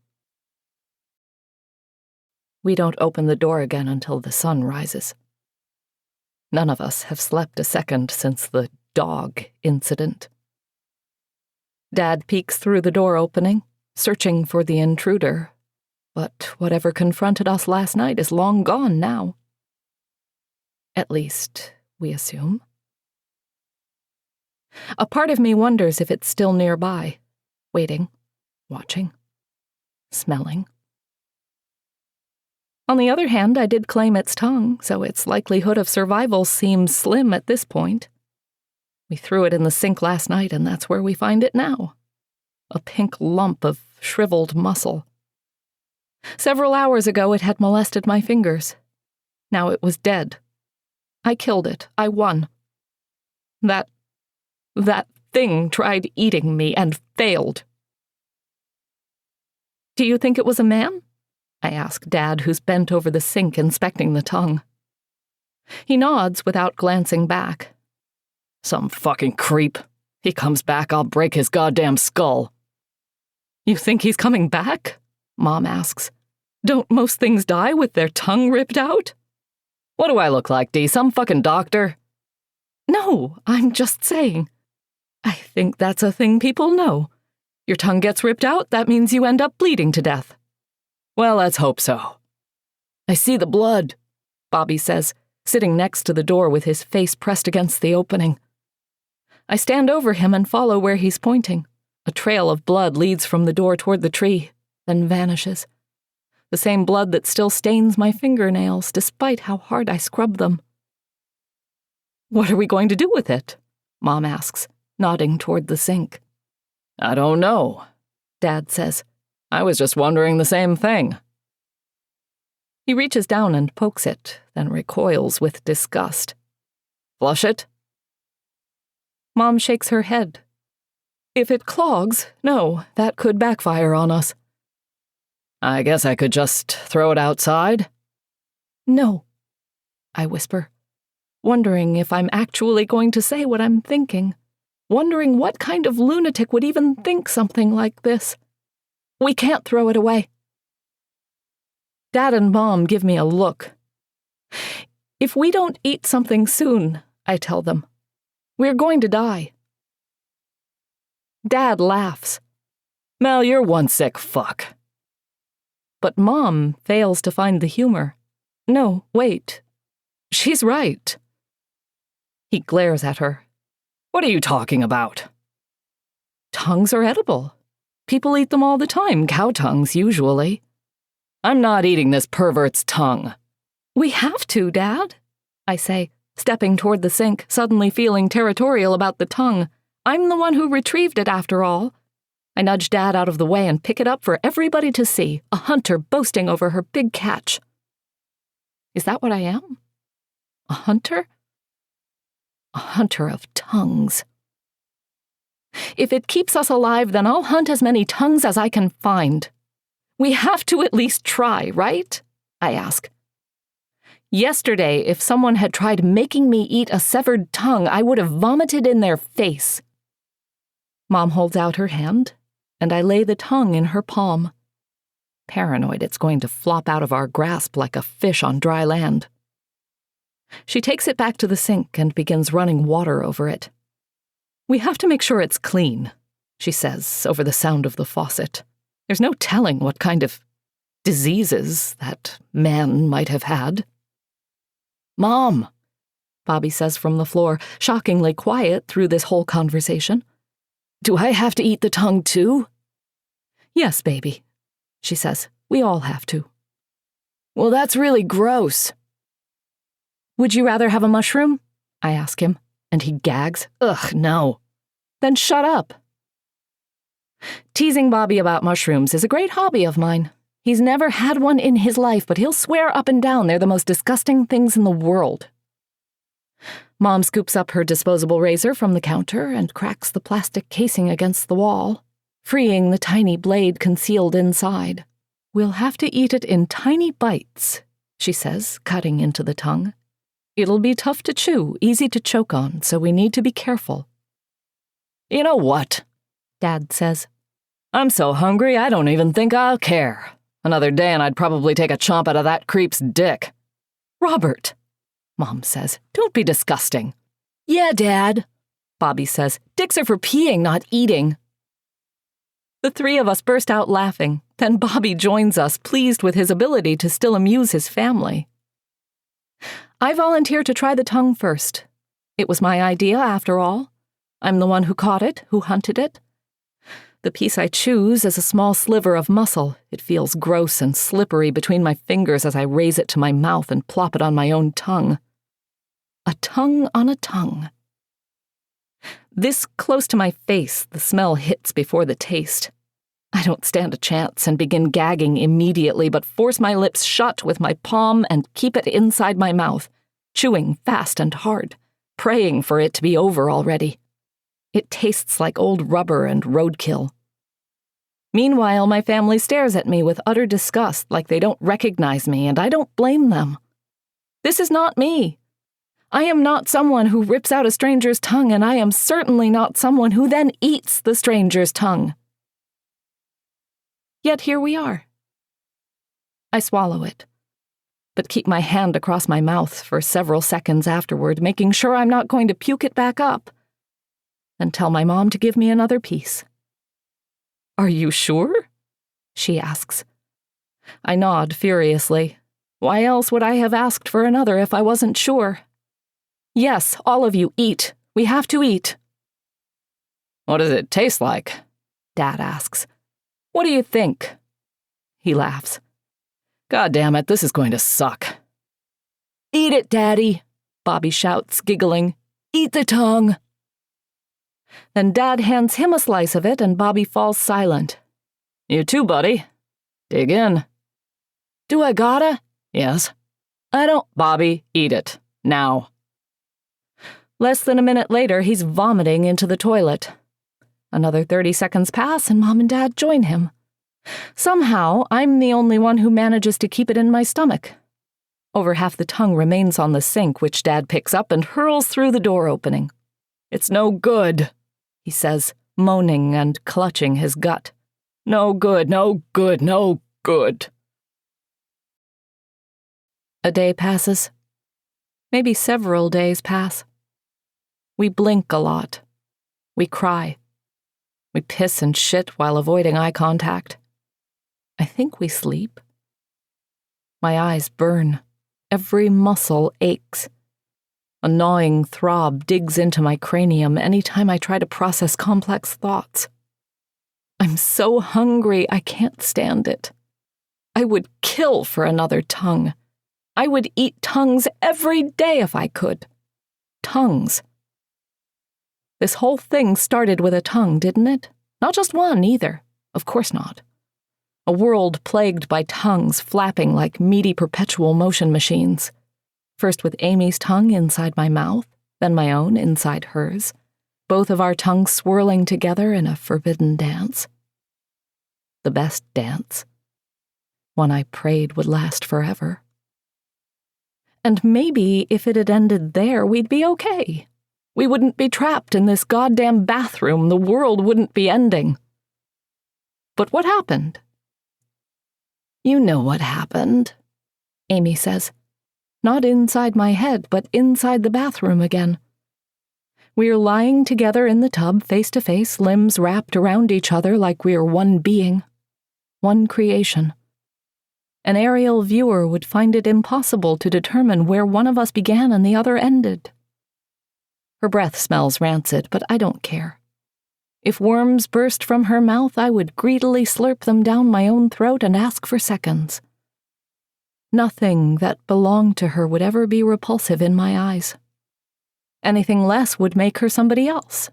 We don't open the door again until the sun rises. None of us have slept a second since the dog incident. Dad peeks through the door opening, searching for the intruder, but whatever confronted us last night is long gone now. At least, we assume. A part of me wonders if it's still nearby, waiting, watching, smelling. On the other hand, I did claim its tongue, so its likelihood of survival seems slim at this point. We threw it in the sink last night, and that's where we find it now. A pink lump of shriveled muscle. Several hours ago, it had molested my fingers. Now it was dead. I killed it. I won. That thing tried eating me and failed. Do you think it was a man? I ask Dad, who's bent over the sink inspecting the tongue. He nods without glancing back. Some fucking creep. He comes back, I'll break his goddamn skull. You think he's coming back? Mom asks. Don't most things die with their tongue ripped out? What do I look like, Dee? Some fucking doctor? No, I'm just saying. I think that's a thing people know. Your tongue gets ripped out, that means you end up bleeding to death. Well, let's hope so. I see the blood, Bobby says, sitting next to the door with his face pressed against the opening. I stand over him and follow where he's pointing. A trail of blood leads from the door toward the tree, then vanishes. The same blood that still stains my fingernails, despite how hard I scrub them. What are we going to do with it? Mom asks, nodding toward the sink. I don't know, Dad says. I was just wondering the same thing. He reaches down and pokes it, then recoils with disgust. Flush it? Mom shakes her head. If it clogs, no, that could backfire on us. I guess I could just throw it outside? No, I whisper, wondering if I'm actually going to say what I'm thinking, wondering what kind of lunatic would even think something like this. We can't throw it away. Dad and Mom give me a look. If we don't eat something soon, I tell them, we're going to die. Dad laughs. Mel, you're one sick fuck. But Mom fails to find the humor. No, wait. She's right. He glares at her. What are you talking about? Tongues are edible. People eat them all the time, cow tongues usually. I'm not eating this pervert's tongue. We have to, Dad, I say, stepping toward the sink, suddenly feeling territorial about the tongue. I'm the one who retrieved it, after all. I nudge Dad out of the way and pick it up for everybody to see, a hunter boasting over her big catch. Is that what I am? A hunter? A hunter of tongues. If it keeps us alive, then I'll hunt as many tongues as I can find. We have to at least try, right? I ask. Yesterday, if someone had tried making me eat a severed tongue, I would have vomited in their face. Mom holds out her hand, and I lay the tongue in her palm. Paranoid it's going to flop out of our grasp like a fish on dry land. She takes it back to the sink and begins running water over it. We have to make sure it's clean, she says over the sound of the faucet. There's no telling what kind of diseases that man might have had. Mom, Bobby says from the floor, shockingly quiet through this whole conversation. Do I have to eat the tongue too? Yes, baby, she says. We all have to. Well, that's really gross. Would you rather have a mushroom? I ask him, and he gags. Ugh, no. Then shut up. Teasing Bobby about mushrooms is a great hobby of mine. He's never had one in his life, but he'll swear up and down they're the most disgusting things in the world. Mom scoops up her disposable razor from the counter and cracks the plastic casing against the wall, freeing the tiny blade concealed inside. We'll have to eat it in tiny bites, she says, cutting into the tongue. It'll be tough to chew, easy to choke on, so we need to be careful. You know what? Dad says. I'm so hungry I don't even think I'll care. Another day and I'd probably take a chomp out of that creep's dick. Robert, Mom says, don't be disgusting. Yeah, Dad, Bobby says. Dicks are for peeing, not eating. The three of us burst out laughing. Then Bobby joins us, pleased with his ability to still amuse his family. I volunteer to try the tongue first. It was my idea, after all. I'm the one who caught it, who hunted it. The piece I choose is a small sliver of muscle. It feels gross and slippery between my fingers as I raise it to my mouth and plop it on my own tongue. A tongue on a tongue. This close to my face, the smell hits before the taste. I don't stand a chance and begin gagging immediately, but force my lips shut with my palm and keep it inside my mouth, chewing fast and hard, praying for it to be over already. It tastes like old rubber and roadkill. Meanwhile, my family stares at me with utter disgust, like they don't recognize me, and I don't blame them. This is not me. I am not someone who rips out a stranger's tongue, and I am certainly not someone who then eats the stranger's tongue. Yet here we are. I swallow it, but keep my hand across my mouth for several seconds afterward, making sure I'm not going to puke it back up, and tell my mom to give me another piece. Are you sure? She asks. I nod furiously. Why else would I have asked for another if I wasn't sure? Yes, all of you, eat. We have to eat. What does it taste like? Dad asks. What do you think? He laughs. God damn it, this is going to suck. Eat it, Daddy, Bobby shouts, giggling. Eat the tongue. Then Dad hands him a slice of it and Bobby falls silent. You too, buddy. Dig in. Do I gotta? Yes. I don't. Bobby, eat it. Now. Less than a minute later, he's vomiting into the toilet. Another 30 seconds pass and Mom and Dad join him. Somehow, I'm the only one who manages to keep it in my stomach. Over half the tongue remains on the sink, which Dad picks up and hurls through the door opening. It's no good, he says, moaning and clutching his gut. No good, no good, no good. A day passes. Maybe several days pass. We blink a lot. We cry. We piss and shit while avoiding eye contact. I think we sleep. My eyes burn. Every muscle aches. A gnawing throb digs into my cranium any time I try to process complex thoughts. I'm so hungry I can't stand it. I would kill for another tongue. I would eat tongues every day if I could. Tongues. This whole thing started with a tongue, didn't it? Not just one, either. Of course not. A world plagued by tongues flapping like meaty perpetual motion machines. First with Amy's tongue inside my mouth, then my own inside hers. Both of our tongues swirling together in a forbidden dance. The best dance. One I prayed would last forever. And maybe if it had ended there, we'd be okay. We wouldn't be trapped in this goddamn bathroom. The world wouldn't be ending. But what happened? You know what happened, Amy says. Not inside my head, but inside the bathroom again. We're lying together in the tub, face to face, limbs wrapped around each other like we're one being, one creation. An aerial viewer would find it impossible to determine where one of us began and the other ended. Her breath smells rancid, but I don't care. If worms burst from her mouth, I would greedily slurp them down my own throat and ask for seconds. Nothing that belonged to her would ever be repulsive in my eyes. Anything less would make her somebody else.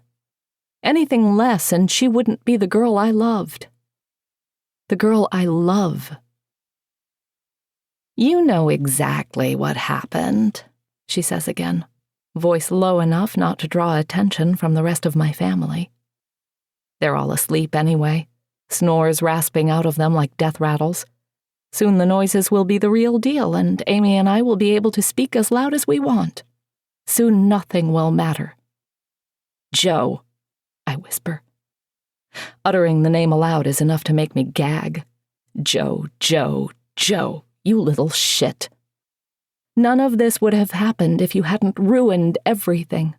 Anything less, and she wouldn't be the girl I loved. The girl I love. You know exactly what happened, she says again, voice low enough not to draw attention from the rest of my family. They're all asleep anyway, snores rasping out of them like death rattles. Soon the noises will be the real deal, and Amy and I will be able to speak as loud as we want. Soon nothing will matter. Joe, I whisper. Uttering the name aloud is enough to make me gag. Joe, Joe, Joe, you little shit. None of this would have happened if you hadn't ruined everything.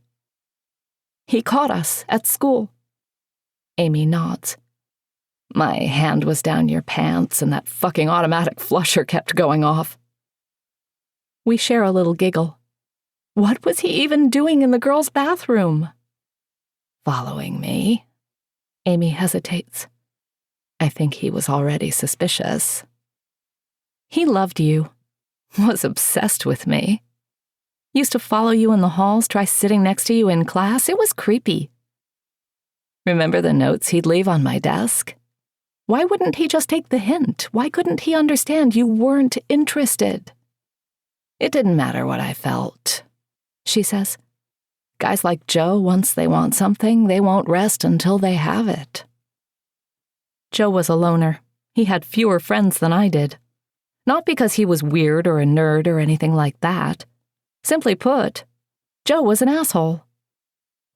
He caught us at school. Amy nods. My hand was down your pants and that fucking automatic flusher kept going off. We share a little giggle. What was he even doing in the girls' bathroom? Following me. Amy hesitates. I think he was already suspicious. He loved you. Was obsessed with me. Used to follow you in the halls, try sitting next to you in class. It was creepy. Remember the notes he'd leave on my desk? Why wouldn't he just take the hint? Why couldn't he understand you weren't interested? It didn't matter what I felt, she says. Guys like Joe, once they want something, they won't rest until they have it. Joe was a loner. He had fewer friends than I did. Not because he was weird or a nerd or anything like that. Simply put, Joe was an asshole.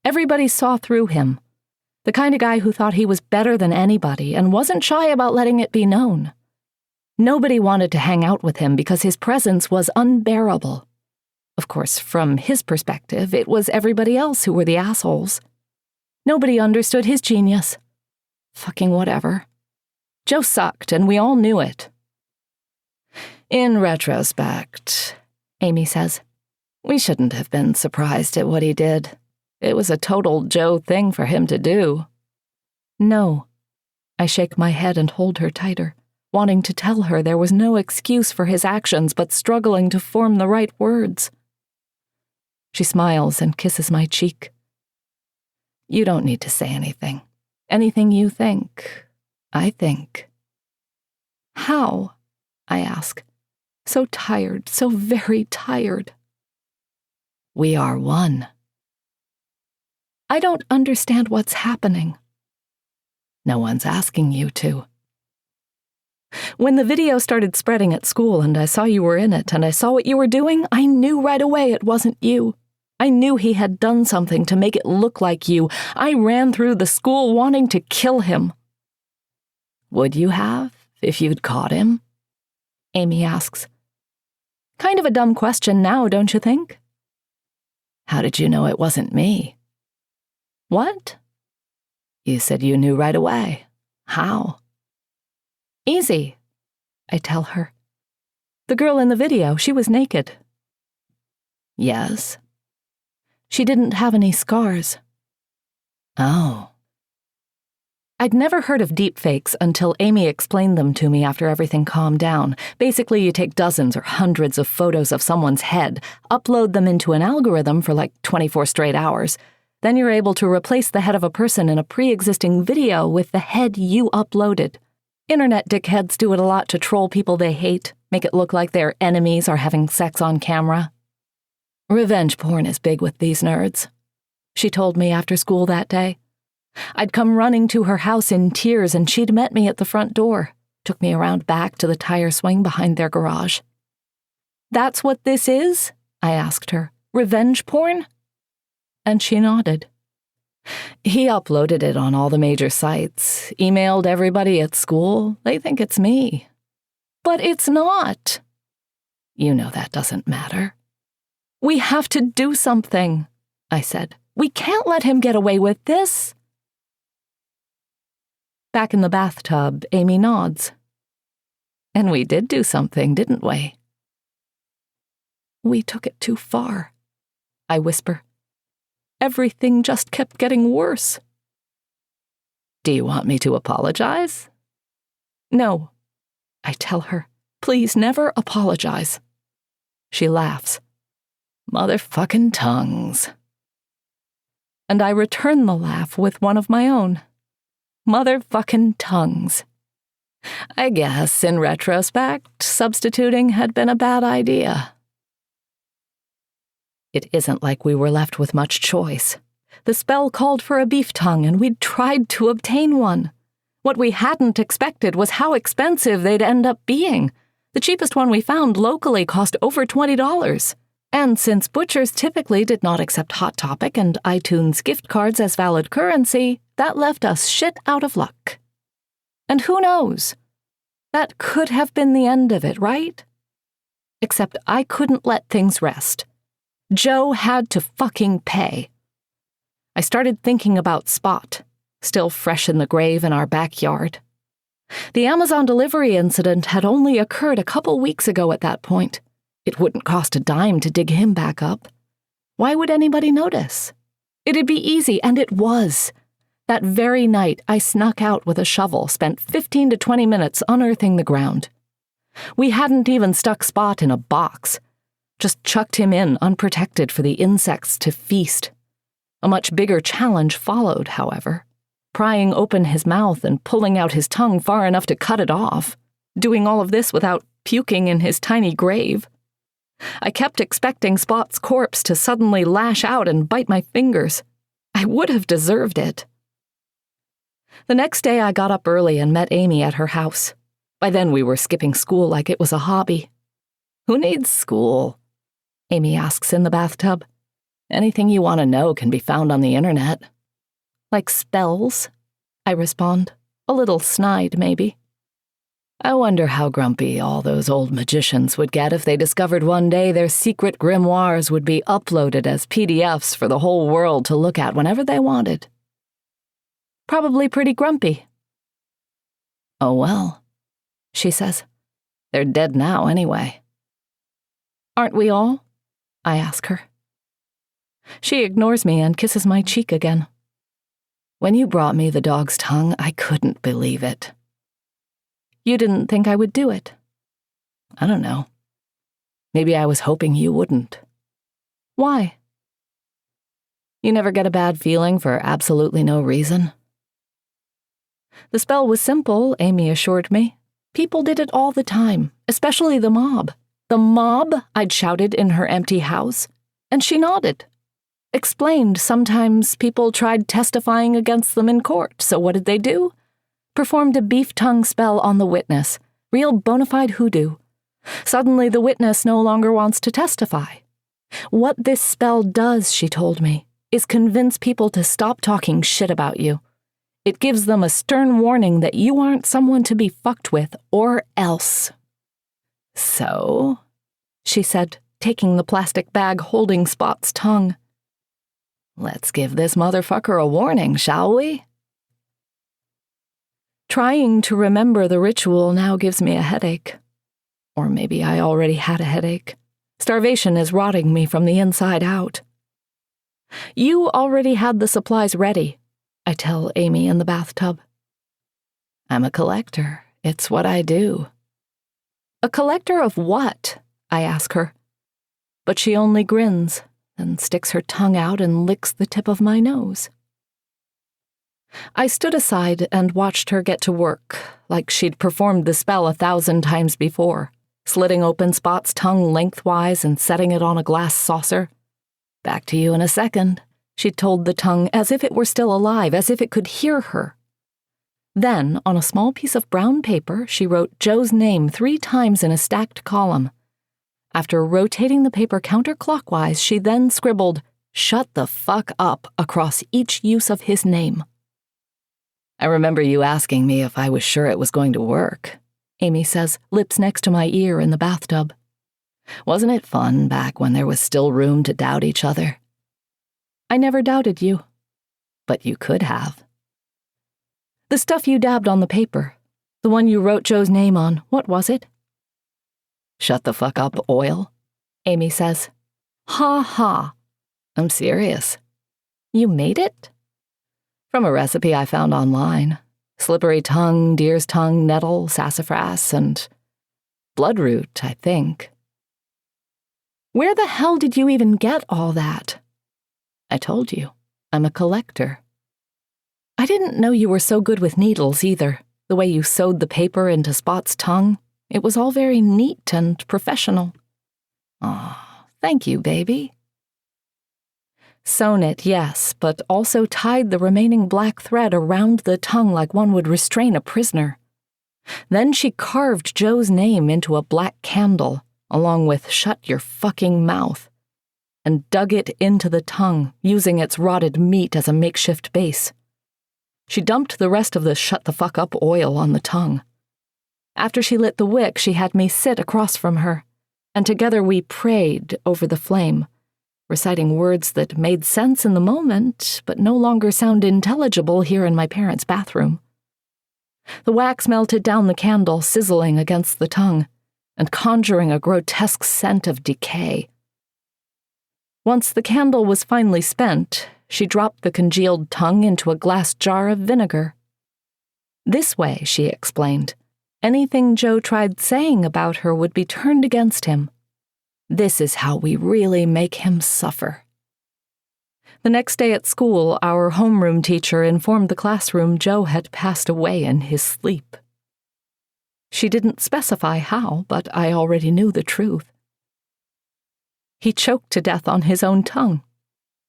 Everybody saw through him. The kind of guy who thought he was better than anybody and wasn't shy about letting it be known. Nobody wanted to hang out with him because his presence was unbearable. Of course, from his perspective, it was everybody else who were the assholes. Nobody understood his genius. Fucking whatever. Joe sucked, and we all knew it. In retrospect, Amy says, we shouldn't have been surprised at what he did. It was a total Joe thing for him to do. No. I shake my head and hold her tighter, wanting to tell her there was no excuse for his actions but struggling to form the right words. She smiles and kisses my cheek. You don't need to say anything. Anything you think, I think. How? I ask. So tired, so very tired. We are one. I don't understand what's happening. No one's asking you to. When the video started spreading at school and I saw you were in it and I saw what you were doing, I knew right away it wasn't you. I knew he had done something to make it look like you. I ran through the school wanting to kill him. Would you have, if you'd caught him? Amy asks. Kind of a dumb question now, don't you think? How did you know it wasn't me? What? You said you knew right away. How? Easy, I tell her. The girl in the video, she was naked. Yes. She didn't have any scars. Oh. I'd never heard of deepfakes until Amy explained them to me after everything calmed down. Basically, you take dozens or hundreds of photos of someone's head, upload them into an algorithm for like 24 straight hours. Then you're able to replace the head of a person in a pre-existing video with the head you uploaded. Internet dickheads do it a lot to troll people they hate, make it look like their enemies are having sex on camera. Revenge porn is big with these nerds, she told me after school that day. I'd come running to her house in tears and she'd met me at the front door, took me around back to the tire swing behind their garage. That's what this is? I asked her. Revenge porn? And she nodded. He uploaded it on all the major sites, emailed everybody at school. They think it's me. But it's not. You know that doesn't matter. We have to do something, I said. We can't let him get away with this. Back in the bathtub, Amy nods. And we did do something, didn't we? We took it too far, I whisper. Everything just kept getting worse. Do you want me to apologize? No, I tell her. Please never apologize. She laughs. Motherfucking tongues. And I return the laugh with one of my own. Motherfucking tongues. I guess, in retrospect, substituting had been a bad idea. It isn't like we were left with much choice. The spell called for a beef tongue, and we'd tried to obtain one. What we hadn't expected was how expensive they'd end up being. The cheapest one we found locally cost over $20. And since butchers typically did not accept Hot Topic and iTunes gift cards as valid currency, that left us shit out of luck. And who knows? That could have been the end of it, right? Except I couldn't let things rest. Joe had to fucking pay. I started thinking about Spot, still fresh in the grave in our backyard. The Amazon delivery incident had only occurred a couple weeks ago at that point. It wouldn't cost a dime to dig him back up. Why would anybody notice? It'd be easy, and it was. That very night, I snuck out with a shovel, spent 15 to 20 minutes unearthing the ground. We hadn't even stuck Spot in a box. Just chucked him in unprotected for the insects to feast. A much bigger challenge followed, however. Prying open his mouth and pulling out his tongue far enough to cut it off. Doing all of this without puking in his tiny grave. I kept expecting Spot's corpse to suddenly lash out and bite my fingers. I would have deserved it. The next day I got up early and met Amy at her house. By then we were skipping school like it was a hobby. Who needs school? Amy asks in the bathtub. Anything you want to know can be found on the internet. Like spells? I respond, a little snide maybe. I wonder how grumpy all those old magicians would get if they discovered one day their secret grimoires would be uploaded as PDFs for the whole world to look at whenever they wanted. Probably pretty grumpy. Oh well, she says. They're dead now anyway. Aren't we all? I ask her. She ignores me and kisses my cheek again. When you brought me the dog's tongue, I couldn't believe it. You didn't think I would do it? I don't know. Maybe I was hoping you wouldn't. Why? You never get a bad feeling for absolutely no reason? The spell was simple, Amy assured me. People did it all the time, especially the mob. The mob, I'd shouted in her empty house, and she nodded. Explained sometimes people tried testifying against them in court, so what did they do? Performed a beef tongue spell on the witness, real bona fide hoodoo. Suddenly the witness no longer wants to testify. What this spell does, she told me, is convince people to stop talking shit about you. It gives them a stern warning that you aren't someone to be fucked with, or else. So, she said, taking the plastic bag holding Spot's tongue. Let's give this motherfucker a warning, shall we? Trying to remember the ritual now gives me a headache. Or maybe I already had a headache. Starvation is rotting me from the inside out. You already had the supplies ready, I tell Amy in the bathtub. I'm a collector. It's what I do. A collector of what? I ask her. But she only grins, then sticks her tongue out and licks the tip of my nose. I stood aside and watched her get to work, like she'd performed the spell 1,000 times before, slitting open Spot's tongue lengthwise and setting it on a glass saucer. Back to you in a second, she told the tongue as if it were still alive, as if it could hear her. Then, on a small piece of brown paper, she wrote Joe's name 3 times in a stacked column. After rotating the paper counterclockwise, she then scribbled, "Shut the fuck up," across each use of his name. I remember you asking me if I was sure it was going to work, Amy says, lips next to my ear in the bathtub. Wasn't it fun back when there was still room to doubt each other? I never doubted you. But you could have. The stuff you dabbed on the paper, the one you wrote Joe's name on, what was it? Shut the fuck up oil, Amy says. Ha ha. I'm serious. You made it? From a recipe I found online. Slippery tongue, deer's tongue, nettle, sassafras, and bloodroot, I think. Where the hell did you even get all that? I told you, I'm a collector. I didn't know you were so good with needles either. The way you sewed the paper into Spot's tongue, it was all very neat and professional. Aw, thank you, baby. Sewn it, yes, but also tied the remaining black thread around the tongue like one would restrain a prisoner. Then she carved Joe's name into a black candle, along with "Shut your fucking mouth," and dug it into the tongue, using its rotted meat as a makeshift base. She dumped the rest of the "shut the fuck up" oil on the tongue. After she lit the wick, she had me sit across from her, and together we prayed over the flame, reciting words that made sense in the moment, but no longer sound intelligible here in my parents' bathroom. The wax melted down the candle, sizzling against the tongue, and conjuring a grotesque scent of decay. Once the candle was finally spent, she dropped the congealed tongue into a glass jar of vinegar. This way, she explained, anything Joe tried saying about her would be turned against him. This is how we really make him suffer. The next day at school, our homeroom teacher informed the classroom Joe had passed away in his sleep. She didn't specify how, but I already knew the truth. He choked to death on his own tongue,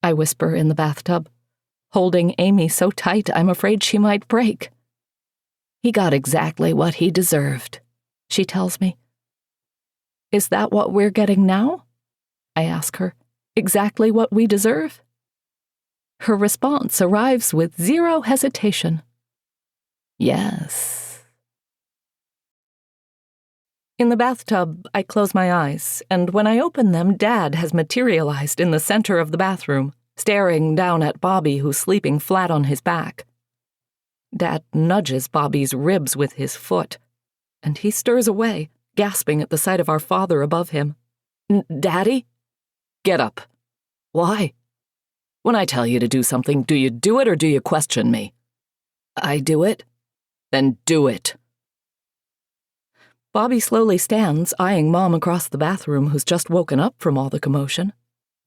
I whisper in the bathtub, holding Amy so tight I'm afraid she might break. He got exactly what he deserved, she tells me. Is that what we're getting now? I ask her. Exactly what we deserve? Her response arrives with zero hesitation. Yes. In the bathtub, I close my eyes, and when I open them, Dad has materialized in the center of the bathroom, staring down at Bobby, who's sleeping flat on his back. Dad nudges Bobby's ribs with his foot, and he stirs away, gasping at the sight of our father above him. Daddy? Get up. Why? When I tell you to do something, do you do it or do you question me? I do it. Then do it. Bobby slowly stands, eyeing Mom across the bathroom, who's just woken up from all the commotion.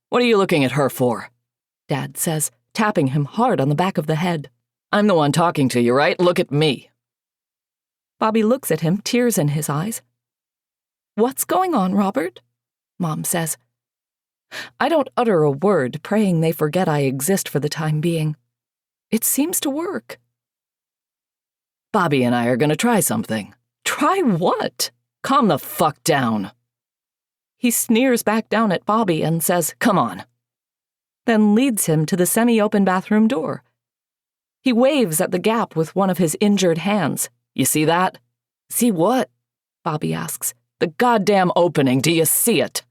What are you looking at her for? Dad says, tapping him hard on the back of the head. I'm the one talking to you, right? Look at me. Bobby looks at him, tears in his eyes. What's going on, Robert? Mom says. I don't utter a word, praying they forget I exist for the time being. It seems to work. Bobby and I are going to try something. Try what? Calm the fuck down. He sneers back down at Bobby and says, come on. Then leads him to the semi-open bathroom door. He waves at the gap with one of his injured hands. You see that? See what? Bobby asks. The goddamn opening, do you see it?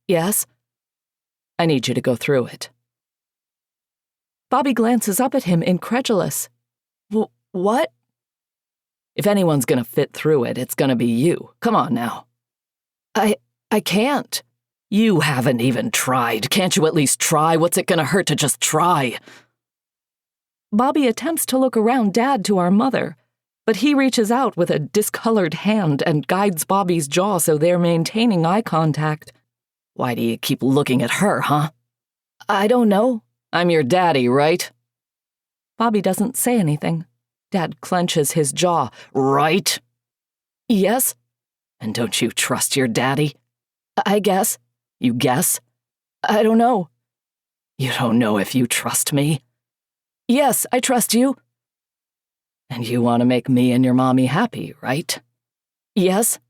Yes. I need you to go through it. Bobby glances up at him, incredulous. What? If anyone's gonna fit through it, it's gonna be you. Come on now. I can't. You haven't even tried. Can't you at least try? What's it gonna hurt to just try? Bobby attempts to look around Dad to our mother, But he reaches out with a discolored hand and guides Bobby's jaw so they're maintaining eye contact. Why do you keep looking at her, huh? I don't know. I'm your daddy, right? Bobby doesn't say anything. Dad clenches his jaw. Right? Yes. And don't you trust your daddy? I guess. You guess? I don't know. You don't know if you trust me? Yes, I trust you. And you want to make me and your mommy happy, right? Yes.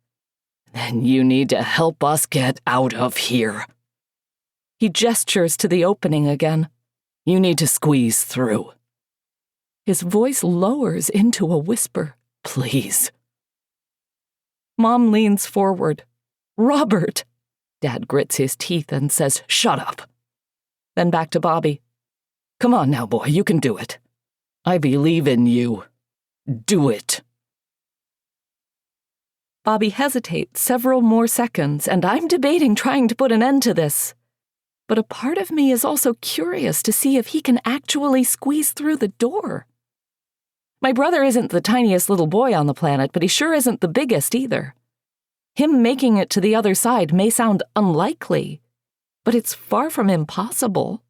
Then you need to help us get out of here. He gestures to the opening again. You need to squeeze through. His voice lowers into a whisper. Please. Mom leans forward. Robert! Dad grits his teeth and says, shut up. Then back to Bobby. Come on now, boy, you can do it. I believe in you. Do it. Bobby hesitates several more seconds, and I'm debating trying to put an end to this. But a part of me is also curious to see if he can actually squeeze through the door. My brother isn't the tiniest little boy on the planet, but he sure isn't the biggest either. Him making it to the other side may sound unlikely, but it's far from impossible.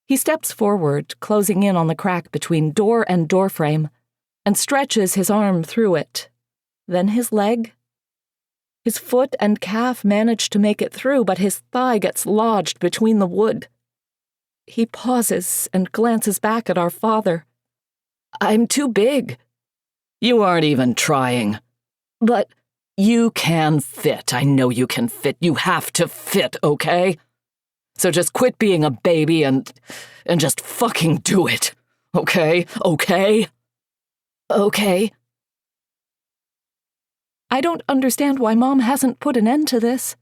He steps forward, closing in on the crack between door and doorframe, and stretches his arm through it. Then his leg. His foot and calf manage to make it through, but his thigh gets lodged between the wood. He pauses and glances back at our father. I'm too big. You aren't even trying. But you can fit. I know you can fit. You have to fit, okay? So just quit being a baby and just fucking do it. Okay? Okay? Okay. I don't understand why Mom hasn't put an end to this.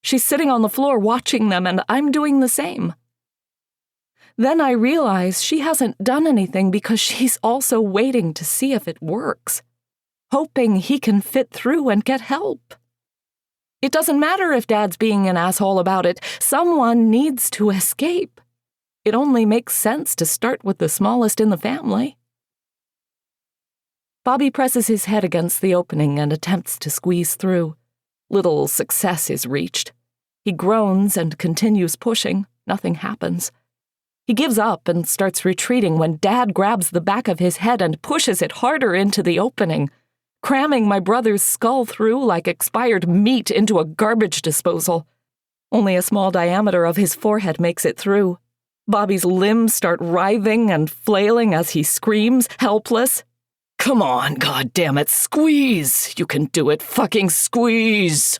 She's sitting on the floor watching them, and I'm doing the same. Then I realize she hasn't done anything because she's also waiting to see if it works, hoping he can fit through and get help. It doesn't matter if Dad's being an asshole about it. Someone needs to escape. It only makes sense to start with the smallest in the family. Bobby presses his head against the opening and attempts to squeeze through. Little success is reached. He groans and continues pushing. Nothing happens. He gives up and starts retreating when Dad grabs the back of his head and pushes it harder into the opening, cramming my brother's skull through like expired meat into a garbage disposal. Only a small diameter of his forehead makes it through. Bobby's limbs start writhing and flailing as he screams, helpless. Come on, goddammit, squeeze! You can do it, fucking squeeze!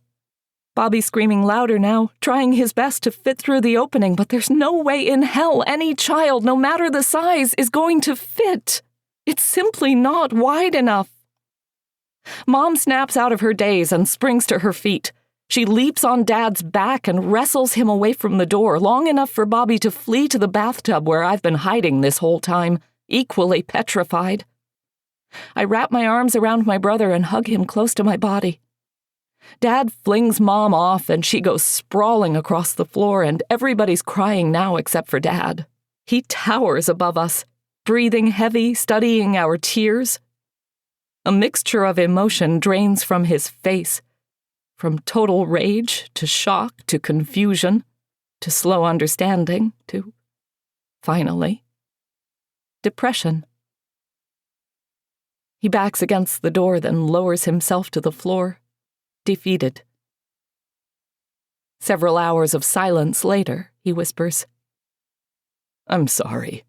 Bobby's screaming louder now, trying his best to fit through the opening, but there's no way in hell any child, no matter the size, is going to fit. It's simply not wide enough. Mom snaps out of her daze and springs to her feet. She leaps on Dad's back and wrestles him away from the door, long enough for Bobby to flee to the bathtub where I've been hiding this whole time, equally petrified. I wrap my arms around my brother and hug him close to my body. Dad flings Mom off and she goes sprawling across the floor, and everybody's crying now except for Dad. He towers above us, breathing heavy, studying our tears. A mixture of emotion drains from his face, from total rage to shock to confusion to slow understanding to, finally, depression. He backs against the door, then lowers himself to the floor, defeated. Several hours of silence later, he whispers, I'm sorry.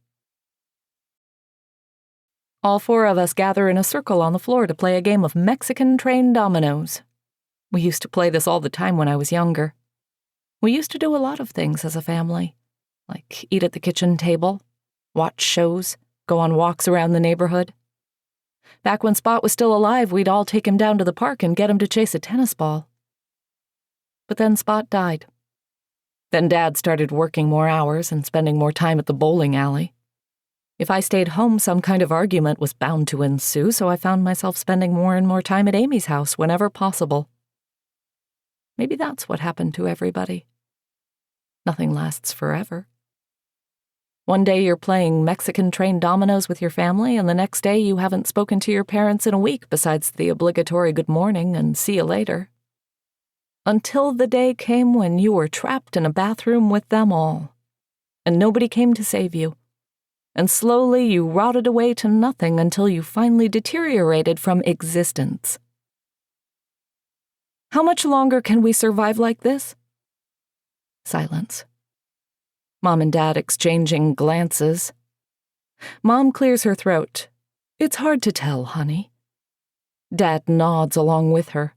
All four of us gather in a circle on the floor to play a game of Mexican train dominoes. We used to play this all the time when I was younger. We used to do a lot of things as a family, like eat at the kitchen table, watch shows, go on walks around the neighborhood. Back when Spot was still alive, we'd all take him down to the park and get him to chase a tennis ball. But then Spot died. Then Dad started working more hours and spending more time at the bowling alley. If I stayed home, some kind of argument was bound to ensue, so I found myself spending more and more time at Amy's house whenever possible. Maybe that's what happened to everybody. Nothing lasts forever. One day you're playing Mexican train dominoes with your family, and the next day you haven't spoken to your parents in a week besides the obligatory good morning and see you later. Until the day came when you were trapped in a bathroom with them all, and nobody came to save you. And slowly you rotted away to nothing until you finally deteriorated from existence. How much longer can we survive like this? Silence. Mom and Dad exchanging glances. Mom clears her throat. It's hard to tell, honey. Dad nods along with her.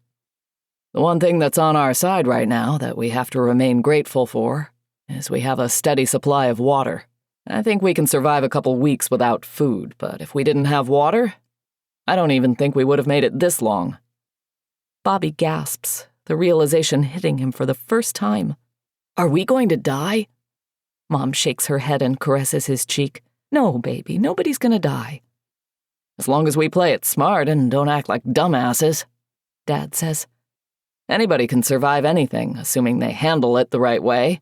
The one thing that's on our side right now that we have to remain grateful for is we have a steady supply of water. I think we can survive a couple weeks without food, but if we didn't have water, I don't even think we would have made it this long. Bobby gasps, the realization hitting him for the first time. Are we going to die? Mom shakes her head and caresses his cheek. No, baby, nobody's gonna die. As long as we play it smart and don't act like dumbasses, Dad says. Anybody can survive anything, assuming they handle it the right way.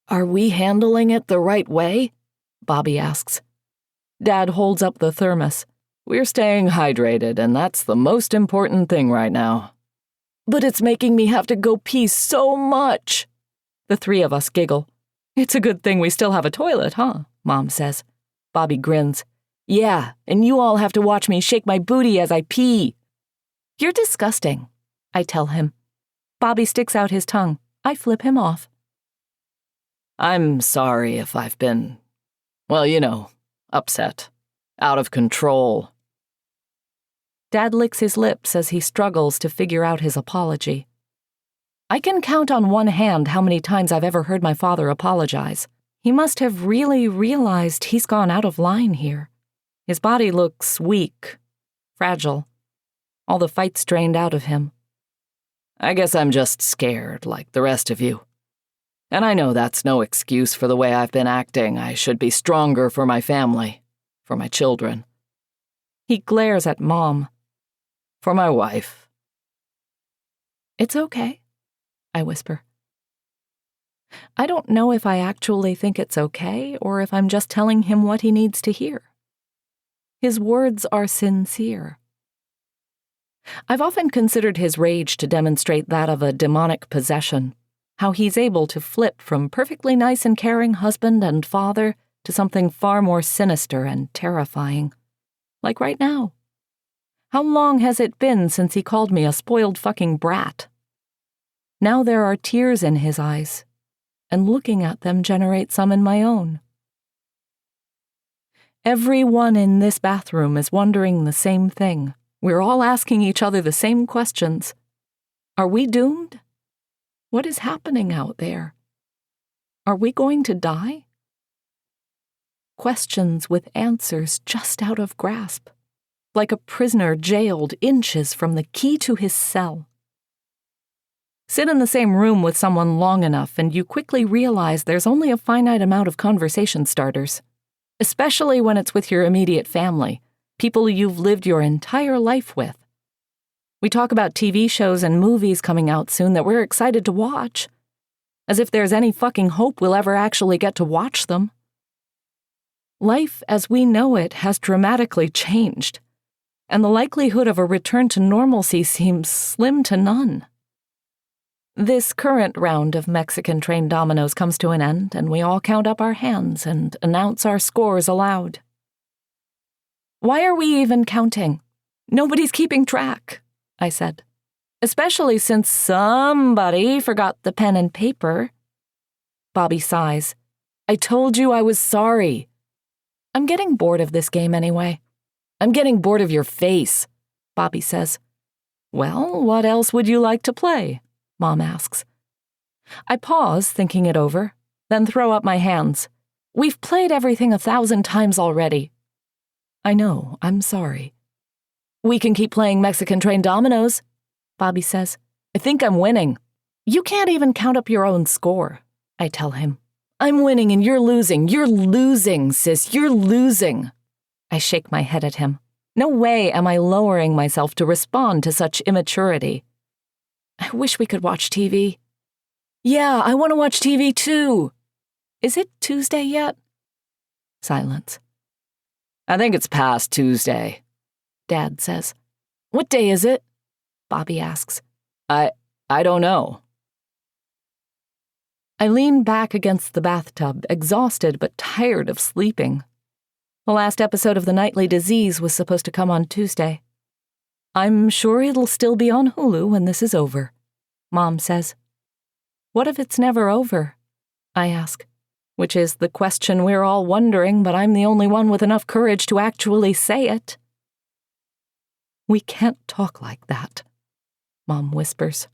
Are we handling it the right way? Bobby asks. Dad holds up the thermos. We're staying hydrated, and that's the most important thing right now. But it's making me have to go pee so much. The three of us giggle. It's a good thing we still have a toilet, huh? Mom says. Bobby grins. Yeah, and you all have to watch me shake my booty as I pee. You're disgusting, I tell him. Bobby sticks out his tongue. I flip him off. I'm sorry if I've been, upset, out of control. Dad licks his lips as he struggles to figure out his apology. I can count on one hand how many times I've ever heard my father apologize. He must have really realized he's gone out of line here. His body looks weak, fragile, all the fight's drained out of him. I guess I'm just scared like the rest of you. And I know that's no excuse for the way I've been acting. I should be stronger for my family, for my children. He glares at Mom. For my wife. It's okay, I whisper. I don't know if I actually think it's okay or if I'm just telling him what he needs to hear. His words are sincere. I've often considered his rage to demonstrate that of a demonic possession, how he's able to flip from perfectly nice and caring husband and father to something far more sinister and terrifying. Like right now. How long has it been since he called me a spoiled fucking brat? Now there are tears in his eyes, and looking at them generates some in my own. Everyone in this bathroom is wondering the same thing. We're all asking each other the same questions. Are we doomed? What is happening out there? Are we going to die? Questions with answers just out of grasp, like a prisoner jailed inches from the key to his cell. Sit in the same room with someone long enough and you quickly realize there's only a finite amount of conversation starters, especially when it's with your immediate family, people you've lived your entire life with. We talk about TV shows and movies coming out soon that we're excited to watch, as if there's any fucking hope we'll ever actually get to watch them. Life as we know it has dramatically changed, and the likelihood of a return to normalcy seems slim to none. This current round of Mexican train dominoes comes to an end, and we all count up our hands and announce our scores aloud. Why are we even counting? Nobody's keeping track, I said, especially since somebody forgot the pen and paper. Bobby sighs. I told you I was sorry. I'm getting bored of this game anyway. I'm getting bored of your face, Bobby says. Well, what else would you like to play? Mom asks. I pause, thinking it over, then throw up my hands. We've played everything 1,000 times already. I know, I'm sorry. We can keep playing Mexican train dominoes, Bobby says. I think I'm winning. You can't even count up your own score, I tell him. I'm winning and you're losing. You're losing, sis. You're losing. I shake my head at him. No way am I lowering myself to respond to such immaturity. I wish we could watch TV. Yeah, I want to watch TV too. Is it Tuesday yet? Silence. I think it's past Tuesday, Dad says. What day is it? Bobby asks. I don't know. I lean back against the bathtub, exhausted but tired of sleeping. The last episode of The Nightly Disease was supposed to come on Tuesday. I'm sure it'll still be on Hulu when this is over, Mom says. What if it's never over? I ask, which is the question we're all wondering, but I'm the only one with enough courage to actually say it. We can't talk like that, Mom whispers.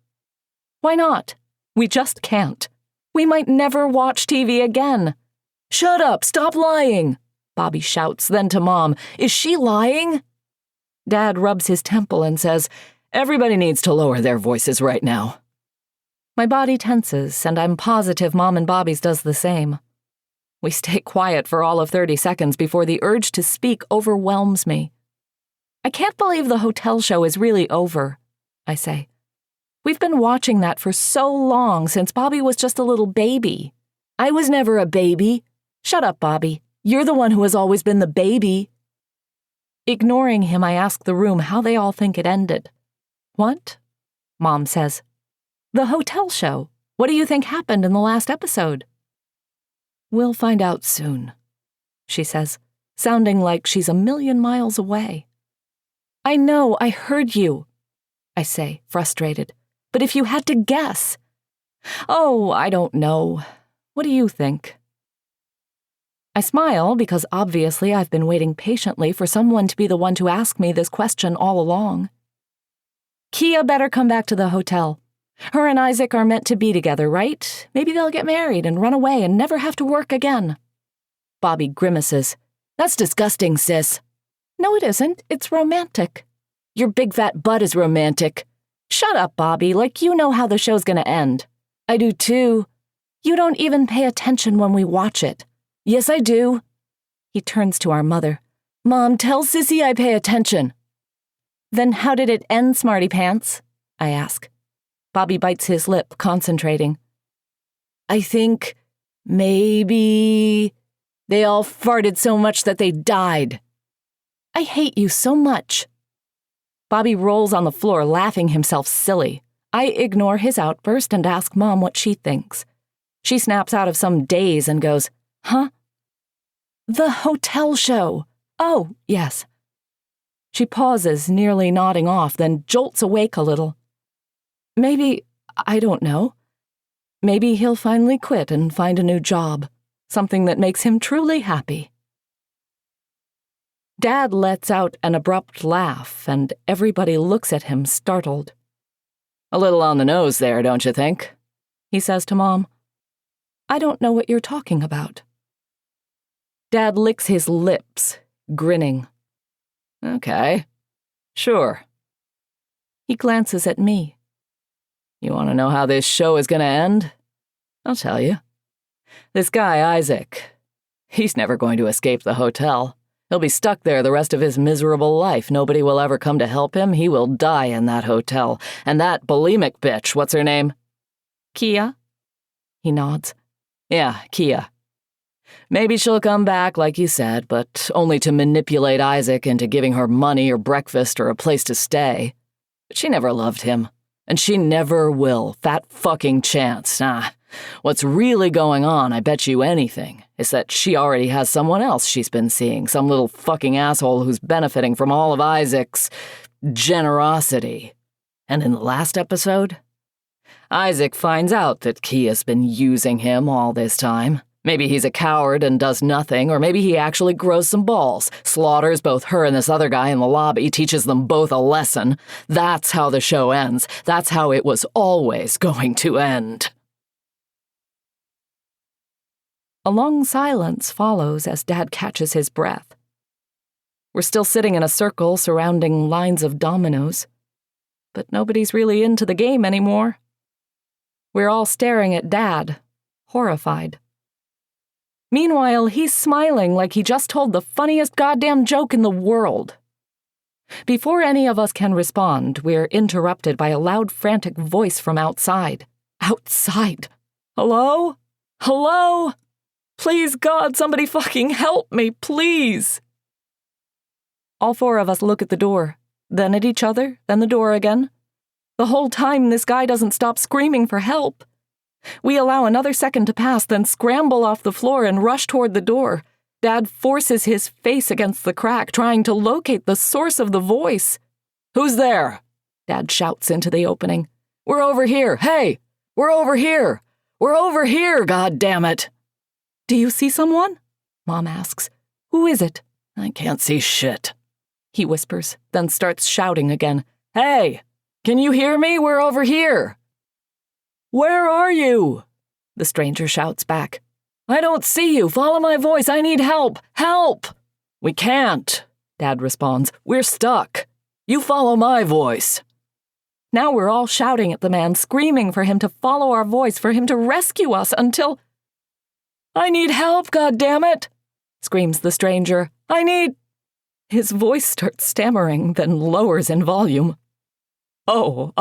Why not? We just can't. We might never watch TV again. Shut up, stop lying, Bobby shouts, then to Mom, is she lying? Dad rubs his temple and says, everybody needs to lower their voices right now. My body tenses, and I'm positive Mom and Bobby's does the same. We stay quiet for all of 30 seconds before the urge to speak overwhelms me. I can't believe the hotel show is really over, I say. We've been watching that for so long, since Bobby was just a little baby. I was never a baby. Shut up, Bobby. You're the one who has always been the baby. Ignoring him, I ask the room how they all think it ended. What? Mom says. The hotel show. What do you think happened in the last episode? We'll find out soon, she says, sounding like she's a million miles away. I know, I heard you, I say, frustrated. But if you had to guess. Oh, I don't know. What do you think? I smile because obviously I've been waiting patiently for someone to be the one to ask me this question all along. Kia better come back to the hotel. Her and Isaac are meant to be together, right? Maybe they'll get married and run away and never have to work again. Bobby grimaces. That's disgusting, sis. No, it isn't. It's romantic. Your big fat butt is romantic. Shut up, Bobby, like you know how the show's gonna end. I do too. You don't even pay attention when we watch it. Yes, I do. He turns to our mother. Mom, tell Sissy I pay attention. Then how did it end, Smarty Pants? I ask. Bobby bites his lip, concentrating. I think maybe they all farted so much that they died. I hate you so much. Bobby rolls on the floor, laughing himself silly. I ignore his outburst and ask Mom what she thinks. She snaps out of some daze and goes, Huh? The hotel show. Oh, yes. She pauses, nearly nodding off, then jolts awake a little. Maybe, I don't know. Maybe he'll finally quit and find a new job, something that makes him truly happy. Dad lets out an abrupt laugh, and everybody looks at him startled. A little on the nose there, don't you think? He says to Mom. I don't know what you're talking about. Dad licks his lips, grinning. Okay, sure. He glances at me. You want to know how this show is going to end? I'll tell you. This guy, Isaac, he's never going to escape the hotel. He'll be stuck there the rest of his miserable life. Nobody will ever come to help him. He will die in that hotel. And that bulimic bitch, what's her name? Kia? He nods. Yeah, Kia. Maybe she'll come back, like you said, but only to manipulate Isaac into giving her money or breakfast or a place to stay. But she never loved him. And she never will. Fat fucking chance. What's really going on, I bet you anything, is that she already has someone else she's been seeing, some little fucking asshole who's benefiting from all of Isaac's generosity. And in the last episode, Isaac finds out that Kia's been using him all this time. Maybe he's a coward and does nothing, or maybe he actually grows some balls, slaughters both her and this other guy in the lobby, teaches them both a lesson. That's how the show ends. That's how it was always going to end. A long silence follows as Dad catches his breath. We're still sitting in a circle surrounding lines of dominoes, but nobody's really into the game anymore. We're all staring at Dad, horrified. Meanwhile, he's smiling like he just told the funniest goddamn joke in the world. Before any of us can respond, we're interrupted by a loud, frantic voice from outside. Outside. Hello? Hello? Please, God, somebody fucking help me, please. All four of us look at the door, then at each other, then the door again. The whole time, this guy doesn't stop screaming for help. We allow another second to pass, then scramble off the floor and rush toward the door. Dad forces his face against the crack, trying to locate the source of the voice. "Who's there?" Dad shouts into the opening. "We're over here. Hey, we're over here. We're over here, goddammit." "Do you see someone?" Mom asks. "Who is it?" "I can't see shit," he whispers, then starts shouting again. "Hey, can you hear me? We're over here." "Where are you?" the stranger shouts back. "I don't see you. Follow my voice. I need help. Help!" "We can't," Dad responds. "We're stuck. You follow my voice." Now we're all shouting at the man, screaming for him to follow our voice, for him to rescue us until... "I need help, goddammit!" screams the stranger. "I need..." His voice starts stammering, then lowers in volume. No,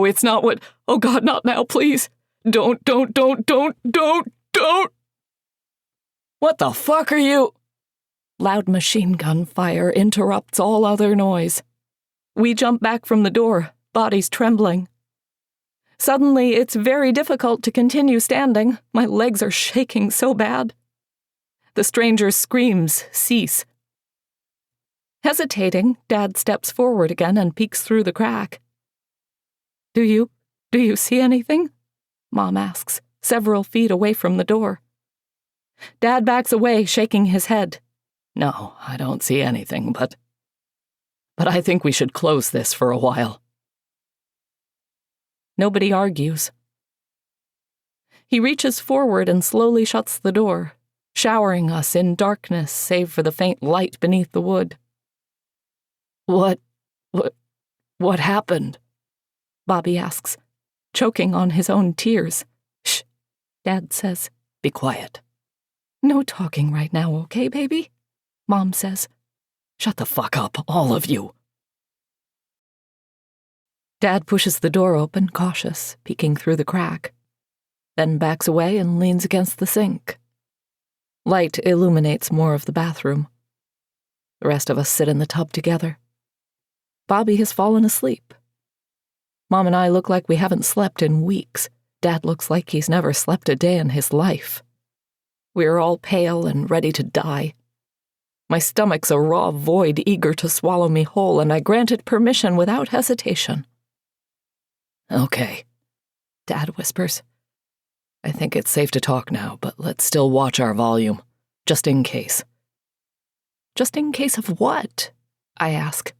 it's not what... Oh God, not now, please. Don't. What the fuck are you... Loud machine gun fire interrupts all other noise. We jump back from the door, bodies trembling. Suddenly, it's very difficult to continue standing. My legs are shaking so bad. The stranger's screams cease. Hesitating, Dad steps forward again and peeks through the crack. Do you see anything?" Mom asks, several feet away from the door. Dad backs away, shaking his head. "No, I don't see anything, but I think we should close this for a while." Nobody argues. He reaches forward and slowly shuts the door, showering us in darkness save for the faint light beneath the wood. What happened?" Bobby asks, choking on his own tears. "Shh," Dad says. "Be quiet." "No talking right now, okay, baby?" Mom says. "Shut the fuck up, all of you." Dad pushes the door open, cautious, peeking through the crack, then backs away and leans against the sink. Light illuminates more of the bathroom. The rest of us sit in the tub together. Bobby has fallen asleep. Mom and I look like we haven't slept in weeks. Dad looks like he's never slept a day in his life. We're all pale and ready to die. My stomach's a raw void eager to swallow me whole, and I granted permission without hesitation. "Okay," Dad whispers. "I think it's safe to talk now, but let's still watch our volume, just in case." "Just in case of what?" I ask.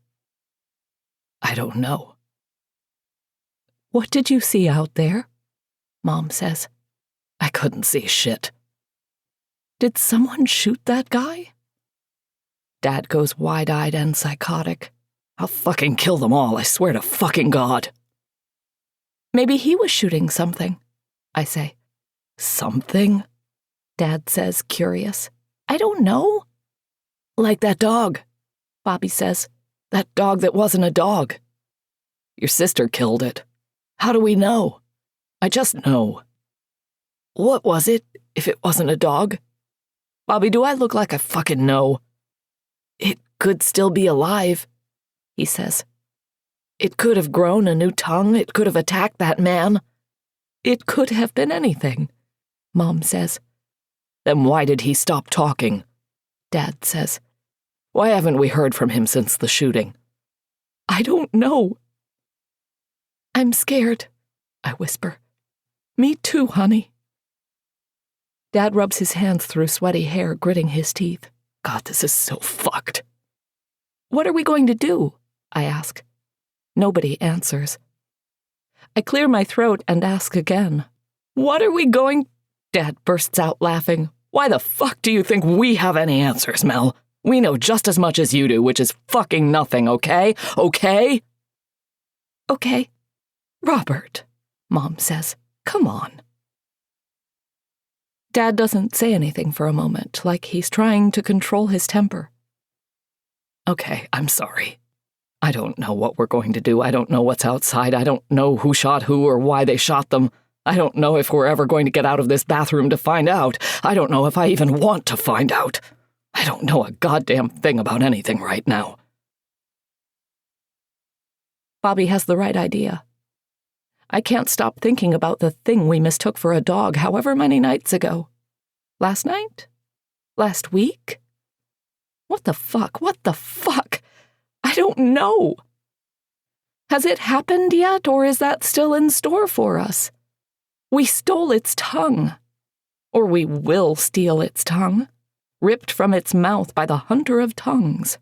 "I don't know." "What did you see out there?" Mom says. "I couldn't see shit." "Did someone shoot that guy?" Dad goes wide-eyed and psychotic. "I'll fucking kill them all, I swear to fucking God." "Maybe he was shooting something," I say. "Something?" Dad says, curious. "I don't know." "Like that dog," Bobby says. "That dog that wasn't a dog. Your sister killed it. How do we know? I just know." "What was it, if it wasn't a dog?" "Bobby, do I look like I fucking know?" "It could still be alive," he says. "It could have grown a new tongue. It could have attacked that man." "It could have been anything," Mom says. "Then why did he stop talking?" Dad says. "Why haven't we heard from him since the shooting?" "I don't know." "I'm scared," I whisper. "Me too, honey." Dad rubs his hands through sweaty hair, gritting his teeth. God, this is so fucked. "What are we going to do?" I ask. Nobody answers. I clear my throat and ask again. "What are we going—" Dad bursts out laughing. "Why the fuck do you think we have any answers, Mel? We know just as much as you do, which is fucking nothing, okay? Okay?" "Okay. Robert," Mom says. "Come on." Dad doesn't say anything for a moment, like he's trying to control his temper. "Okay, I'm sorry. I don't know what we're going to do. I don't know what's outside. I don't know who shot who or why they shot them. I don't know if we're ever going to get out of this bathroom to find out. I don't know if I even want to find out. I don't know a goddamn thing about anything right now. Bobby has the right idea. I can't stop thinking about the thing we mistook for a dog however many nights ago. Last night? Last week? What the fuck? What the fuck? I don't know. Has it happened yet, or is that still in store for us? We stole its tongue. Or we will steal its tongue, ripped from its mouth by the hunter of tongues.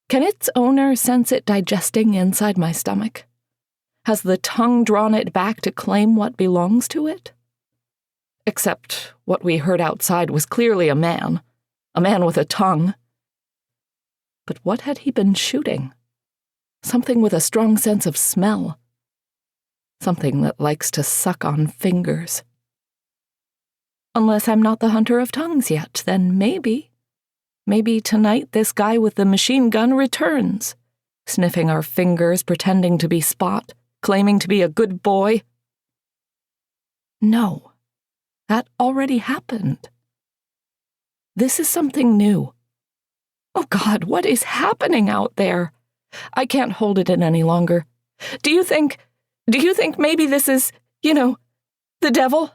Can its owner sense it digesting inside my stomach? Has the tongue drawn it back to claim what belongs to it? Except what we heard outside was clearly a man with a tongue. But what had he been shooting? Something with a strong sense of smell. Something that likes to suck on fingers. Unless I'm not the hunter of tongues yet, then maybe tonight this guy with the machine gun returns, sniffing our fingers, pretending to be Spot, claiming to be a good boy. No, that already happened. This is something new. Oh God, what is happening out there? I can't hold it in any longer. Do you think maybe this is, the devil?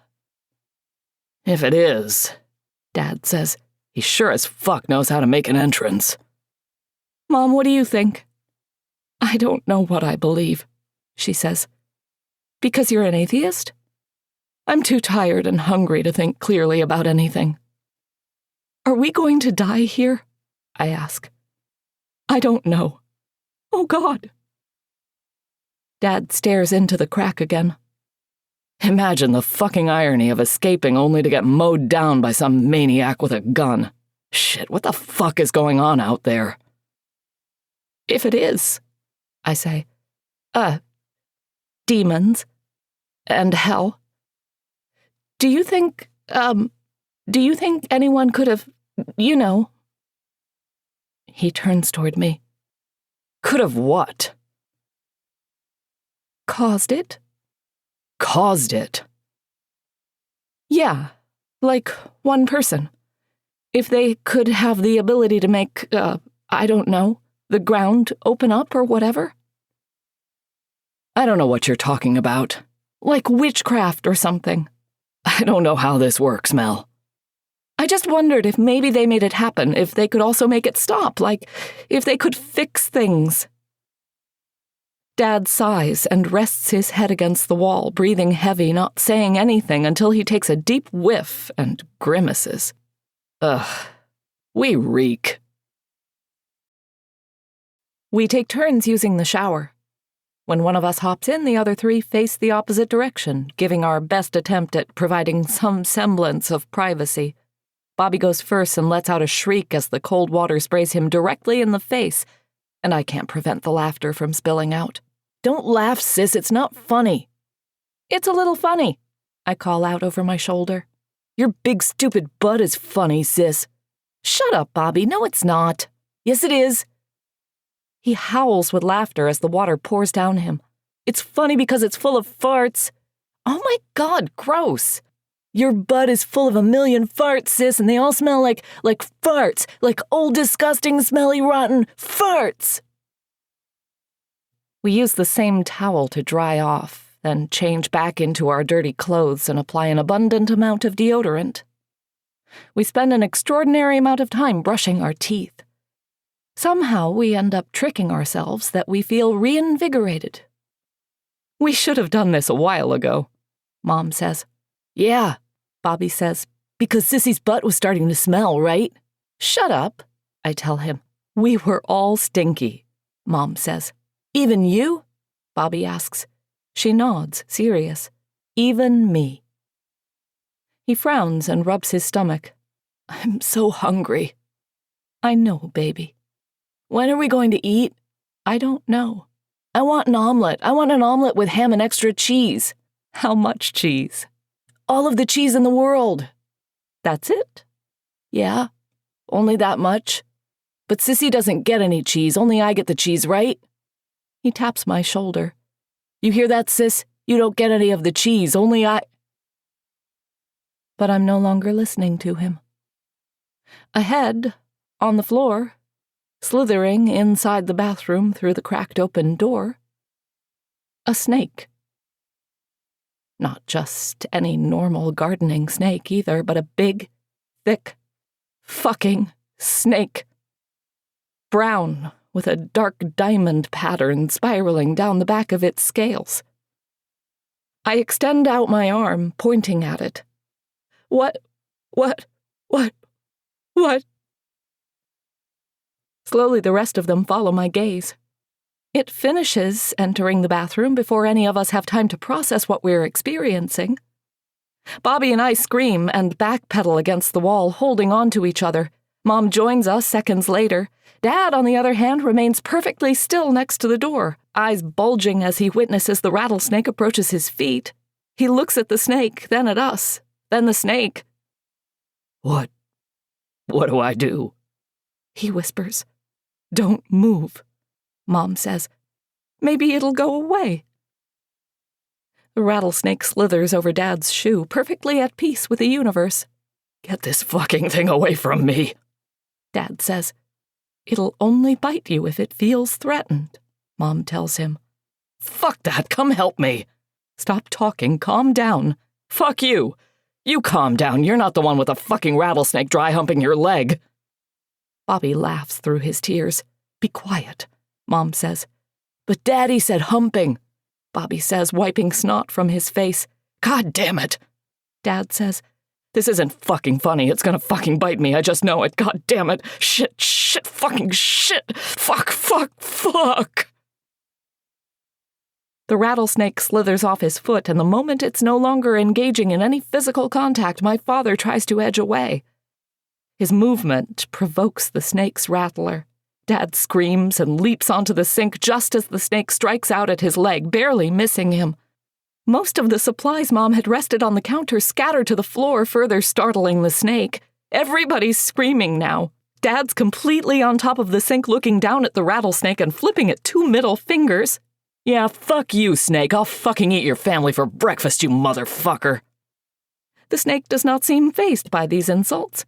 If it is, Dad says, he sure as fuck knows how to make an entrance. Mom, what do you think? I don't know what I believe, she says. Because you're an atheist? I'm too tired and hungry to think clearly about anything. Are we going to die here? I ask. I don't know. Oh, God. Dad stares into the crack again. Imagine the fucking irony of escaping only to get mowed down by some maniac with a gun. Shit, what the fuck is going on out there? If it is, I say, demons and hell. Do you think anyone could have, He turns toward me. Could have what? Caused it? Caused it? Yeah, like one person. If they could have the ability to make, I don't know, the ground open up or whatever. I don't know what you're talking about. Like witchcraft or something. I don't know how this works, Mel. I just wondered if maybe they made it happen, if they could also make it stop, like if they could fix things. Dad sighs and rests his head against the wall, breathing heavy, not saying anything until he takes a deep whiff and grimaces. Ugh, we reek. We take turns using the shower. When one of us hops in, the other three face the opposite direction, giving our best attempt at providing some semblance of privacy. Bobby goes first and lets out a shriek as the cold water sprays him directly in the face, and I can't prevent the laughter from spilling out. Don't laugh, sis, it's not funny. It's a little funny, I call out over my shoulder. Your big stupid butt is funny, sis. Shut up, Bobby, no it's not. Yes it is. He howls with laughter as the water pours down him. It's funny because it's full of farts. Oh my God, gross. Your butt is full of a million farts, sis, and they all smell like farts, like old, disgusting, smelly, rotten farts. We use the same towel to dry off, then change back into our dirty clothes and apply an abundant amount of deodorant. We spend an extraordinary amount of time brushing our teeth. Somehow we end up tricking ourselves that we feel reinvigorated. We should have done this a while ago, Mom says. Yeah, Bobby says, because Sissy's butt was starting to smell, right? Shut up, I tell him. We were all stinky, Mom says. Even you? Bobby asks. She nods, serious. Even me. He frowns and rubs his stomach. I'm so hungry. I know, baby. When are we going to eat? I don't know. I want an omelet. I want an omelet with ham and extra cheese. How much cheese? All of the cheese in the world. That's it? Yeah, only that much. But Sissy doesn't get any cheese, only I get the cheese, right? He taps my shoulder. You hear that, sis? You don't get any of the cheese, only I. But I'm no longer listening to him. Ahead, on the floor, slithering inside the bathroom through the cracked open door, a snake. Not just any normal gardening snake either, but a big, thick, fucking snake. Brown, with a dark diamond pattern spiraling down the back of its scales. I extend out my arm, pointing at it. What? Slowly the rest of them follow my gaze. It finishes entering the bathroom before any of us have time to process what we're experiencing. Bobby and I scream and backpedal against the wall, holding on to each other. Mom joins us seconds later. Dad, on the other hand, remains perfectly still next to the door, eyes bulging as he witnesses the rattlesnake approaches his feet. He looks at the snake, then at us, then the snake. What do I do? He whispers. Don't move, Mom says. Maybe it'll go away. The rattlesnake slithers over Dad's shoe, perfectly at peace with the universe. Get this fucking thing away from me, Dad says. It'll only bite you if it feels threatened, Mom tells him. Fuck that, come help me. Stop talking, calm down. Fuck you. You calm down, you're not the one with a fucking rattlesnake dry humping your leg. Bobby laughs through his tears. Be quiet, Mom says. But Daddy said humping, Bobby says, wiping snot from his face. God damn it. Dad says, this isn't fucking funny, it's gonna fucking bite me, I just know it, god damn it. Shit, fucking shit. Fuck. The rattlesnake slithers off his foot, and the moment it's no longer engaging in any physical contact, my father tries to edge away. His movement provokes the snake's rattler. Dad screams and leaps onto the sink just as the snake strikes out at his leg, barely missing him. Most of the supplies Mom had rested on the counter scatter to the floor, further startling the snake. Everybody's screaming now. Dad's completely on top of the sink, looking down at the rattlesnake and flipping it 2 middle fingers. Yeah, fuck you, snake. I'll fucking eat your family for breakfast, you motherfucker. The snake does not seem fazed by these insults.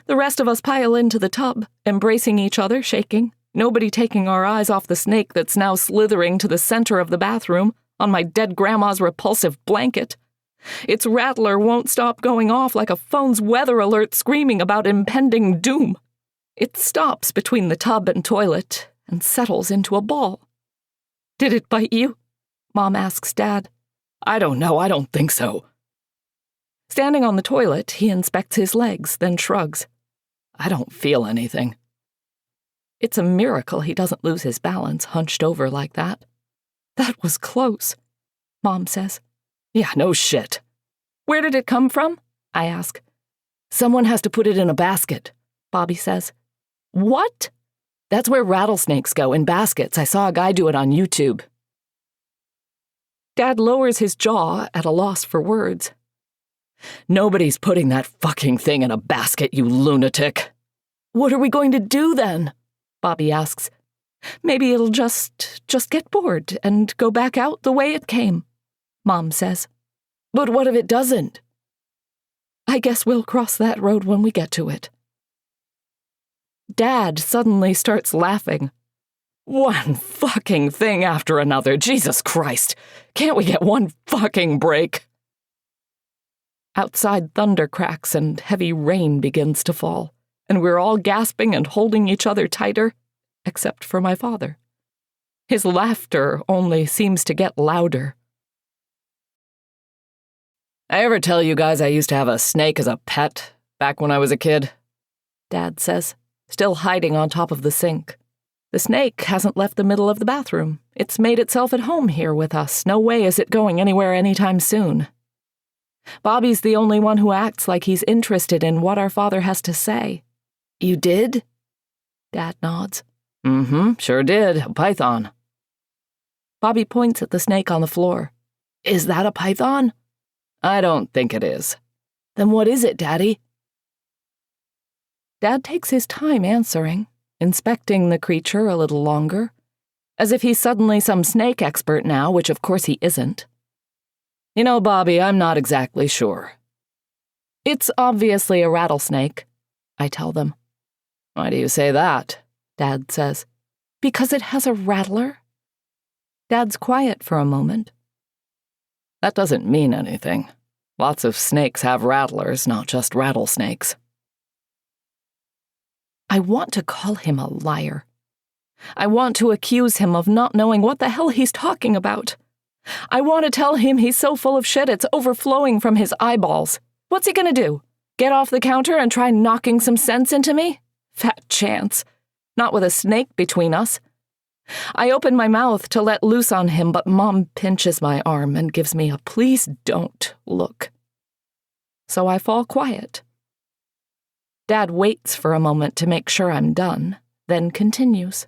The rest of us pile into the tub, embracing each other, shaking, nobody taking our eyes off the snake that's now slithering to the center of the bathroom, on my dead grandma's repulsive blanket. Its rattler won't stop going off like a phone's weather alert screaming about impending doom. It stops between the tub and toilet and settles into a ball. Did it bite you? Mom asks Dad. I don't know, I don't think so. Standing on the toilet, he inspects his legs, then shrugs. I don't feel anything. It's a miracle he doesn't lose his balance hunched over like that. That was close, Mom says. Yeah, no shit. Where did it come from? I ask. Someone has to put it in a basket, Bobby says. What? That's where rattlesnakes go, in baskets. I saw a guy do it on YouTube. Dad lowers his jaw at a loss for words. Nobody's putting that fucking thing in a basket, you lunatic. What are we going to do then? Bobby asks. Maybe it'll just get bored and go back out the way it came, Mom says. But what if it doesn't? I guess we'll cross that road when we get to it. Dad suddenly starts laughing. One fucking thing after another, Jesus Christ. Can't we get one fucking break? Outside, thunder cracks and heavy rain begins to fall, and we're all gasping and holding each other tighter, except for my father. His laughter only seems to get louder. I ever tell you guys I used to have a snake as a pet back when I was a kid? Dad says, still hiding on top of the sink. The snake hasn't left the middle of the bathroom. It's made itself at home here with us. No way is it going anywhere anytime soon. Bobby's the only one who acts like he's interested in what our father has to say. You did? Dad nods. Sure did. A python. Bobby points at the snake on the floor. Is that a python? I don't think it is. Then what is it, Daddy? Dad takes his time answering, inspecting the creature a little longer, as if he's suddenly some snake expert now, which of course he isn't. You know, Bobby, I'm not exactly sure. It's obviously a rattlesnake, I tell them. Why do you say that? Dad says. Because it has a rattler. Dad's quiet for a moment. That doesn't mean anything. Lots of snakes have rattlers, not just rattlesnakes. I want to call him a liar. I want to accuse him of not knowing what the hell he's talking about. I want to tell him he's so full of shit it's overflowing from his eyeballs. What's he gonna do? Get off the counter and try knocking some sense into me? Fat chance. Not with a snake between us. I open my mouth to let loose on him, but Mom pinches my arm and gives me a please don't look. So I fall quiet. Dad waits for a moment to make sure I'm done, then continues.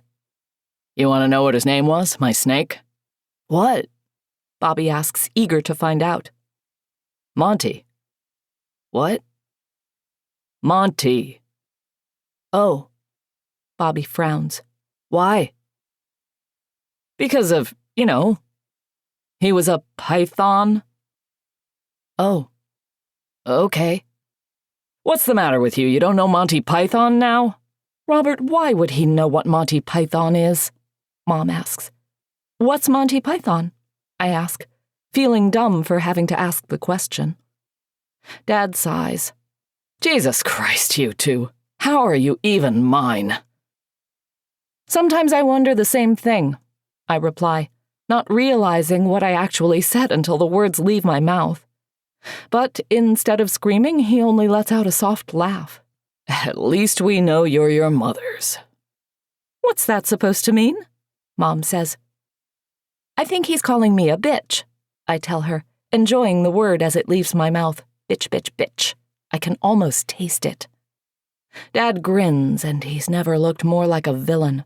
You want to know what his name was, my snake? What? Bobby asks, eager to find out. Monty. What? Monty. Oh. Bobby frowns. Why? Because of, he was a python. Oh. Okay. What's the matter with you? You don't know Monty Python now? Robert, why would he know what Monty Python is? Mom asks. What's Monty Python? I ask, feeling dumb for having to ask the question. Dad sighs. Jesus Christ, you two. How are you even mine? Sometimes I wonder the same thing, I reply, not realizing what I actually said until the words leave my mouth. But instead of screaming, he only lets out a soft laugh. At least we know you're your mother's. What's that supposed to mean? Mom says. I think he's calling me a bitch, I tell her, enjoying the word as it leaves my mouth. Bitch, bitch, bitch. I can almost taste it. Dad grins, and he's never looked more like a villain.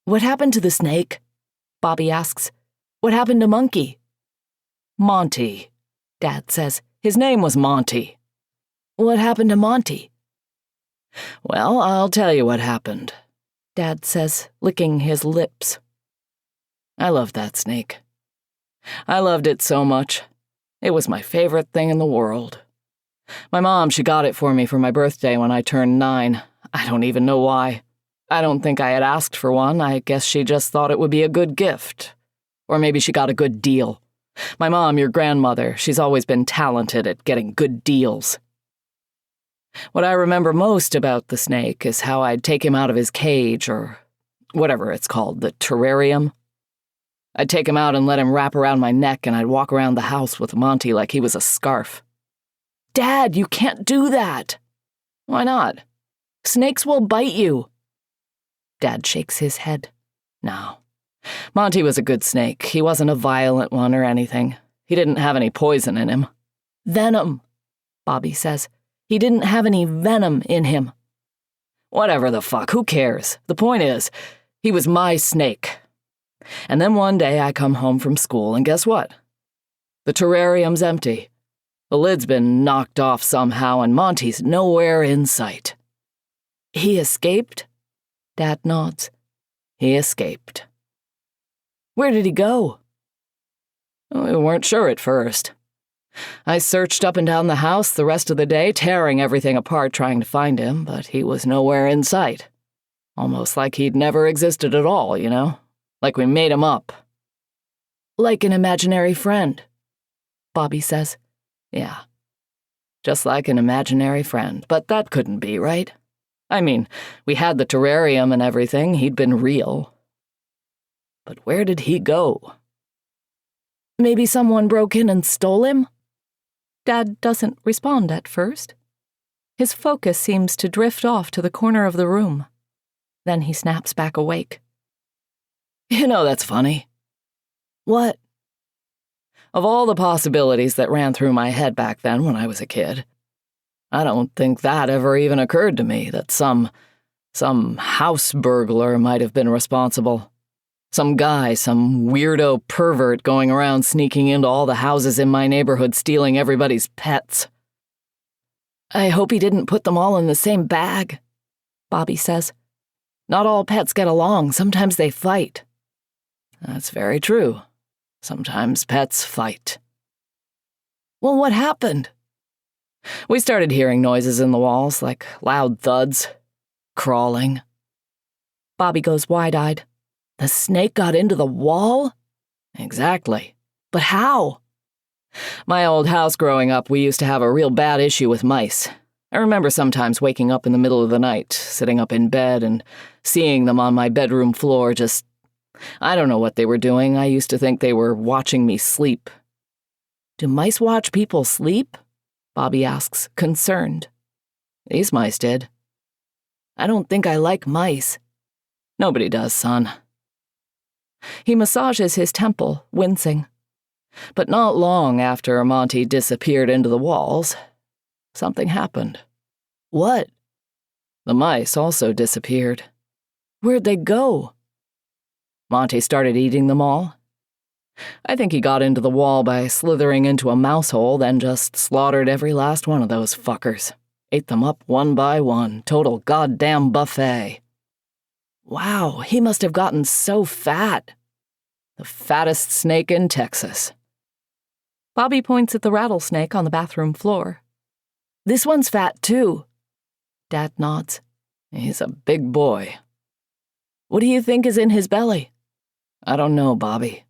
What happened to the snake? Bobby asks. What happened to Monkey? Monty, Dad says. His name was Monty. What happened to Monty? Well, I'll tell you what happened, Dad says, licking his lips. I loved that snake. I loved it so much. It was my favorite thing in the world. My mom, she got it for me for my birthday when I turned 9. I don't even know why. I don't think I had asked for one. I guess she just thought it would be a good gift. Or maybe she got a good deal. My mom, your grandmother, she's always been talented at getting good deals. What I remember most about the snake is how I'd take him out of his cage, or whatever it's called, the terrarium. I'd take him out and let him wrap around my neck, and I'd walk around the house with Monty like he was a scarf. Dad, you can't do that. Why not? Snakes will bite you. Dad shakes his head. No. Monty was a good snake. He wasn't a violent one or anything. He didn't have any poison in him. Venom, Bobby says. He didn't have any venom in him. Whatever the fuck, who cares? The point is, he was my snake. And then one day I come home from school, and guess what? The terrarium's empty. The lid's been knocked off somehow, and Monty's nowhere in sight. He escaped? Dad nods. He escaped. Where did he go? We weren't sure at first. I searched up and down the house the rest of the day, tearing everything apart trying to find him, but he was nowhere in sight. Almost like he'd never existed at all, Like we made him up. Like an imaginary friend, Bobby says. Yeah. Just like an imaginary friend, but that couldn't be, right? I mean, we had the terrarium and everything, he'd been real. But where did he go? Maybe someone broke in and stole him? Dad doesn't respond at first. His focus seems to drift off to the corner of the room. Then he snaps back awake. That's funny. What? Of all the possibilities that ran through my head back then when I was a kid, I don't think that ever even occurred to me that some house burglar might have been responsible. Some guy, some weirdo pervert going around sneaking into all the houses in my neighborhood stealing everybody's pets. I hope he didn't put them all in the same bag, Bobby says. Not all pets get along, sometimes they fight. That's very true. Sometimes pets fight. Well, what happened? We started hearing noises in the walls, like loud thuds. Crawling. Bobby goes wide-eyed. The snake got into the wall? Exactly. But how? My old house growing up, we used to have a real bad issue with mice. I remember sometimes waking up in the middle of the night, sitting up in bed and seeing them on my bedroom floor just... I don't know what they were doing. I used to think they were watching me sleep. Do mice watch people sleep? Bobby asks, concerned. These mice did. I don't think I like mice. Nobody does, son. He massages his temple, wincing. But not long after Monty disappeared into the walls, something happened. What? The mice also disappeared. Where'd they go? Monty started eating them all. I think he got into the wall by slithering into a mouse hole, then just slaughtered every last one of those fuckers. Ate them up one by one, total goddamn buffet. Wow, he must have gotten so fat. The fattest snake in Texas. Bobby points at the rattlesnake on the bathroom floor. This one's fat, too. Dad nods. He's a big boy. What do you think is in his belly? I don't know, Bobby.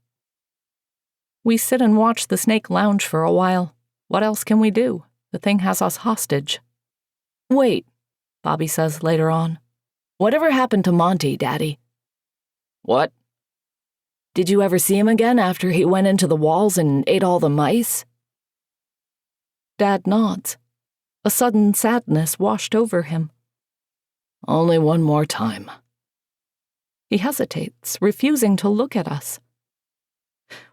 We sit and watch the snake lounge for a while. What else can we do? The thing has us hostage. Wait, Bobby says later on. Whatever happened to Monty, Daddy? What? Did you ever see him again after he went into the walls and ate all the mice? Dad nods. A sudden sadness washed over him. Only one more time. He hesitates, refusing to look at us.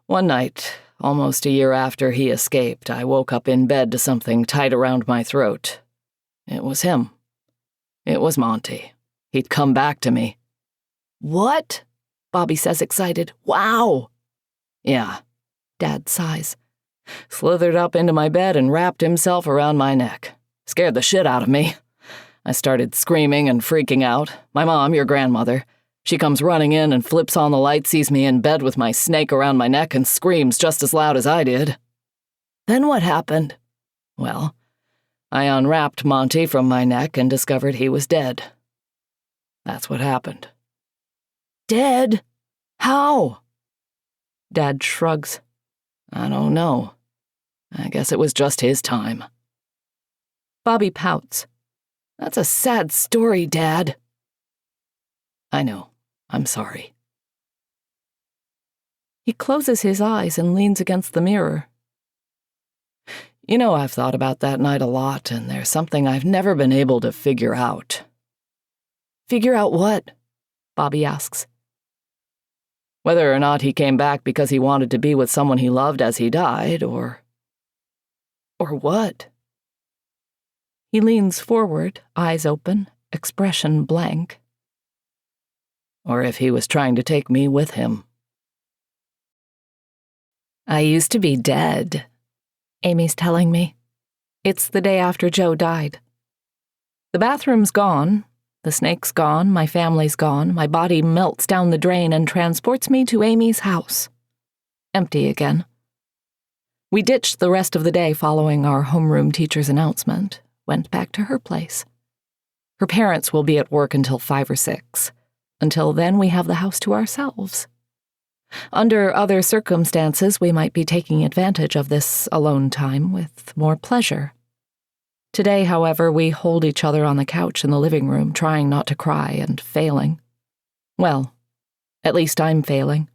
One night, almost a year after he escaped, I woke up in bed to something tight around my throat. It was him. It was Monty. He'd come back to me. What? Bobby says, excited. Wow! Yeah, Dad sighs. Slithered up into my bed and wrapped himself around my neck. Scared the shit out of me. I started screaming and freaking out. My mom, your grandmother, she comes running in and flips on the light, sees me in bed with my snake around my neck and screams just as loud as I did. Then what happened? Well, I unwrapped Monty from my neck and discovered he was dead. That's what happened. Dead? How? Dad shrugs. I don't know. I guess it was just his time. Bobby pouts. That's a sad story, Dad. I know. I'm sorry. He closes his eyes and leans against the mirror. You know, I've thought about that night a lot, and there's something I've never been able to figure out. Figure out what? Bobby asks. Whether or not he came back because he wanted to be with someone he loved as he died, or what? He leans forward, eyes open, expression blank. Or if he was trying to take me with him. I used to be dead, Amy's telling me. It's the day after Joe died. The bathroom's gone, the snake's gone, my family's gone, my body melts down the drain and transports me to Amy's house. Empty again. We ditched the rest of the day following our homeroom teacher's announcement, went back to her place. Her parents will be at work until 5 or 6. Until then, we have the house to ourselves. Under other circumstances, we might be taking advantage of this alone time with more pleasure. Today, however, we hold each other on the couch in the living room, trying not to cry and failing. Well, at least I'm failing.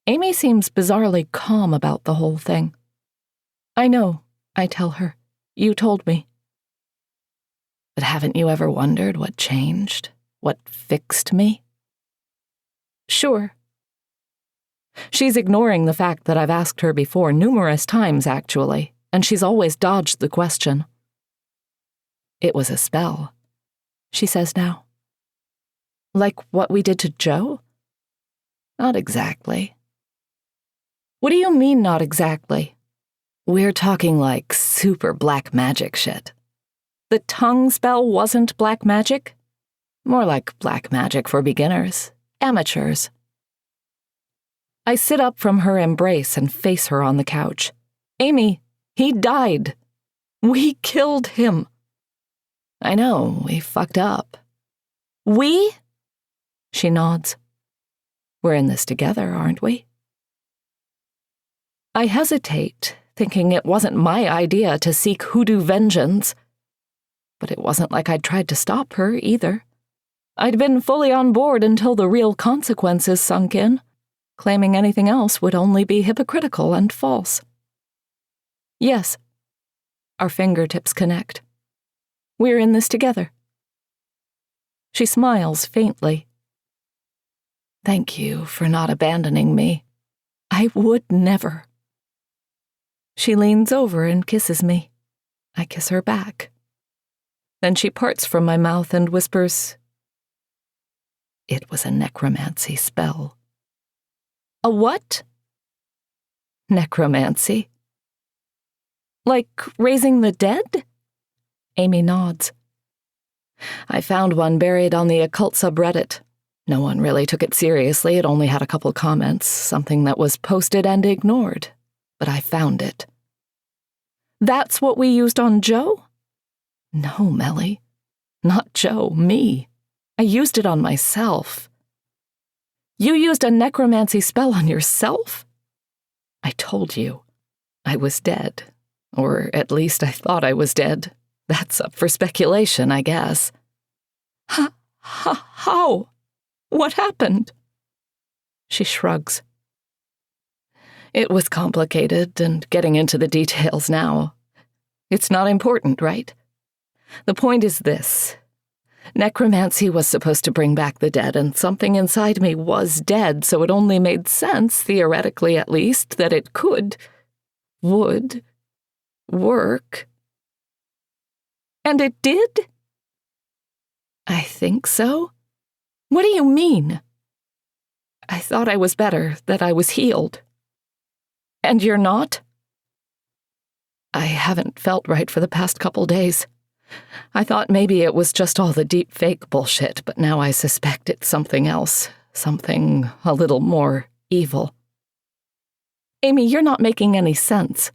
Amy seems bizarrely calm about the whole thing. I know, I tell her. You told me. But haven't you ever wondered what changed? What fixed me? Sure. She's ignoring the fact that I've asked her before numerous times, actually, and she's always dodged the question. It was a spell, she says now. Like what we did to Joe? Not exactly. What do you mean, not exactly? We're talking like super black magic shit. The tongue spell wasn't black magic? More like black magic for beginners, amateurs. I sit up from her embrace and face her on the couch. Amy, He died. We killed him. I know, we fucked up. We? She nods. We're in this together, aren't we? I hesitate, thinking it wasn't my idea to seek hoodoo vengeance. But it wasn't like I'd tried to stop her, either. I'd been fully on board until the real consequences sunk in. Claiming anything else would only be hypocritical and false. Yes. Our fingertips connect. We're in this together. She smiles faintly. Thank you for not abandoning me. I would never. She leans over and kisses me. I kiss her back. Then she parts from my mouth and whispers, "It was a necromancy spell." A what? Necromancy. Like raising the dead? Amy nods. I found one buried on the occult subreddit. No one really took it seriously. It only had a couple comments, something that was posted and ignored. But I found it. That's what we used on Joe? No, Melly. Not Joe, me. I used it on myself. You used a necromancy spell on yourself? I told you. I was dead. Or at least I thought I was dead. That's up for speculation, I guess. How? What happened? She shrugs. It was complicated, and getting into the details now. It's not important, right? The point is this. Necromancy was supposed to bring back the dead, and something inside me was dead, so it only made sense, theoretically at least, that it would work. And it did? I think so. What do you mean? I thought I was better, that I was healed. And you're not? I haven't felt right for the past couple days. I thought maybe it was just all the deep fake bullshit, but now I suspect it's something else, something a little more evil. Amy, you're not making any sense.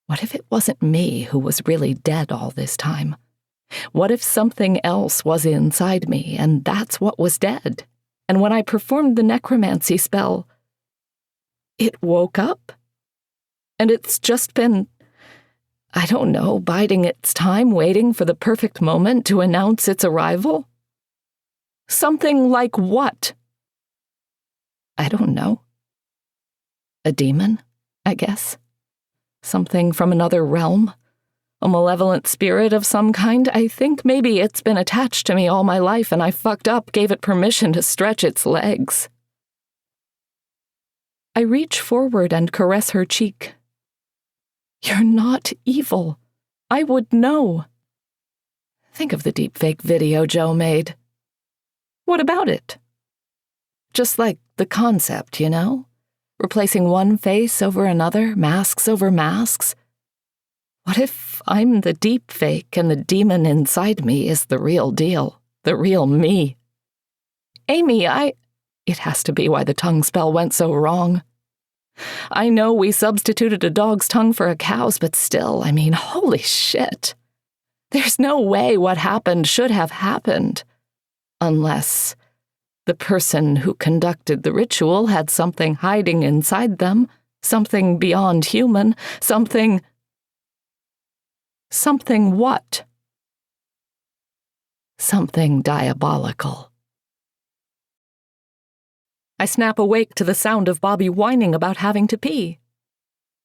What if it wasn't me who was really dead all this time? What if something else was inside me, and that's what was dead? And when I performed the necromancy spell, it woke up? And it's just been, I don't know, biding its time, waiting for the perfect moment to announce its arrival? Something like what? I don't know. A demon, I guess. Something from another realm. A malevolent spirit of some kind. I think maybe it's been attached to me all my life and I fucked up, gave it permission to stretch its legs. I reach forward and caress her cheek. You're not evil. I would know. Think of the deepfake video Joe made. What about it? Just like the concept, you know? Replacing one face over another, masks over masks. What if I'm the deepfake and the demon inside me is the real deal, the real me? Amy, It has to be why the tongue spell went so wrong. I know we substituted a dog's tongue for a cow's, but still, I mean, holy shit. There's no way what happened should have happened. Unless the person who conducted the ritual had something hiding inside them, something beyond human, something... Something what? Something diabolical. I snap awake to the sound of Bobby whining about having to pee.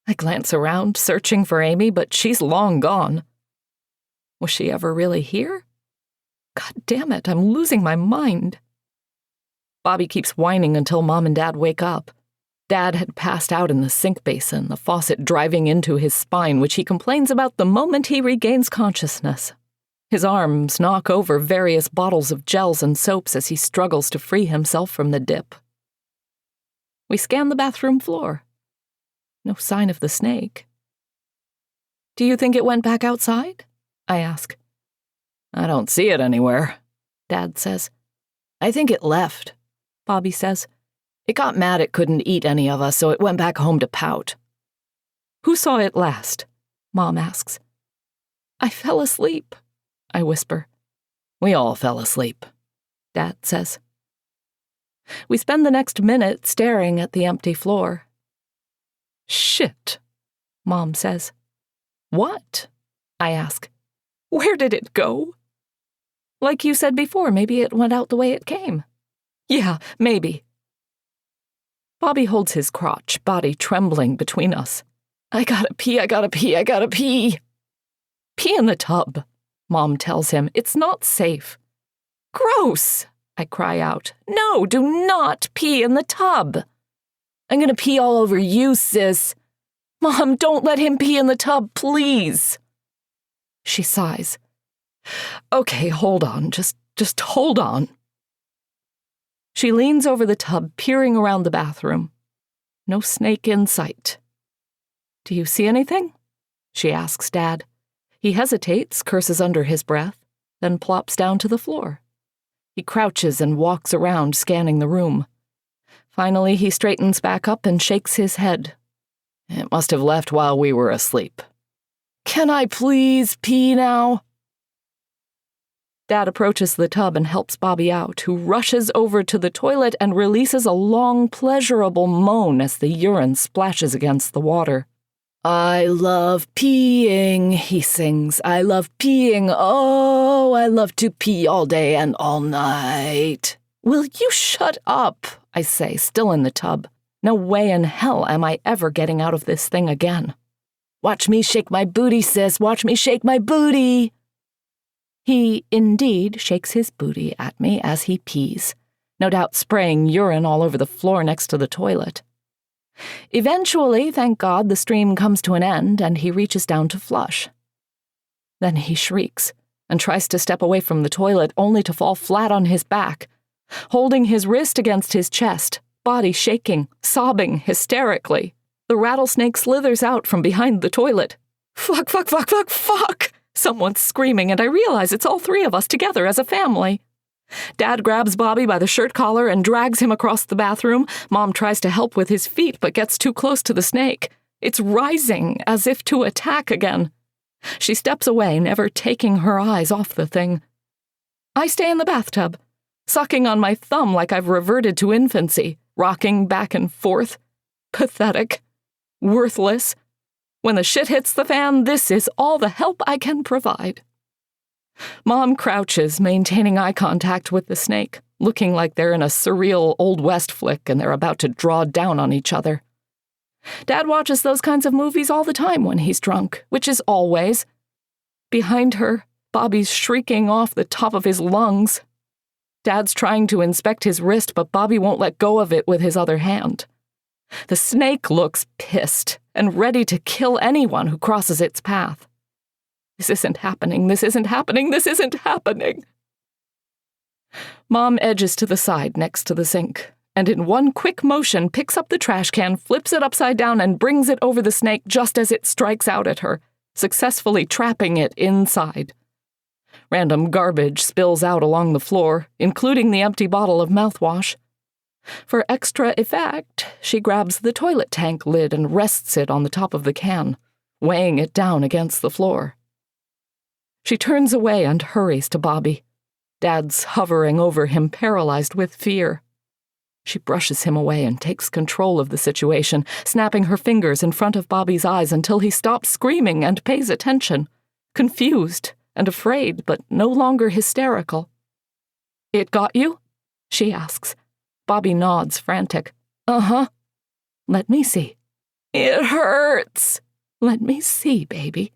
I glance around, searching for Amy, but she's long gone. Was she ever really here? God damn it, I'm losing my mind. Bobby keeps whining until Mom and Dad wake up. Dad had passed out in the sink basin, the faucet driving into his spine, which he complains about the moment he regains consciousness. His arms knock over various bottles of gels and soaps as he struggles to free himself from the dip. We scan the bathroom floor. No sign of the snake. Do you think it went back outside? I ask. I don't see it anywhere, Dad says. I think it left, Bobby says. It got mad it couldn't eat any of us, so it went back home to pout. Who saw it last? Mom asks. I fell asleep, I whisper. We all fell asleep, Dad says. We spend the next minute staring at the empty floor. Shit, Mom says. What? I ask. Where did it go? Like you said before, maybe it went out the way it came. Yeah, maybe. Bobby holds his crotch, body trembling between us. I gotta pee, I gotta pee, I gotta pee. Pee in the tub, Mom tells him. It's not safe. Gross, I cry out. No, do not pee in the tub. I'm gonna pee all over you, sis. Mom, don't let him pee in the tub, please. She sighs. Okay, hold on, just hold on. She leans over the tub, peering around the bathroom. No snake in sight. Do you see anything? She asks Dad. He hesitates, curses under his breath, then plops down to the floor. He crouches and walks around, scanning the room. Finally, he straightens back up and shakes his head. It must have left while we were asleep. Can I please pee now? Dad approaches the tub and helps Bobby out, who rushes over to the toilet and releases a long, pleasurable moan as the urine splashes against the water. I love peeing, he sings. I love peeing. Oh, I love to pee all day and all night. Will you shut up? I say, still in the tub. No way in hell am I ever getting out of this thing again. Watch me shake my booty, sis. Watch me shake my booty. He indeed shakes his booty at me as he pees, no doubt spraying urine all over the floor next to the toilet. Eventually, thank God, the stream comes to an end and he reaches down to flush. Then he shrieks and tries to step away from the toilet only to fall flat on his back, holding his wrist against his chest, body shaking, sobbing hysterically. The rattlesnake slithers out from behind the toilet. Fuck, fuck, fuck, fuck, fuck! Someone's screaming, and I realize it's all three of us together as a family. Dad grabs Bobby by the shirt collar and drags him across the bathroom. Mom tries to help with his feet, but gets too close to the snake. It's rising, as if to attack again. She steps away, never taking her eyes off the thing. I stay in the bathtub, sucking on my thumb like I've reverted to infancy, rocking back and forth. Pathetic. Worthless. When the shit hits the fan, this is all the help I can provide. Mom crouches, maintaining eye contact with the snake, looking like they're in a surreal Old West flick and they're about to draw down on each other. Dad watches those kinds of movies all the time when he's drunk, which is always. Behind her, Bobby's shrieking off the top of his lungs. Dad's trying to inspect his wrist, but Bobby won't let go of it with his other hand. The snake looks pissed and ready to kill anyone who crosses its path. This isn't happening, this isn't happening, this isn't happening. Mom edges to the side next to the sink, and in one quick motion picks up the trash can, flips it upside down, and brings it over the snake just as it strikes out at her, successfully trapping it inside. Random garbage spills out along the floor, including the empty bottle of mouthwash. For extra effect, she grabs the toilet tank lid and rests it on the top of the can, weighing it down against the floor. She turns away and hurries to Bobby. Dad's hovering over him, paralyzed with fear. She brushes him away and takes control of the situation, snapping her fingers in front of Bobby's eyes until he stops screaming and pays attention, confused and afraid, but no longer hysterical. It got you? She asks. Bobby nods, frantic. Uh-huh. Let me see. It hurts. Let me see, baby.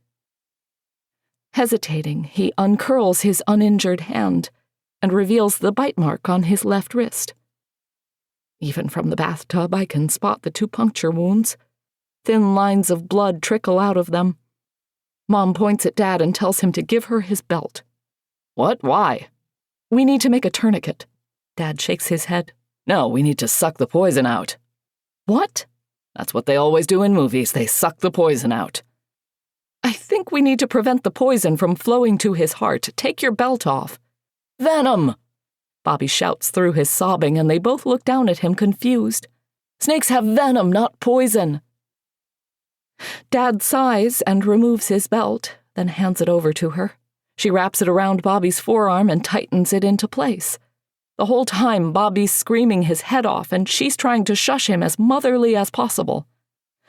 Hesitating, he uncurls his uninjured hand and reveals the bite mark on his left wrist. Even from the bathtub, I can spot the 2 puncture wounds. Thin lines of blood trickle out of them. Mom points at Dad and tells him to give her his belt. What? Why? We need to make a tourniquet. Dad shakes his head. No, we need to suck the poison out. What? That's what they always do in movies. They suck the poison out. I think we need to prevent the poison from flowing to his heart. Take your belt off. Venom! Bobby shouts through his sobbing, and they both look down at him confused. Snakes have venom, not poison. Dad sighs and removes his belt, then hands it over to her. She wraps it around Bobby's forearm and tightens it into place. The whole time, Bobby's screaming his head off, and she's trying to shush him as motherly as possible.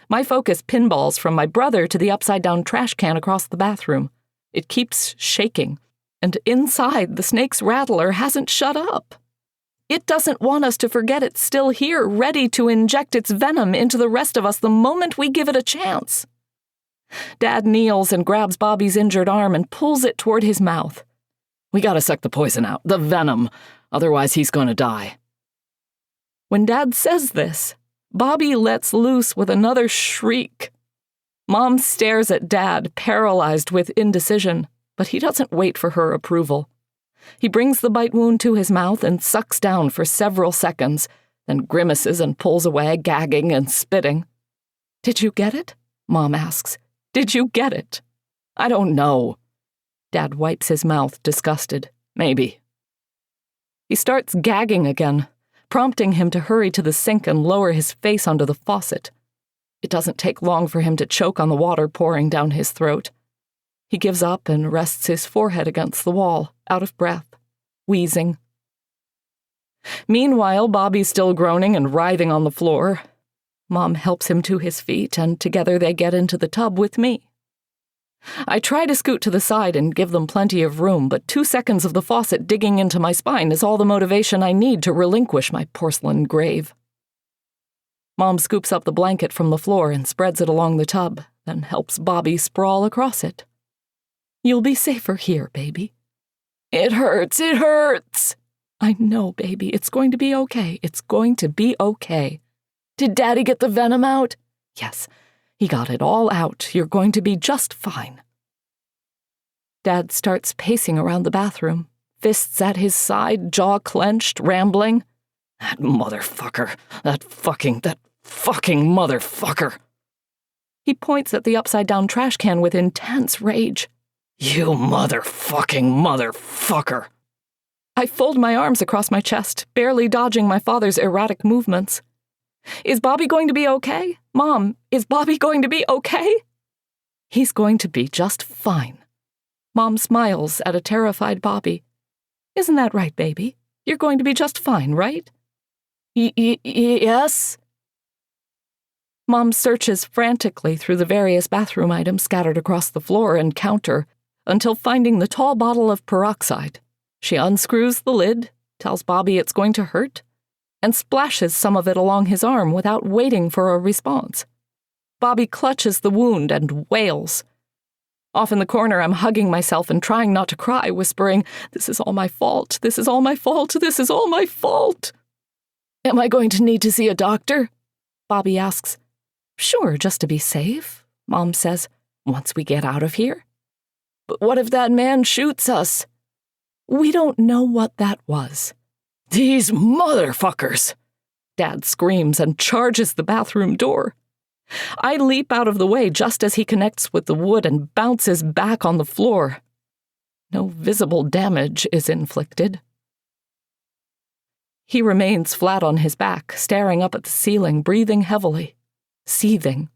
My focus pinballs from my brother to the upside-down trash can across the bathroom. It keeps shaking, and inside, the snake's rattler hasn't shut up. It doesn't want us to forget it's still here, ready to inject its venom into the rest of us the moment we give it a chance. Dad kneels and grabs Bobby's injured arm and pulls it toward his mouth. We gotta suck the poison out, the venom, otherwise he's gonna die. When Dad says this, Bobby lets loose with another shriek. Mom stares at Dad, paralyzed with indecision, but he doesn't wait for her approval. He brings the bite wound to his mouth and sucks down for several seconds, then grimaces and pulls away, gagging and spitting. Did you get it? Mom asks. Did you get it? I don't know. Dad wipes his mouth, disgusted. Maybe. He starts gagging again, prompting him to hurry to the sink and lower his face onto the faucet. It doesn't take long for him to choke on the water pouring down his throat. He gives up and rests his forehead against the wall, out of breath, wheezing. Meanwhile, Bobby's still groaning and writhing on the floor. Mom helps him to his feet, and together they get into the tub with me. I try to scoot to the side and give them plenty of room, but 2 seconds of the faucet digging into my spine is all the motivation I need to relinquish my porcelain grave. Mom scoops up the blanket from the floor and spreads it along the tub, then helps Bobby sprawl across it. You'll be safer here, baby. It hurts, it hurts. I know, baby, it's going to be okay. It's going to be okay. Did Daddy get the venom out? Yes, he got it all out. You're going to be just fine. Dad starts pacing around the bathroom, fists at his side, jaw clenched, rambling. That motherfucker. That fucking motherfucker. He points at the upside-down trash can with intense rage. You motherfucker. I fold my arms across my chest, barely dodging my father's erratic movements. Is Bobby going to be okay? Mom, is Bobby going to be okay? He's going to be just fine. Mom smiles at a terrified Bobby. Isn't that right, baby? You're going to be just fine, right? Yes? Mom searches frantically through the various bathroom items scattered across the floor and counter until finding the tall bottle of peroxide. She unscrews the lid, tells Bobby it's going to hurt, and splashes some of it along his arm without waiting for a response. Bobby clutches the wound and wails. Off in the corner, I'm hugging myself and trying not to cry, whispering, "This is all my fault. This is all my fault. This is all my fault." Am I going to need to see a doctor? Bobby asks. Sure, just to be safe, Mom says, once we get out of here. But what if that man shoots us? We don't know what that was. These motherfuckers! Dad screams and charges the bathroom door. I leap out of the way just as he connects with the wood and bounces back on the floor. No visible damage is inflicted. He remains flat on his back, staring up at the ceiling, breathing heavily, seething.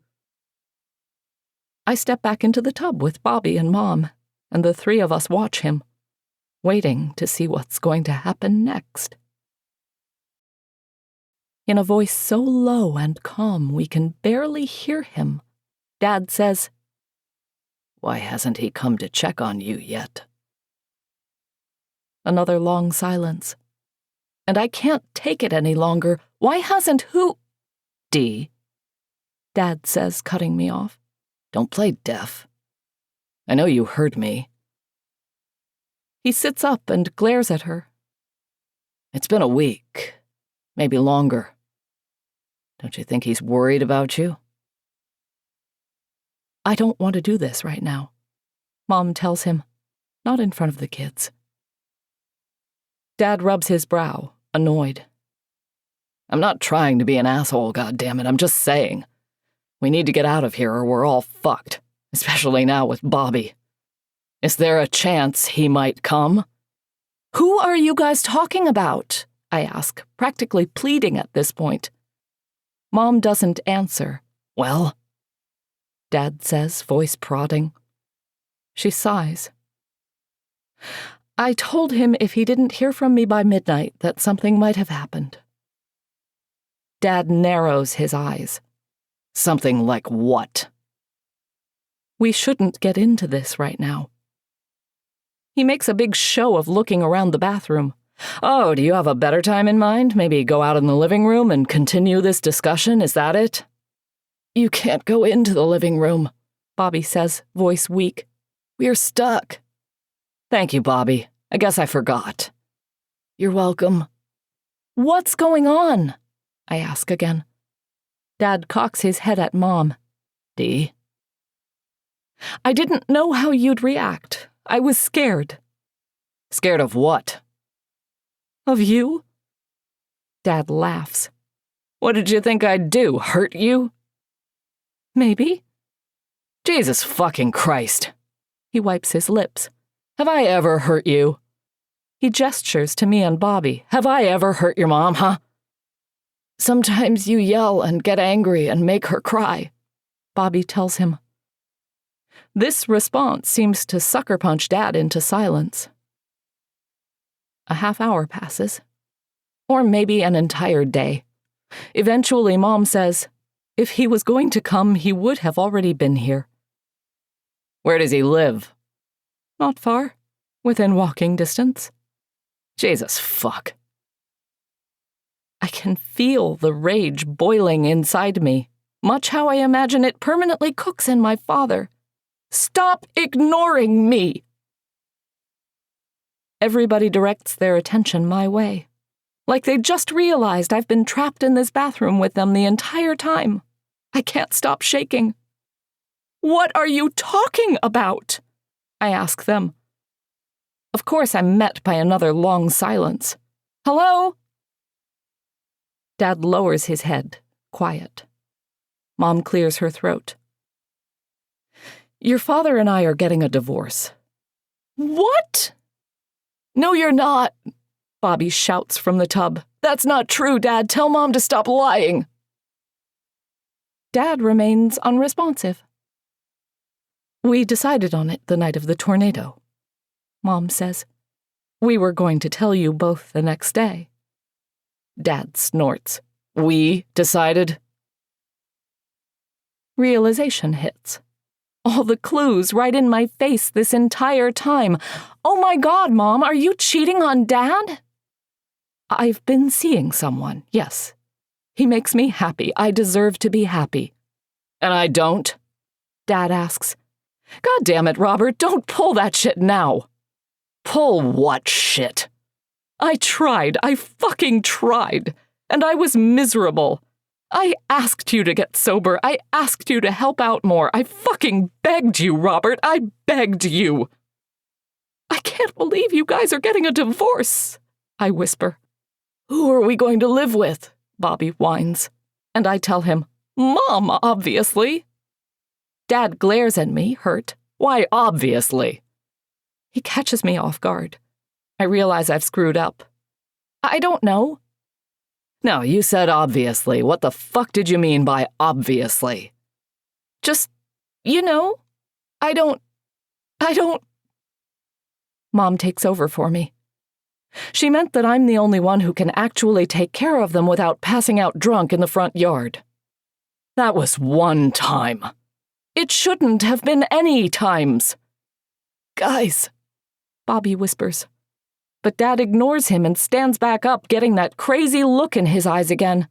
I step back into the tub with Bobby and Mom, and the three of us watch him, waiting to see what's going to happen next. In a voice so low and calm we can barely hear him, Dad says, "Why hasn't he come to check on you yet?" Another long silence. And I can't take it any longer. Why hasn't who? Dee, Dad says, cutting me off. Don't play deaf. I know you heard me. He sits up and glares at her. It's been a week, maybe longer. Don't you think he's worried about you? I don't want to do this right now, Mom tells him, not in front of the kids. Dad rubs his brow, annoyed. I'm not trying to be an asshole, goddammit, I'm just saying. We need to get out of here or we're all fucked, especially now with Bobby. Is there a chance he might come? Who are you guys talking about? I ask, practically pleading at this point. Mom doesn't answer. Well, Dad says, voice prodding. She sighs. I told him if he didn't hear from me by midnight that something might have happened. Dad narrows his eyes. Something like what? We shouldn't get into this right now. He makes a big show of looking around the bathroom. Oh, do you have a better time in mind? Maybe go out in the living room and continue this discussion, is that it? You can't go into the living room, Bobby says, voice weak. We're stuck. Thank you, Bobby. I guess I forgot. You're welcome. What's going on? I ask again. Dad cocks his head at Mom. Dee? I didn't know how you'd react. I was scared. Scared of what? Of you? Dad laughs. What did you think I'd do, hurt you? Maybe. Jesus fucking Christ. He wipes his lips. Have I ever hurt you? He gestures to me and Bobby. Have I ever hurt your mom, huh? Sometimes you yell and get angry and make her cry, Bobby tells him. This response seems to sucker punch Dad into silence. A half hour passes. Or maybe an entire day. Eventually, Mom says, if he was going to come, he would have already been here. Where does he live? Not far. Within walking distance. Jesus fuck. I can feel the rage boiling inside me, much how I imagine it permanently cooks in my father. Stop ignoring me! Everybody directs their attention my way, like they just realized I've been trapped in this bathroom with them the entire time. I can't stop shaking. What are you talking about? I ask them. Of course, I'm met by another long silence. Hello? Dad lowers his head, quiet. Mom clears her throat. Your father and I are getting a divorce. What? No, you're not, Bobby shouts from the tub. That's not true, Dad. Tell Mom to stop lying. Dad remains unresponsive. We decided on it the night of the tornado, Mom says. We were going to tell you both the next day. Dad snorts. We decided? Realization hits. All the clues right in my face this entire time. Oh my God, Mom, are you cheating on Dad? I've been seeing someone, yes. He makes me happy. I deserve to be happy. And I don't? Dad asks. God damn it, Robert, don't pull that shit now. Pull what shit? I tried. I fucking tried. And I was miserable. I asked you to get sober. I asked you to help out more. I fucking begged you, Robert. I begged you. I can't believe you guys are getting a divorce, I whisper. Who are we going to live with? Bobby whines. And I tell him, Mom, obviously. Dad glares at me, hurt. Why, obviously? He catches me off guard. I realize I've screwed up. I don't know. No, you said obviously. What the fuck did you mean by obviously? Just, I don't. Mom takes over for me. She meant that I'm the only one who can actually take care of them without passing out drunk in the front yard. That was one time. It shouldn't have been any times. Guys, Bobby whispers. But Dad ignores him and stands back up, getting that crazy look in his eyes again.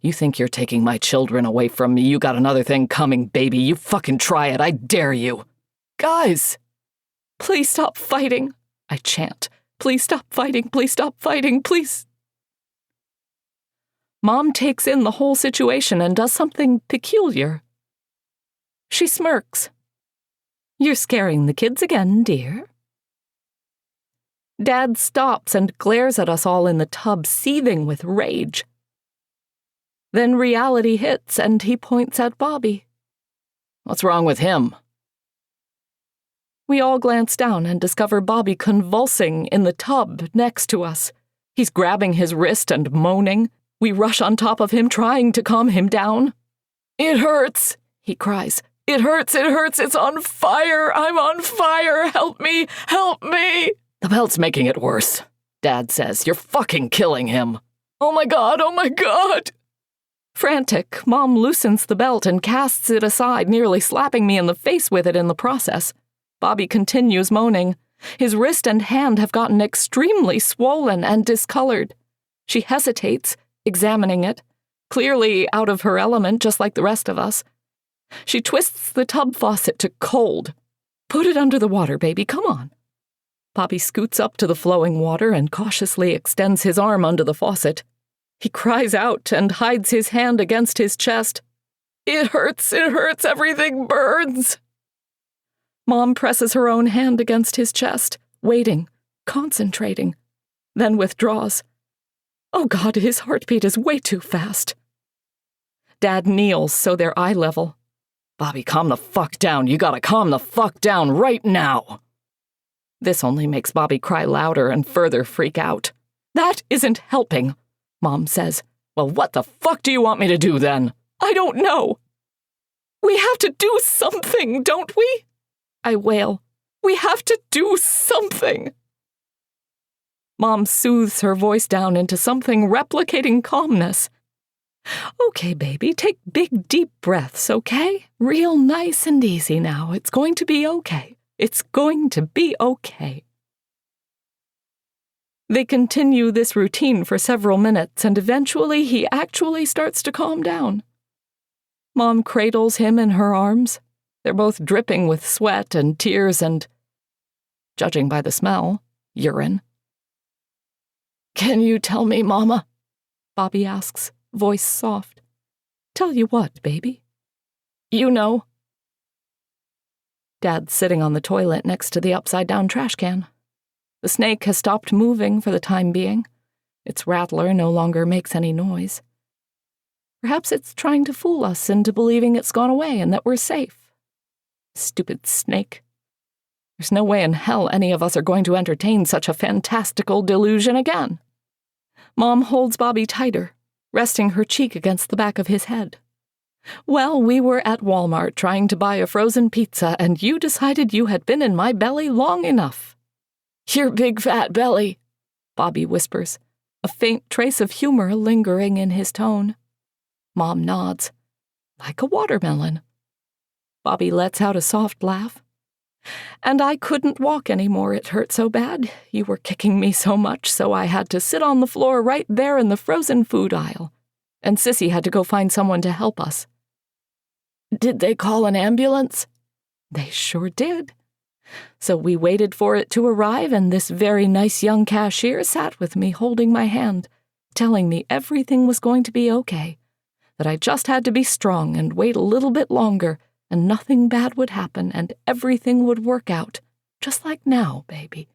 You think you're taking my children away from me? You got another thing coming, baby. You fucking try it. I dare you. Guys, please stop fighting, I chant. Please stop fighting. Please stop fighting. Please. Mom takes in the whole situation and does something peculiar. She smirks. You're scaring the kids again, dear. Dad stops and glares at us all in the tub, seething with rage. Then reality hits and he points at Bobby. What's wrong with him? We all glance down and discover Bobby convulsing in the tub next to us. He's grabbing his wrist and moaning. We rush on top of him, trying to calm him down. It hurts, he cries. It hurts, it's on fire, I'm on fire, help me! The belt's making it worse, Dad says. You're fucking killing him. Oh my God! Frantic, Mom loosens the belt and casts it aside, nearly slapping me in the face with it in the process. Bobby continues moaning. His wrist and hand have gotten extremely swollen and discolored. She hesitates, examining it, clearly out of her element just like the rest of us. She twists the tub faucet to cold. Put it under the water, baby, come on. Bobby scoots up to the flowing water and cautiously extends his arm under the faucet. He cries out and hides his hand against his chest. It hurts, everything burns. Mom presses her own hand against his chest, waiting, concentrating, then withdraws. Oh God, his heartbeat is way too fast. Dad kneels so they're eye level. Bobby, calm the fuck down. You gotta calm the fuck down right now. This only makes Bobby cry louder and further freak out. That isn't helping, Mom says. Well, what the fuck do you want me to do then? I don't know. We have to do something, don't we? I wail. We have to do something. Mom soothes her voice down into something replicating calmness. Okay, baby, take big, deep breaths, okay? Real nice and easy now. It's going to be okay. It's going to be okay. They continue this routine for several minutes, and eventually he actually starts to calm down. Mom cradles him in her arms. They're both dripping with sweat and tears and, judging by the smell, urine. Can you tell me, Mama? Bobby asks, voice soft. Tell you what, baby? You know. Dad's sitting on the toilet next to the upside-down trash can. The snake has stopped moving for the time being. Its rattler no longer makes any noise. Perhaps it's trying to fool us into believing it's gone away and that we're safe. Stupid snake. There's no way in hell any of us are going to entertain such a fantastical delusion again. Mom holds Bobby tighter, resting her cheek against the back of his head. Well, we were at Walmart trying to buy a frozen pizza, and you decided you had been in my belly long enough. Your big fat belly, Bobby whispers, a faint trace of humor lingering in his tone. Mom nods. Like a watermelon. Bobby lets out a soft laugh. And I couldn't walk anymore, it hurt so bad. You were kicking me so much, so I had to sit on the floor right there in the frozen food aisle. And Sissy had to go find someone to help us. Did they call an ambulance? They sure did. So we waited for it to arrive, and this very nice young cashier sat with me holding my hand, telling me everything was going to be okay, that I just had to be strong and wait a little bit longer, and nothing bad would happen, and everything would work out, just like now, baby.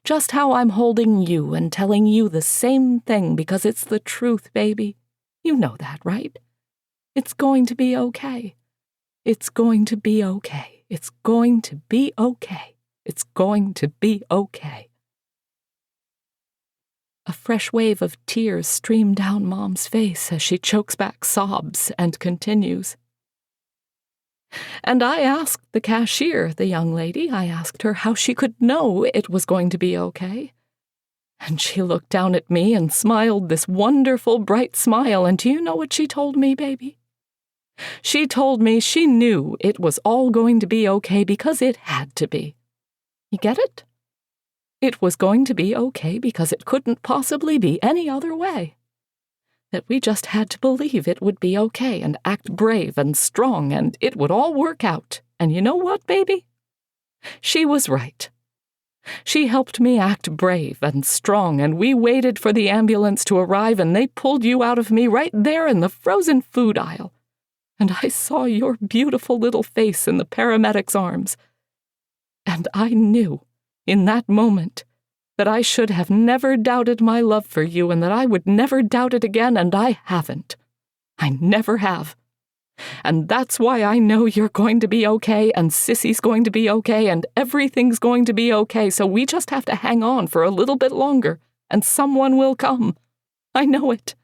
Just how I'm holding you and telling you the same thing because it's the truth, baby. You know that, right? It's going to be okay. It's going to be okay. It's going to be okay. It's going to be okay. A fresh wave of tears stream down Mom's face as she chokes back sobs and continues. And I asked the cashier, the young lady, I asked her how she could know it was going to be okay. And she looked down at me and smiled this wonderful, bright smile, and do you know what she told me, baby? She told me she knew it was all going to be okay because it had to be. You get it? It was going to be okay because it couldn't possibly be any other way. That we just had to believe it would be okay and act brave and strong and it would all work out. And you know what, baby? She was right. She helped me act brave and strong, and we waited for the ambulance to arrive, and they pulled you out of me right there in the frozen food aisle. And I saw your beautiful little face in the paramedic's arms. And I knew, in that moment, that I should have never doubted my love for you and that I would never doubt it again, and I haven't. I never have. And that's why I know you're going to be okay, and Sissy's going to be okay, and everything's going to be okay, so we just have to hang on for a little bit longer, and someone will come. I know it.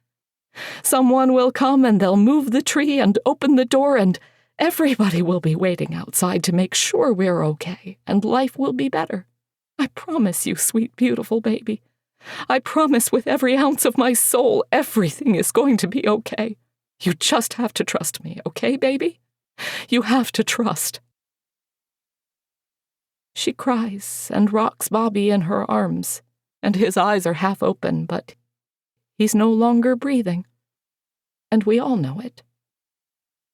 Someone will come, and they'll move the tree and open the door, and Everybody will be waiting outside to make sure we're okay, and life will be better. I promise you, sweet, beautiful baby. I promise with every ounce of my soul, everything is going to be okay. You just have to trust me, okay, baby? You have to trust. She cries and rocks Bobby in her arms, and his eyes are half open, but he's no longer breathing. And we all know it.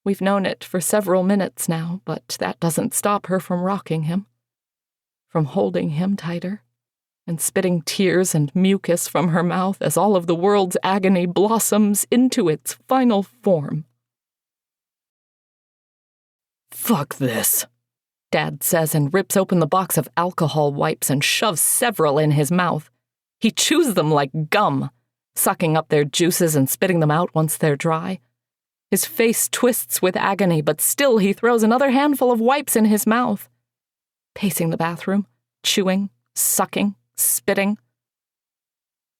We've known it for several minutes now, but that doesn't stop her from rocking him, from holding him tighter, and spitting tears and mucus from her mouth as all of the world's agony blossoms into its final form. "Fuck this," Dad says and rips open the box of alcohol wipes and shoves several in his mouth. He chews them like gum, sucking up their juices and spitting them out once they're dry. His face twists with agony, but still he throws another handful of wipes in his mouth, pacing the bathroom, chewing, sucking, spitting.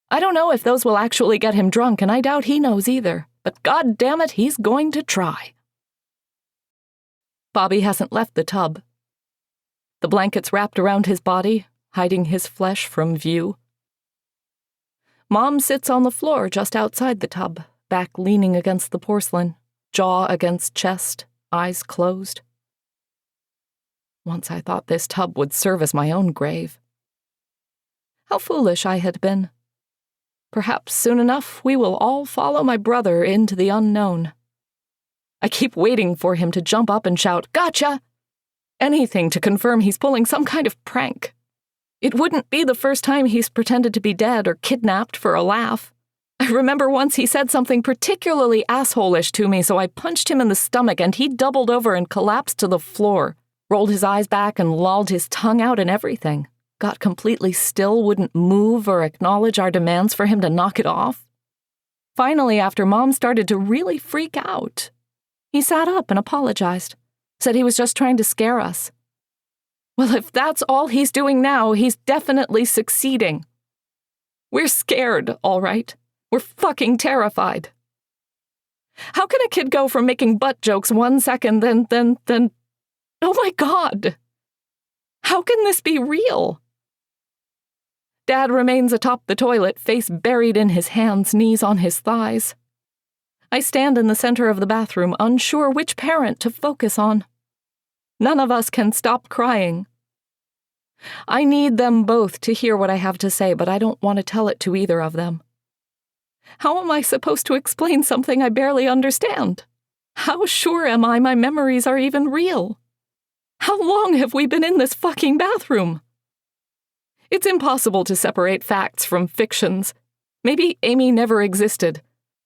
I don't know if those will actually get him drunk, and I doubt he knows either, but God damn it, he's going to try. Bobby hasn't left the tub. The blanket's wrapped around his body, hiding his flesh from view. Mom sits on the floor just outside the tub, back leaning against the porcelain, jaw against chest, eyes closed. Once I thought this tub would serve as my own grave. How foolish I had been. Perhaps soon enough we will all follow my brother into the unknown. I keep waiting for him to jump up and shout, "Gotcha!" Anything to confirm he's pulling some kind of prank. It wouldn't be the first time he's pretended to be dead or kidnapped for a laugh. I remember once he said something particularly asshole-ish to me, so I punched him in the stomach and he doubled over and collapsed to the floor, rolled his eyes back and lolled his tongue out and everything. Got completely still, wouldn't move or acknowledge our demands for him to knock it off. Finally, after Mom started to really freak out, he sat up and apologized, said he was just trying to scare us. Well, if that's all he's doing now, he's definitely succeeding. We're scared, all right. We're fucking terrified. How can a kid go from making butt jokes 1 second, then, oh my God. How can this be real? Dad remains atop the toilet, face buried in his hands, knees on his thighs. I stand in the center of the bathroom, unsure which parent to focus on. None of us can stop crying. I need them both to hear what I have to say, but I don't want to tell it to either of them. How am I supposed to explain something I barely understand? How sure am I my memories are even real? How long have we been in this fucking bathroom? It's impossible to separate facts from fictions. Maybe Amy never existed.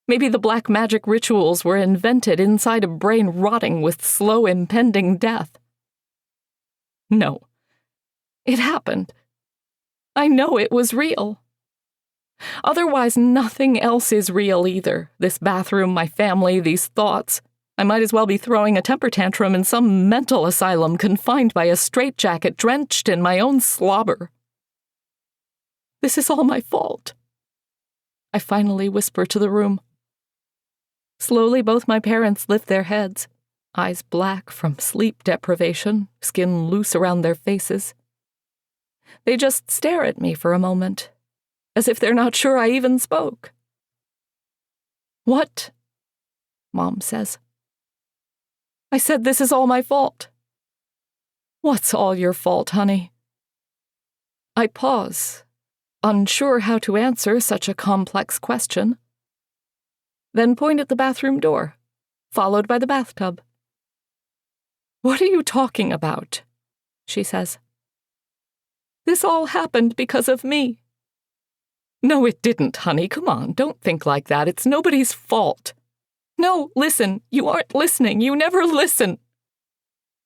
Maybe the black magic rituals were invented inside a brain rotting with slow impending death. No. It happened. I know it was real. Otherwise, nothing else is real either. This bathroom, my family, these thoughts. I might as well be throwing a temper tantrum in some mental asylum confined by a straitjacket drenched in my own slobber. This is all my fault. I finally whisper to the room. Slowly, both my parents lift their heads, eyes black from sleep deprivation, skin loose around their faces. They just stare at me for a moment, as if they're not sure I even spoke. "What?" Mom says. I said this is all my fault. "What's all your fault, honey?" I pause, unsure how to answer such a complex question. Then point at the bathroom door, followed by the bathtub. "What are you talking about?" she says. "This all happened because of me." "No, it didn't, honey. Come on, don't think like that. It's nobody's fault." "No, listen. You aren't listening. You never listen."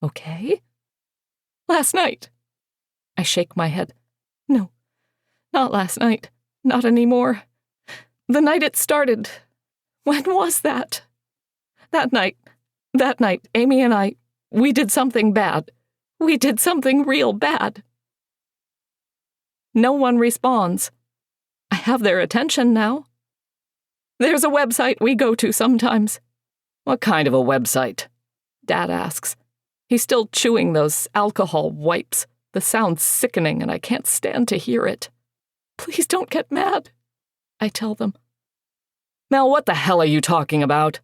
"Okay." "Last night." I shake my head. "No, not last night. Not anymore. The night it started. When was that? That night, Amy and I, we did something bad. We did something real bad." No one responds. I have their attention now. "There's a website we go to sometimes." "What kind of a website?" Dad asks. He's still chewing those alcohol wipes. The sound's sickening and I can't stand to hear it. Please don't get mad, I tell them. Mel, what the hell are you talking about?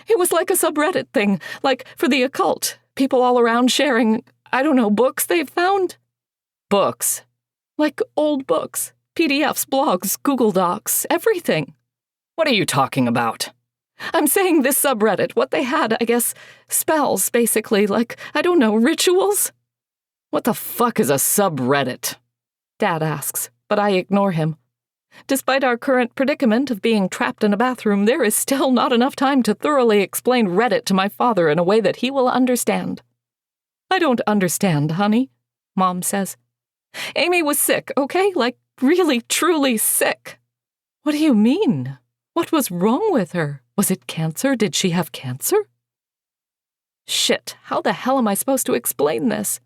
It was like a subreddit thing, like for the occult. People all around sharing, I don't know, books they've found? Books. Like old books, PDFs, blogs, Google Docs, everything. What are you talking about? I'm saying this subreddit, what they had, I guess, spells, basically, like, I don't know, rituals? What the fuck is a subreddit? Dad asks, but I ignore him. Despite our current predicament of being trapped in a bathroom, there is still not enough time to thoroughly explain Reddit to my father in a way that he will understand. I don't understand, honey, Mom says. Amy was sick, okay? Like, really, truly sick. What do you mean? What was wrong with her? Was it cancer? Did she have cancer? Shit, how the hell am I supposed to explain this?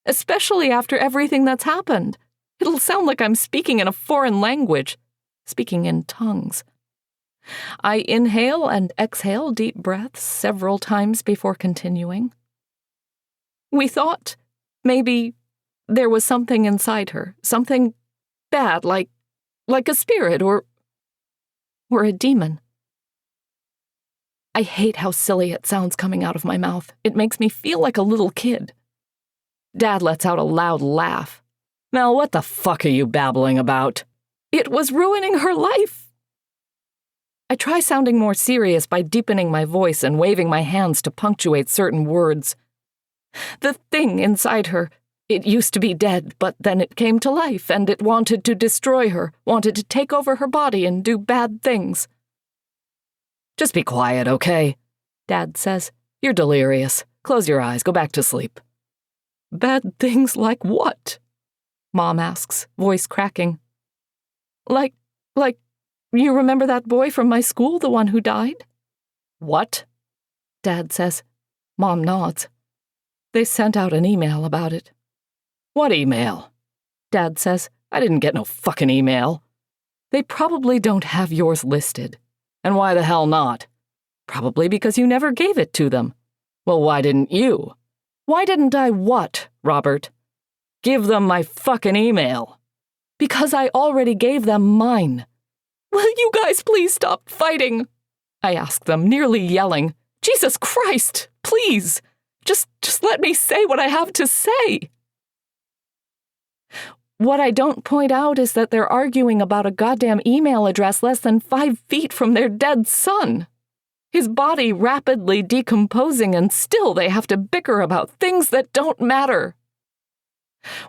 Especially after everything that's happened. It'll sound like I'm speaking in a foreign language, speaking in tongues. I inhale and exhale deep breaths several times before continuing. We thought maybe there was something inside her, something bad, like a spirit or a demon. I hate how silly it sounds coming out of my mouth. It makes me feel like a little kid. Dad lets out a loud laugh. Mel, what the fuck are you babbling about? It was ruining her life. I try sounding more serious by deepening my voice and waving my hands to punctuate certain words. The thing inside her, it used to be dead, but then it came to life and it wanted to destroy her, wanted to take over her body and do bad things. Just be quiet, okay? Dad says. You're delirious. Close your eyes, go back to sleep. Bad things like what? Mom asks, voice cracking. Like, you remember that boy from my school, the one who died? What? Dad says. Mom nods. They sent out an email about it. What email? Dad says. I didn't get no fucking email. They probably don't have yours listed. And why the hell not? Probably because you never gave it to them. Well, why didn't you? Why didn't I what, Robert? Give them my fucking email. Because I already gave them mine. Will you guys please stop fighting? I ask them, nearly yelling. Jesus Christ, please. Just let me say what I have to say. What I don't point out is that they're arguing about a goddamn email address less than 5 feet from their dead son. His body rapidly decomposing, and still they have to bicker about things that don't matter.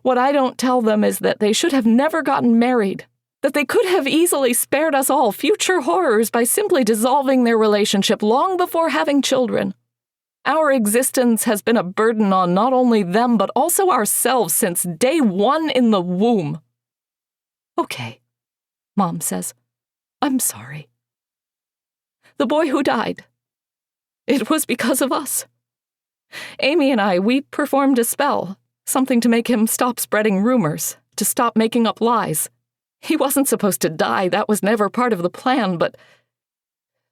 What I don't tell them is that they should have never gotten married, that they could have easily spared us all future horrors by simply dissolving their relationship long before having children. Our existence has been a burden on not only them but also ourselves since day one in the womb. Okay, Mom says. I'm sorry. The boy who died. It was because of us. Amy and I, we performed a spell, something to make him stop spreading rumors, to stop making up lies. He wasn't supposed to die, that was never part of the plan, but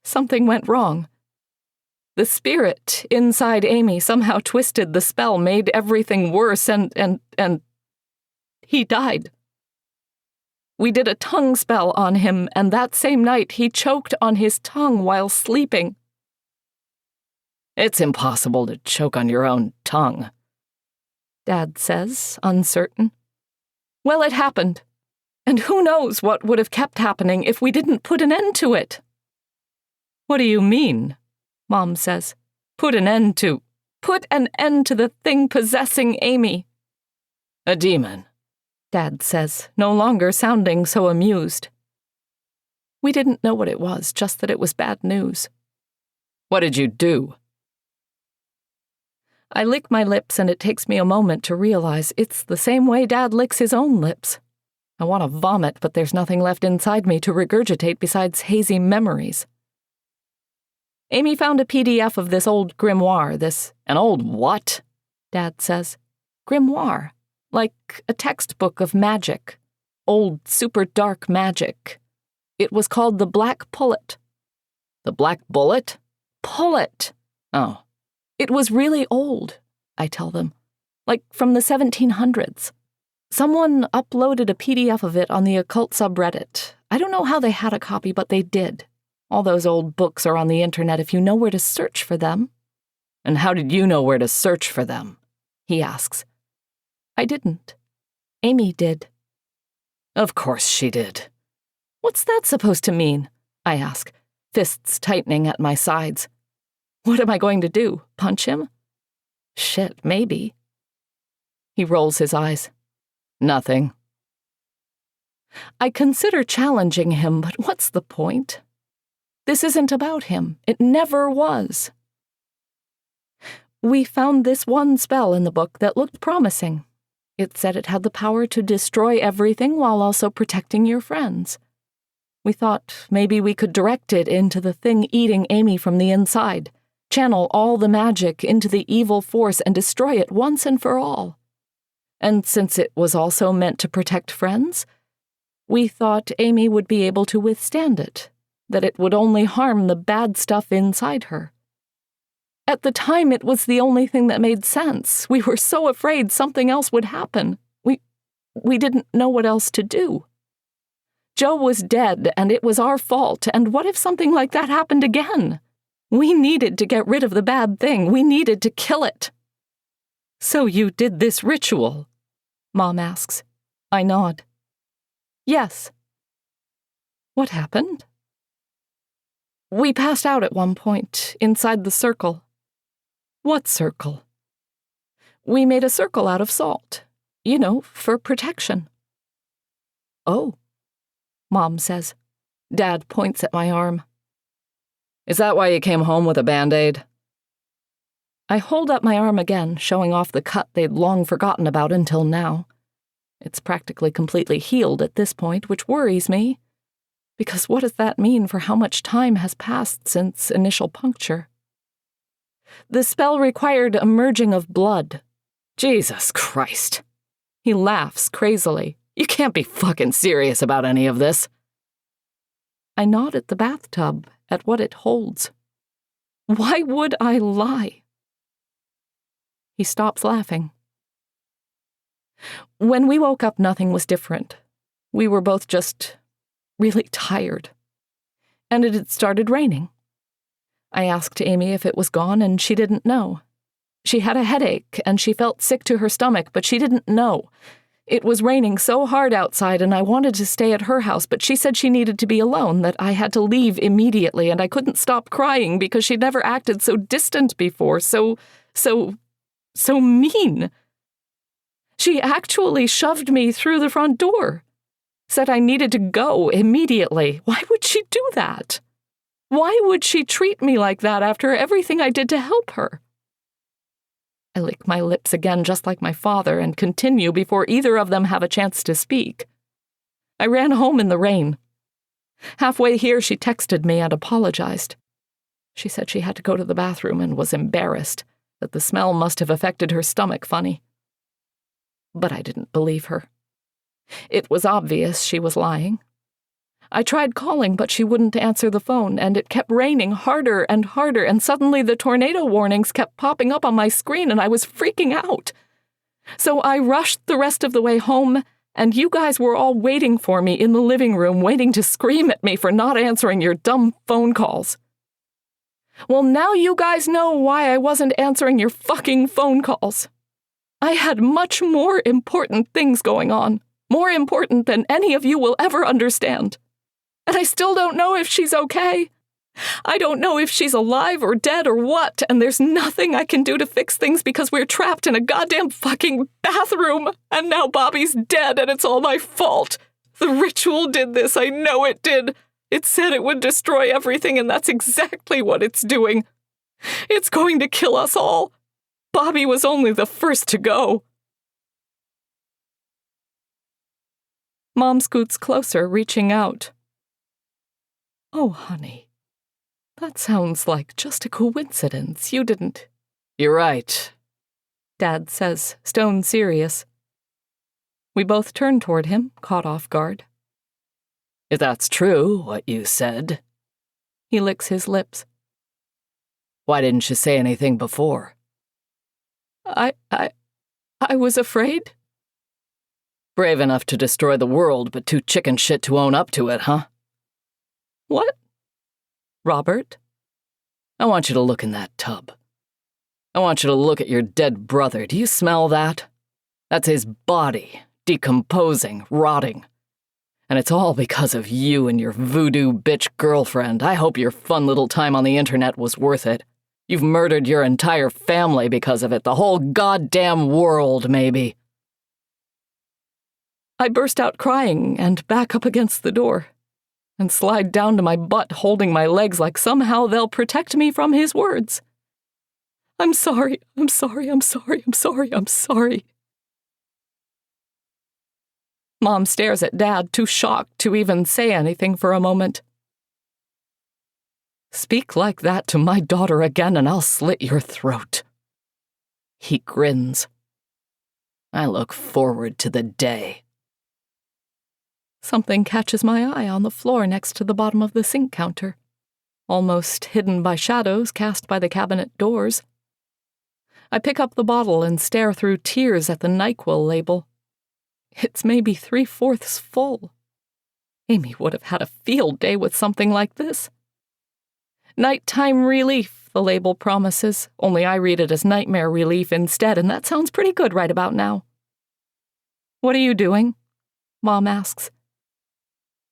something went wrong. The spirit inside Amy somehow twisted the spell, made everything worse, and he died. We did a tongue spell on him, and that same night he choked on his tongue while sleeping. It's impossible to choke on your own tongue, Dad says, uncertain. Well, it happened. And who knows what would have kept happening if we didn't put an end to it. What do you mean? Mom says. Put an end to the thing possessing Amy. A demon, Dad says, no longer sounding so amused. We didn't know what it was, just that it was bad news. What did you do? I lick my lips, and it takes me a moment to realize it's the same way Dad licks his own lips. I want to vomit, but there's nothing left inside me to regurgitate besides hazy memories. Amy found a PDF of this old grimoire, An old what? Dad says. Grimoire. Like a textbook of magic. Old, super dark magic. It was called The Black Pullet. The Black Bullet? Pullet! Oh. It was really old, I tell them, like from the 1700s. Someone uploaded a PDF of it on the occult subreddit. I don't know how they had a copy, but they did. All those old books are on the internet if you know where to search for them. And how did you know where to search for them? He asks. I didn't. Amy did. Of course she did. What's that supposed to mean? I ask, fists tightening at my sides. What am I going to do? Punch him? Shit, maybe. He rolls his eyes. Nothing. I consider challenging him, but what's the point? This isn't about him. It never was. We found this one spell in the book that looked promising. It said it had the power to destroy everything while also protecting your friends. We thought maybe we could direct it into the thing eating Amy from the inside, channel all the magic into the evil force and destroy it once and for all. And since it was also meant to protect friends, we thought Amy would be able to withstand it, that it would only harm the bad stuff inside her. At the time, it was the only thing that made sense. We were so afraid something else would happen. We didn't know what else to do. Joe was dead, and it was our fault, and what if something like that happened again? We needed to get rid of the bad thing. We needed to kill it. So you did this ritual? Mom asks. I nod. Yes. What happened? We passed out at one point, inside the circle. What circle? We made a circle out of salt. You know, for protection. Oh, Mom says. Dad points at my arm. Is that why you came home with a Band-Aid? I hold up my arm again, showing off the cut they'd long forgotten about until now. It's practically completely healed at this point, which worries me. Because what does that mean for how much time has passed since initial puncture? The spell required a merging of blood. Jesus Christ. He laughs crazily. You can't be fucking serious about any of this. I nod at the bathtub, at what it holds. Why would I lie? He stops laughing. When we woke up, nothing was different. We were both just really tired. And it had started raining. I asked Amy if it was gone, and she didn't know. She had a headache, and she felt sick to her stomach, but she didn't know. It was raining so hard outside, and I wanted to stay at her house, but she said she needed to be alone, that I had to leave immediately, and I couldn't stop crying because she'd never acted so distant before, so mean. She actually shoved me through the front door. Said I needed to go immediately. Why would she do that? Why would she treat me like that after everything I did to help her? I lick my lips again just like my father and continue before either of them have a chance to speak. I ran home in the rain. Halfway here, she texted me and apologized. She said she had to go to the bathroom and was embarrassed, that the smell must have affected her stomach funny. But I didn't believe her. It was obvious she was lying. I tried calling, but she wouldn't answer the phone, and it kept raining harder, and suddenly the tornado warnings kept popping up on my screen, and I was freaking out. So I rushed the rest of the way home, and you guys were all waiting for me in the living room, waiting to scream at me for not answering your dumb phone calls. Well, now you guys know why I wasn't answering your fucking phone calls. I had much more important things going on, more important than any of you will ever understand. And I still don't know if she's okay. I don't know if she's alive or dead or what, and there's nothing I can do to fix things because we're trapped in a goddamn fucking bathroom, and now Bobby's dead and it's all my fault. The ritual did this, I know it did. It said it would destroy everything, and that's exactly what it's doing. It's going to kill us all. Bobby was only the first to go. Mom scoots closer, reaching out. Oh, honey, that sounds like just a coincidence. You didn't... You're right, Dad says, stone serious. We both turn toward him, caught off guard. If that's true, what you said. He licks his lips. Why didn't you say anything before? I was afraid. Brave enough to destroy the world, but too chicken shit to own up to it, huh? What? Robert? I want you to look in that tub. I want you to look at your dead brother. Do you smell that? That's his body, decomposing, rotting. And it's all because of you and your voodoo bitch girlfriend. I hope your fun little time on the internet was worth it. You've murdered your entire family because of it, the whole goddamn world, maybe. I burst out crying and back up against the door and slide down to my butt, holding my legs like somehow they'll protect me from his words. I'm sorry, I'm sorry, I'm sorry, I'm sorry, I'm sorry. Mom stares at Dad, too shocked to even say anything for a moment. Speak like that to my daughter again and I'll slit your throat. He grins. I look forward to the day. Something catches my eye on the floor next to the bottom of the sink counter, almost hidden by shadows cast by the cabinet doors. I pick up the bottle and stare through tears at the NyQuil label. It's maybe 3/4 full. Amy would have had a field day with something like this. Nighttime relief, the label promises, only I read it as nightmare relief instead, and that sounds pretty good right about now. What are you doing? Mom asks.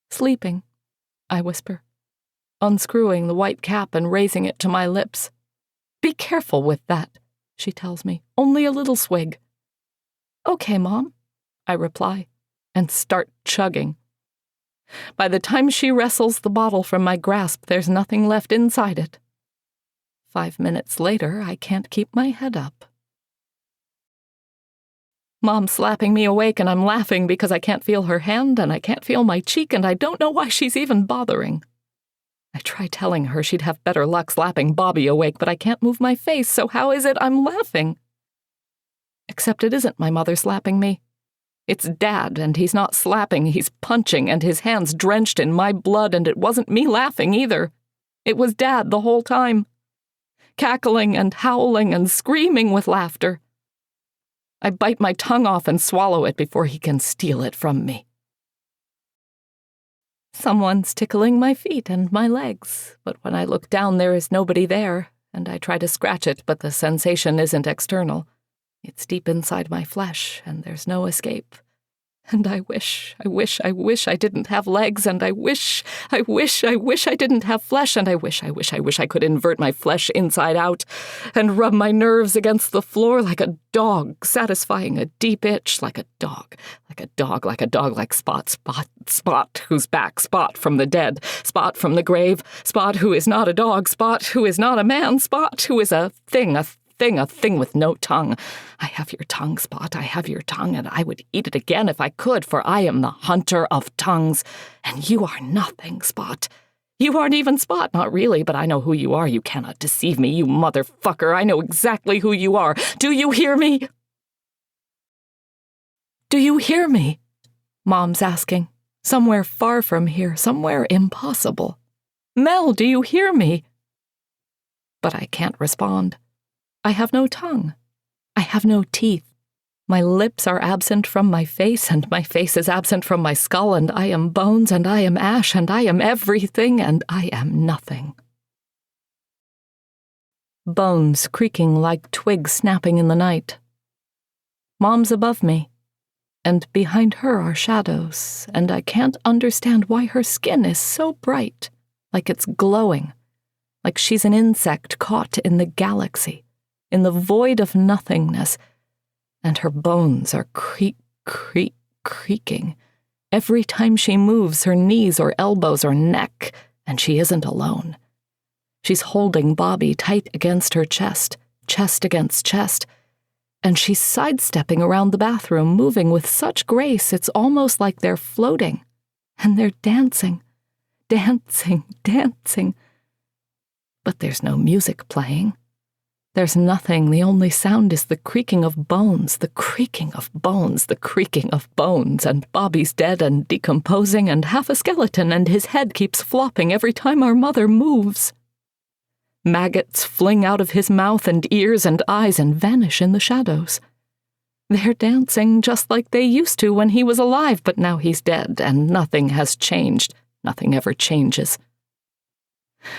Sleeping, I whisper, unscrewing the white cap and raising it to my lips. Be careful with that, she tells me. Only a little swig. Okay, Mom, I reply, and start chugging. By the time she wrestles the bottle from my grasp, there's nothing left inside it. 5 minutes later, I can't keep my head up. Mom's slapping me awake and I'm laughing because I can't feel her hand and I can't feel my cheek and I don't know why she's even bothering. I try telling her she'd have better luck slapping Bobby awake, but I can't move my face, so how is it I'm laughing? Except it isn't my mother slapping me. It's Dad, and he's not slapping, he's punching, and his hands drenched in my blood, and it wasn't me laughing either. It was Dad the whole time, cackling and howling and screaming with laughter. I bite my tongue off and swallow it before he can steal it from me. Someone's tickling my feet and my legs, but when I look down there is nobody there, and I try to scratch it, but the sensation isn't external. It's deep inside my flesh, and there's no escape. And I wish I didn't have legs, and I wish I didn't have flesh, and I wish I could invert my flesh inside out and rub my nerves against the floor like a dog, satisfying a deep itch like a dog, like Spot, who's back, Spot from the dead, Spot from the grave, Spot who is not a dog, Spot who is not a man, Spot who is a thing with no tongue. I have your tongue, Spot, I have your tongue, and I would eat it again if I could, for I am the hunter of tongues, and you are nothing, Spot. You aren't even Spot, not really, but I know who you are. You cannot deceive me, you motherfucker. I know exactly who you are. Do you hear me? Do you hear me? Mom's asking. Somewhere far from here, somewhere impossible. Mel, do you hear me? But I can't respond. I have no tongue. I have no teeth. My lips are absent from my face, and my face is absent from my skull, and I am bones, and I am ash, and I am everything, and I am nothing. Bones creaking like twigs snapping in the night. Mom's above me, and behind her are shadows, and I can't understand why her skin is so bright, like it's glowing, like she's an insect caught in the galaxy, in the void of nothingness, and her bones are creaking. Every time she moves her knees or elbows or neck, and she isn't alone. She's holding Bobby tight against her chest against chest, and she's sidestepping around the bathroom, moving with such grace it's almost like they're floating, and they're dancing. But there's no music playing. There's nothing. The only sound is the creaking of bones, the creaking of bones, the creaking of bones, and Bobby's dead and decomposing and half a skeleton, and his head keeps flopping every time our mother moves. Maggots fling out of his mouth and ears and eyes and vanish in the shadows. They're dancing just like they used to when he was alive, but now he's dead and nothing has changed. Nothing ever changes.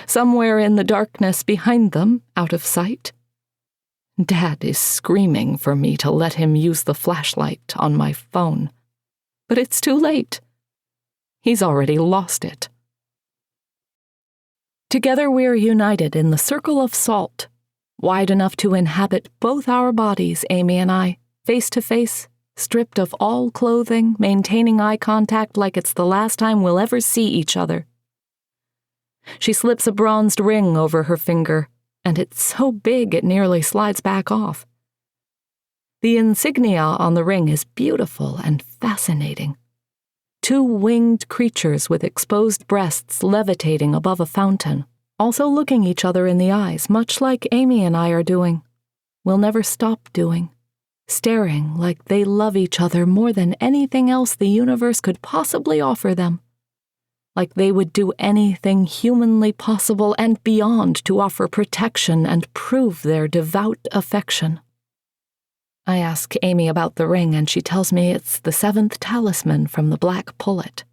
Somewhere in the darkness behind them, out of sight, Dad is screaming for me to let him use the flashlight on my phone. But it's too late. He's already lost it. Together we're united in the circle of salt, wide enough to inhabit both our bodies, Amy and I, face to face, stripped of all clothing, maintaining eye contact like it's the last time we'll ever see each other. She slips a bronzed ring over her finger, and it's so big it nearly slides back off. The insignia on the ring is beautiful and fascinating. 2 winged creatures with exposed breasts levitating above a fountain, also looking each other in the eyes, much like Amy and I are doing. We'll never stop doing. Staring like they love each other more than anything else the universe could possibly offer them. Like they would do anything humanly possible and beyond to offer protection and prove their devout affection. I ask Amy about the ring, and she tells me it's the 7th talisman from the Black Pullet.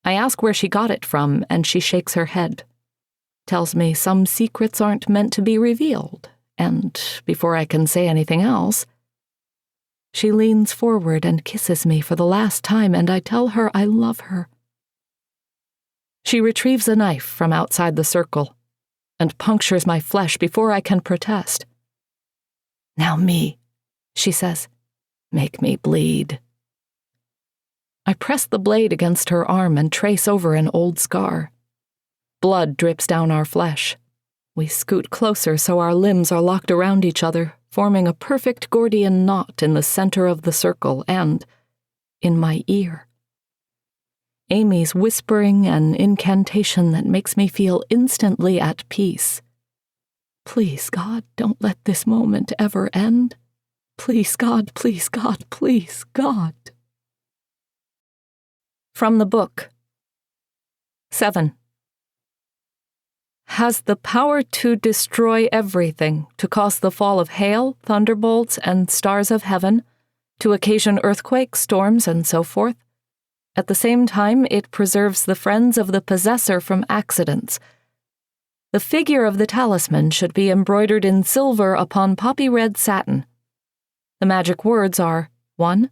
I ask where she got it from, and she shakes her head. Tells me some secrets aren't meant to be revealed, and before I can say anything else, she leans forward and kisses me for the last time, and I tell her I love her. She retrieves a knife from outside the circle and punctures my flesh before I can protest. "Now me," she says. "Make me bleed." I press the blade against her arm and trace over an old scar. Blood drips down our flesh. We scoot closer so our limbs are locked around each other, forming a perfect Gordian knot in the center of the circle and in my ear. Amy's whispering an incantation that makes me feel instantly at peace. Please, God, don't let this moment ever end. Please, God, please, God, please, God. From the book. 7. Has the power to destroy everything, to cause the fall of hail, thunderbolts, and stars of heaven, to occasion earthquakes, storms, and so forth. At the same time, it preserves the friends of the possessor from accidents. The figure of the talisman should be embroidered in silver upon poppy red satin. The magic words are 1.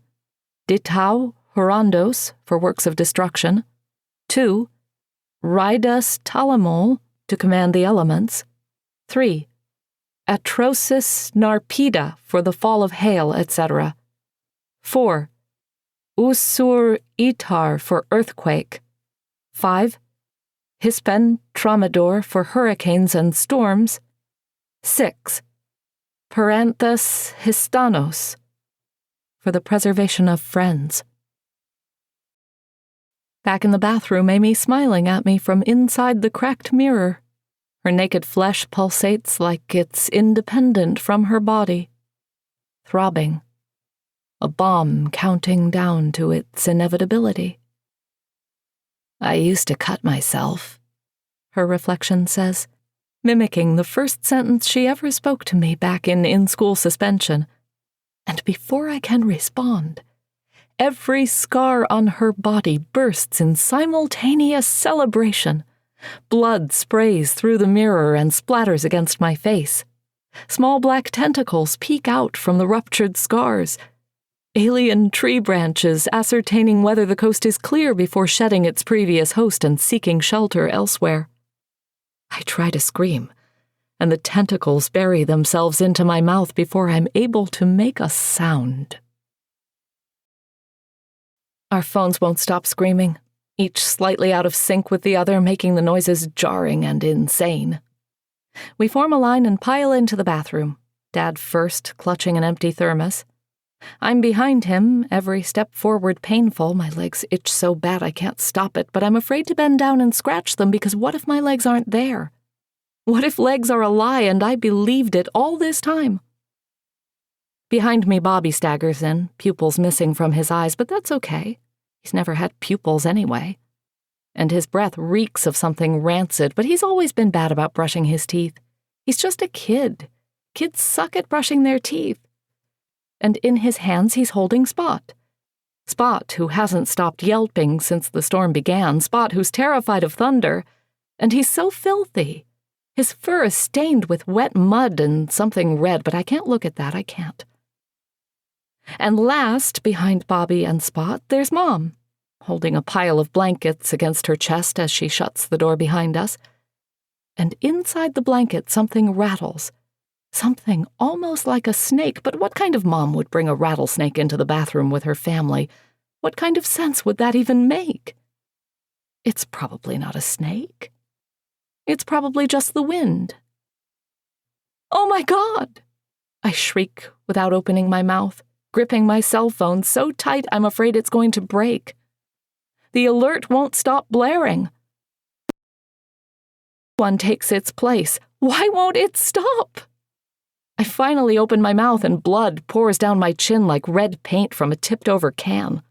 Ditau horandos, for works of destruction. 2. Ridus talamol, to command the elements. 3. Atrocis narpida, for the fall of hail, etc. 4. Usur itar, for earthquake. 5. Hispen tramador, for hurricanes and storms. 6. Paranthus histanos, for the preservation of friends. Back in the bathroom, Amy smiling at me from inside the cracked mirror. Her naked flesh pulsates like it's independent from her body. Throbbing. A bomb counting down to its inevitability. I used to cut myself, her reflection says, mimicking the first sentence she ever spoke to me back in in-school suspension. And before I can respond, every scar on her body bursts in simultaneous celebration. Blood sprays through the mirror and splatters against my face. Small black tentacles peek out from the ruptured scars. Alien tree branches ascertaining whether the coast is clear before shedding its previous host and seeking shelter elsewhere. I try to scream, and the tentacles bury themselves into my mouth before I'm able to make a sound. Our phones won't stop screaming, each slightly out of sync with the other, making the noises jarring and insane. We form a line and pile into the bathroom, Dad first, clutching an empty thermos. I'm behind him, every step forward painful. My legs itch so bad I can't stop it, but I'm afraid to bend down and scratch them because what if my legs aren't there? What if legs are a lie and I believed it all this time? Behind me, Bobby staggers in, pupils missing from his eyes, but that's okay. He's never had pupils anyway. and his breath reeks of something rancid, but he's always been bad about brushing his teeth. He's just a kid. Kids suck at brushing their teeth. And in his hands he's holding Spot. Spot, who hasn't stopped yelping since the storm began, Spot, who's terrified of thunder, and he's so filthy. His fur is stained with wet mud and something red, but I can't look at that, I can't. And last, behind Bobby and Spot, there's Mom, holding a pile of blankets against her chest as she shuts the door behind us. And inside the blanket something rattles. Something almost like a snake, but what kind of mom would bring a rattlesnake into the bathroom with her family? What kind of sense would that even make? It's probably not a snake. It's probably just the wind. Oh my God! I shriek without opening my mouth, gripping my cell phone so tight I'm afraid it's going to break. The alert won't stop blaring. One takes its place. Why won't it stop? I finally open my mouth and blood pours down my chin like red paint from a tipped-over can.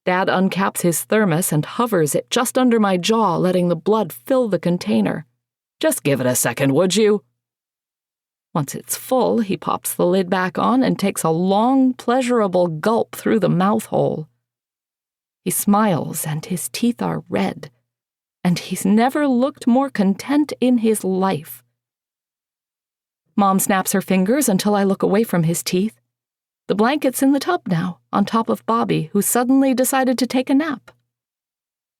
Dad uncaps his thermos and hovers it just under my jaw, letting the blood fill the container. Just give it a second, would you? Once it's full, he pops the lid back on and takes a long, pleasurable gulp through the mouth hole. He smiles and his teeth are red, and he's never looked more content in his life. Mom snaps her fingers until I look away from his teeth. The blanket's in the tub now, on top of Bobby, who suddenly decided to take a nap.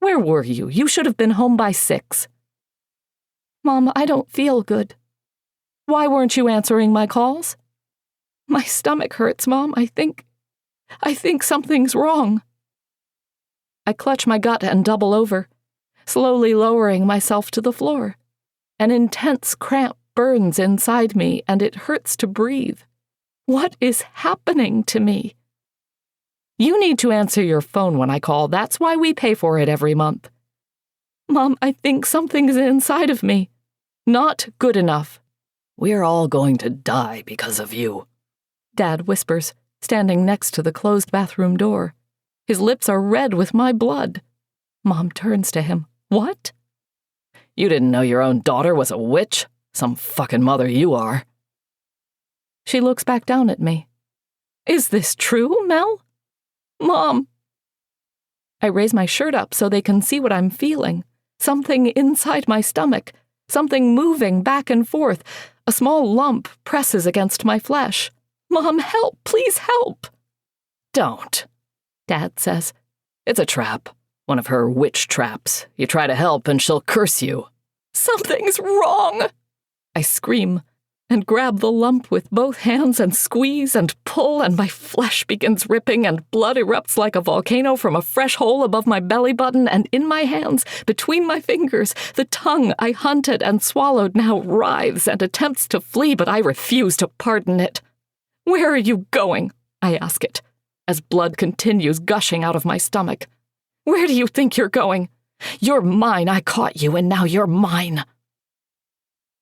Where were you? You should have been home by 6. Mom, I don't feel good. Why weren't you answering my calls? My stomach hurts, Mom. I think something's wrong. I clutch my gut and double over, slowly lowering myself to the floor. An intense cramp burns inside me, and it hurts to breathe. What is happening to me? You need to answer your phone when I call. That's why we pay for it every month. Mom, I think something's inside of me. Not good enough. We're all going to die because of you, Dad whispers, standing next to the closed bathroom door. His lips are red with my blood. Mom turns to him. What? You didn't know your own daughter was a witch? Some fucking mother you are. She looks back down at me. Is this true, Mel? Mom! I raise my shirt up so they can see what I'm feeling. Something inside my stomach. Something moving back and forth. A small lump presses against my flesh. Mom, help! Please help! Don't, Dad says. It's a trap. One of her witch traps. You try to help and she'll curse you. Something's wrong! I scream and grab the lump with both hands and squeeze and pull, and my flesh begins ripping and blood erupts like a volcano from a fresh hole above my belly button, and in my hands, between my fingers, the tongue I hunted and swallowed now writhes and attempts to flee, but I refuse to pardon it. Where are you going? I ask it, as blood continues gushing out of my stomach. Where do you think you're going? You're mine. I caught you, and now you're mine.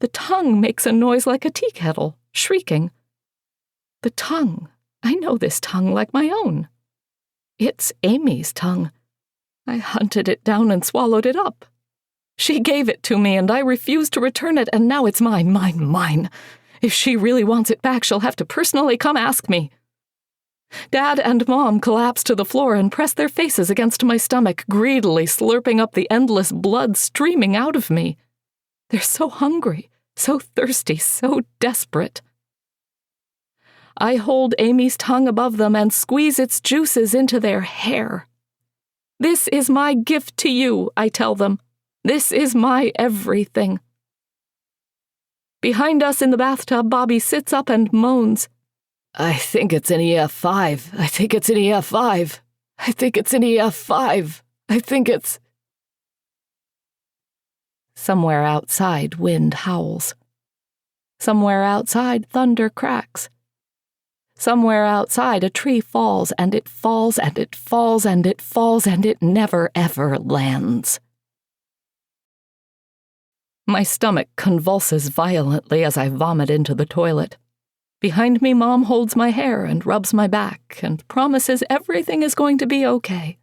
The tongue makes a noise like a tea kettle, shrieking. The tongue. I know this tongue like my own. It's Amy's tongue. I hunted it down and swallowed it up. She gave it to me, and I refused to return it, and now it's mine, mine, mine. If she really wants it back, she'll have to personally come ask me. Dad and Mom collapse to the floor and press their faces against my stomach, greedily slurping up the endless blood streaming out of me. They're so hungry, so thirsty, so desperate. I hold Amy's tongue above them and squeeze its juices into their hair. This is my gift to you, I tell them. This is my everything. Behind us in the bathtub, Bobby sits up and moans. I think it's an EF5. I think it's an EF5. I think it's an EF5. I think it's... Somewhere outside, wind howls. Somewhere outside, thunder cracks. Somewhere outside, a tree falls, and it falls, and it falls, and it falls, and it never, ever lands. My stomach convulses violently as I vomit into the toilet. Behind me, Mom holds my hair and rubs my back and promises everything is going to be okay.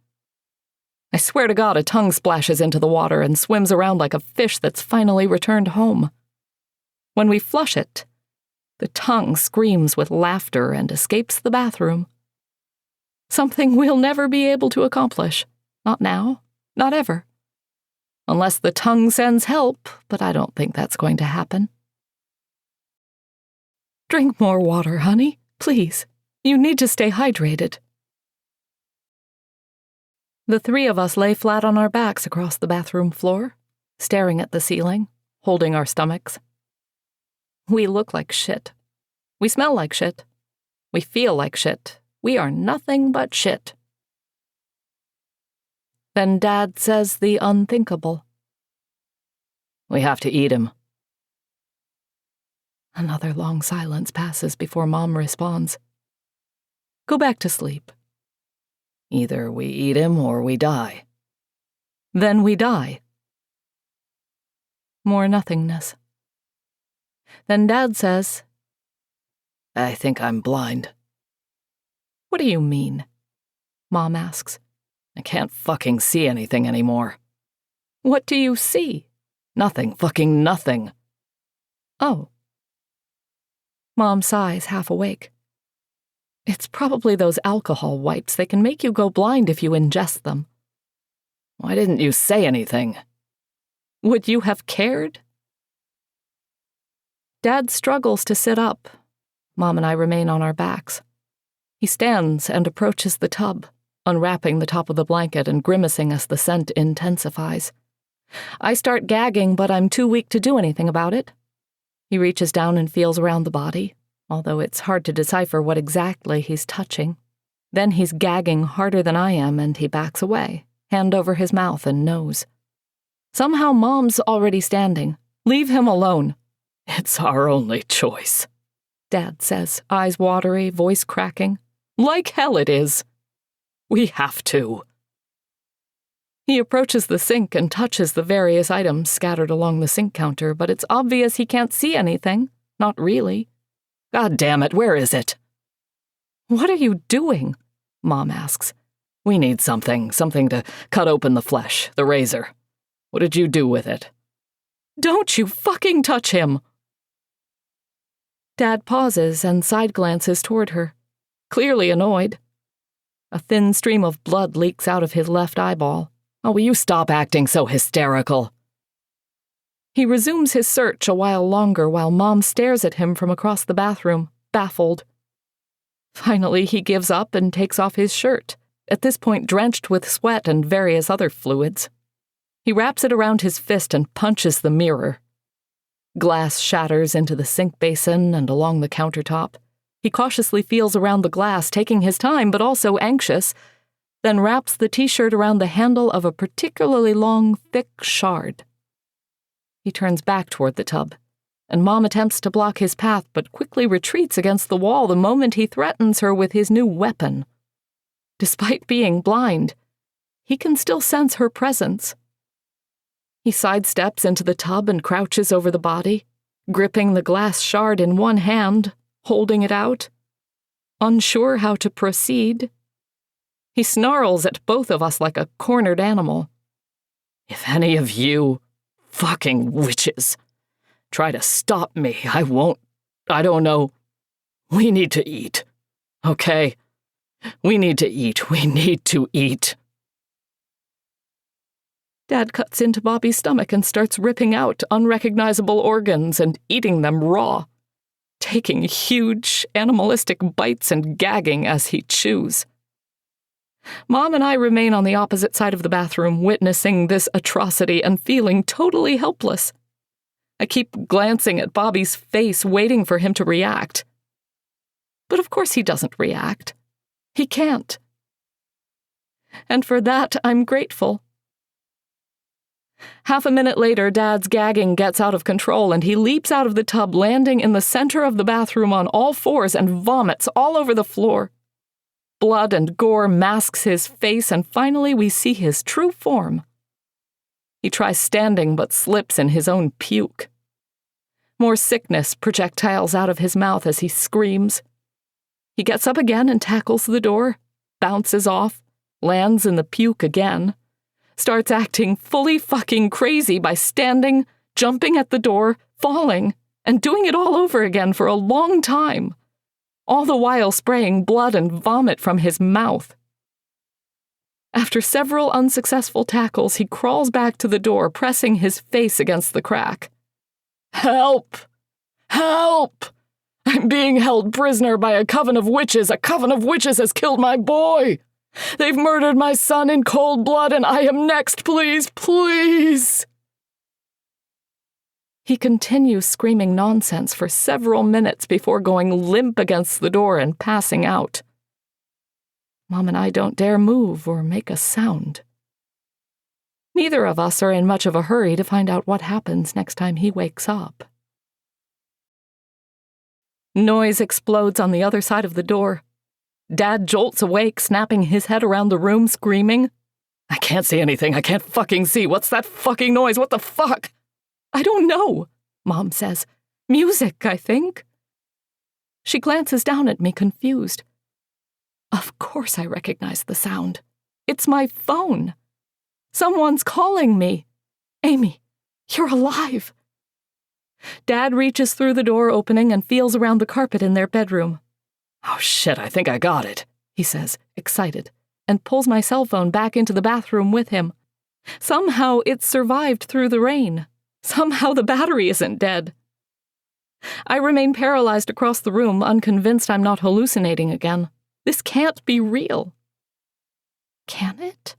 I swear to God, a tongue splashes into the water and swims around like a fish that's finally returned home. When we flush it, the tongue screams with laughter and escapes the bathroom. Something we'll never be able to accomplish. Not now, not ever. Unless the tongue sends help, but I don't think that's going to happen. Drink more water, honey, please. You need to stay hydrated. The three of us lay flat on our backs across the bathroom floor, staring at the ceiling, holding our stomachs. We look like shit. We smell like shit. We feel like shit. We are nothing but shit. Then Dad says the unthinkable. We have to eat him. Another long silence passes before Mom responds. Go back to sleep. Either we eat him or we die. Then we die. More nothingness. Then Dad says, I think I'm blind. What do you mean? Mom asks. I can't fucking see anything anymore. What do you see? Nothing, fucking nothing. Oh. Mom sighs, half awake. It's probably those alcohol wipes. They can make you go blind if you ingest them. Why didn't you say anything? Would you have cared? Dad struggles to sit up. Mom and I remain on our backs. He stands and approaches the tub, unwrapping the top of the blanket and grimacing as the scent intensifies. I start gagging, but I'm too weak to do anything about it. He reaches down and feels around the body, although it's hard to decipher what exactly he's touching. Then he's gagging harder than I am, and he backs away, hand over his mouth and nose. Somehow Mom's already standing. Leave him alone. It's our only choice, Dad says, eyes watery, voice cracking. Like hell it is. We have to. He approaches the sink and touches the various items scattered along the sink counter, but it's obvious he can't see anything. Not really. God damn it, where is it? What are you doing? Mom asks. We need something to cut open the flesh, the razor. What did you do with it? Don't you fucking touch him! Dad pauses and side glances toward her, clearly annoyed. A thin stream of blood leaks out of his left eyeball. Oh, will you stop acting so hysterical? He resumes his search a while longer while Mom stares at him from across the bathroom, baffled. Finally, he gives up and takes off his shirt, at this point drenched with sweat and various other fluids. He wraps it around his fist and punches the mirror. Glass shatters into the sink basin and along the countertop. He cautiously feels around the glass, taking his time but also anxious, then wraps the t-shirt around the handle of a particularly long, thick shard. He turns back toward the tub, and Mom attempts to block his path but quickly retreats against the wall the moment he threatens her with his new weapon. Despite being blind, he can still sense her presence. He sidesteps into the tub and crouches over the body, gripping the glass shard in one hand, holding it out. Unsure how to proceed, he snarls at both of us like a cornered animal. If any of you fucking witches try to stop me, I won't. I don't know. We need to eat. Okay? We need to eat. We need to eat. Dad cuts into Bobby's stomach and starts ripping out unrecognizable organs and eating them raw, taking huge, animalistic bites and gagging as he chews. Mom and I remain on the opposite side of the bathroom, witnessing this atrocity and feeling totally helpless. I keep glancing at Bobby's face, waiting for him to react. But of course he doesn't react. He can't. And for that, I'm grateful. Half a minute later, Dad's gagging gets out of control, and he leaps out of the tub, landing in the center of the bathroom on all fours and vomits all over the floor. Blood and gore masks his face, and finally we see his true form. He tries standing but slips in his own puke. More sickness projectiles out of his mouth as he screams. He gets up again and tackles the door, bounces off, lands in the puke again, starts acting fully fucking crazy by standing, jumping at the door, falling, and doing it all over again for a long time, all the while spraying blood and vomit from his mouth. After several unsuccessful tackles, he crawls back to the door, pressing his face against the crack. "Help! Help! I'm being held prisoner by a coven of witches. A coven of witches has killed my boy. They've murdered my son in cold blood, and I am next. Please, please!" He continues screaming nonsense for several minutes before going limp against the door and passing out. Mom and I don't dare move or make a sound. Neither of us are in much of a hurry to find out what happens next time he wakes up. Noise explodes on the other side of the door. Dad jolts awake, snapping his head around the room, screaming, "I can't see anything. I can't fucking see. What's that fucking noise? What the fuck?" "I don't know," Mom says. "Music, I think." She glances down at me, confused. Of course I recognize the sound. It's my phone. Someone's calling me. "Amy, you're alive." Dad reaches through the door opening and feels around the carpet in their bedroom. "Oh shit, I think I got it," he says, excited, and pulls my cell phone back into the bathroom with him. Somehow it survived through the rain. Somehow the battery isn't dead. I remain paralyzed across the room, unconvinced I'm not hallucinating again. This can't be real. Can it?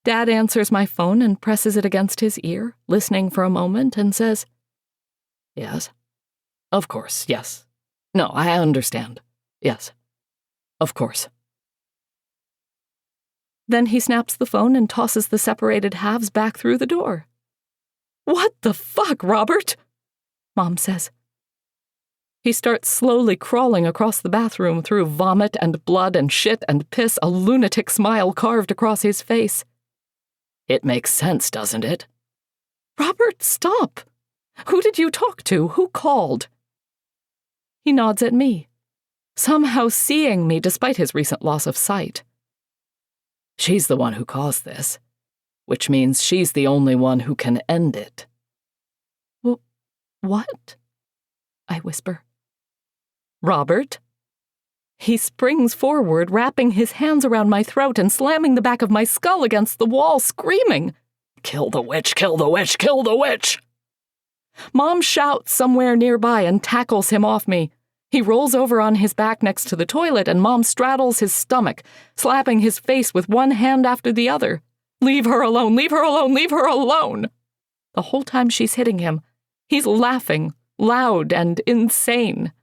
Dad answers my phone and presses it against his ear, listening for a moment, and says, "Yes. Of course, yes. No, I understand. Yes. Of course." Then he snaps the phone and tosses the separated halves back through the door. "What the fuck, Robert?" Mom says. He starts slowly crawling across the bathroom through vomit and blood and shit and piss, a lunatic smile carved across his face. "It makes sense, doesn't it?" "Robert, stop! Who did you talk to? Who called?" He nods at me, somehow seeing me despite his recent loss of sight. "She's the one who caused this, which means she's the only one who can end it." "What?" I whisper. "Robert?" He springs forward, wrapping his hands around my throat and slamming the back of my skull against the wall, screaming, "Kill the witch, kill the witch, kill the witch!" Mom shouts somewhere nearby and tackles him off me. He rolls over on his back next to the toilet, and Mom straddles his stomach, slapping his face with one hand after the other. "Leave her alone, leave her alone, leave her alone!" The whole time she's hitting him, he's laughing, loud and insane.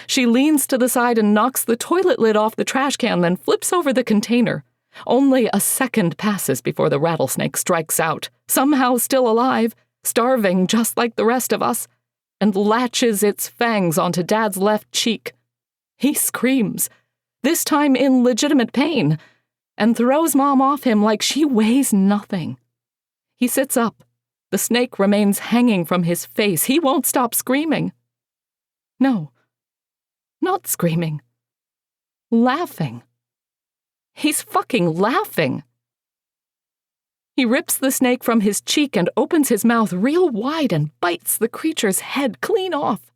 She leans to the side and knocks the toilet lid off the trash can, then flips over the container. Only a second passes before the rattlesnake strikes out, somehow still alive, starving just like the rest of us, and latches its fangs onto Dad's left cheek. He screams, this time in legitimate pain, and throws Mom off him like she weighs nothing. He sits up. The snake remains hanging from his face. He won't stop screaming. No, not screaming. Laughing. He's fucking laughing. He rips the snake from his cheek and opens his mouth real wide and bites the creature's head clean off,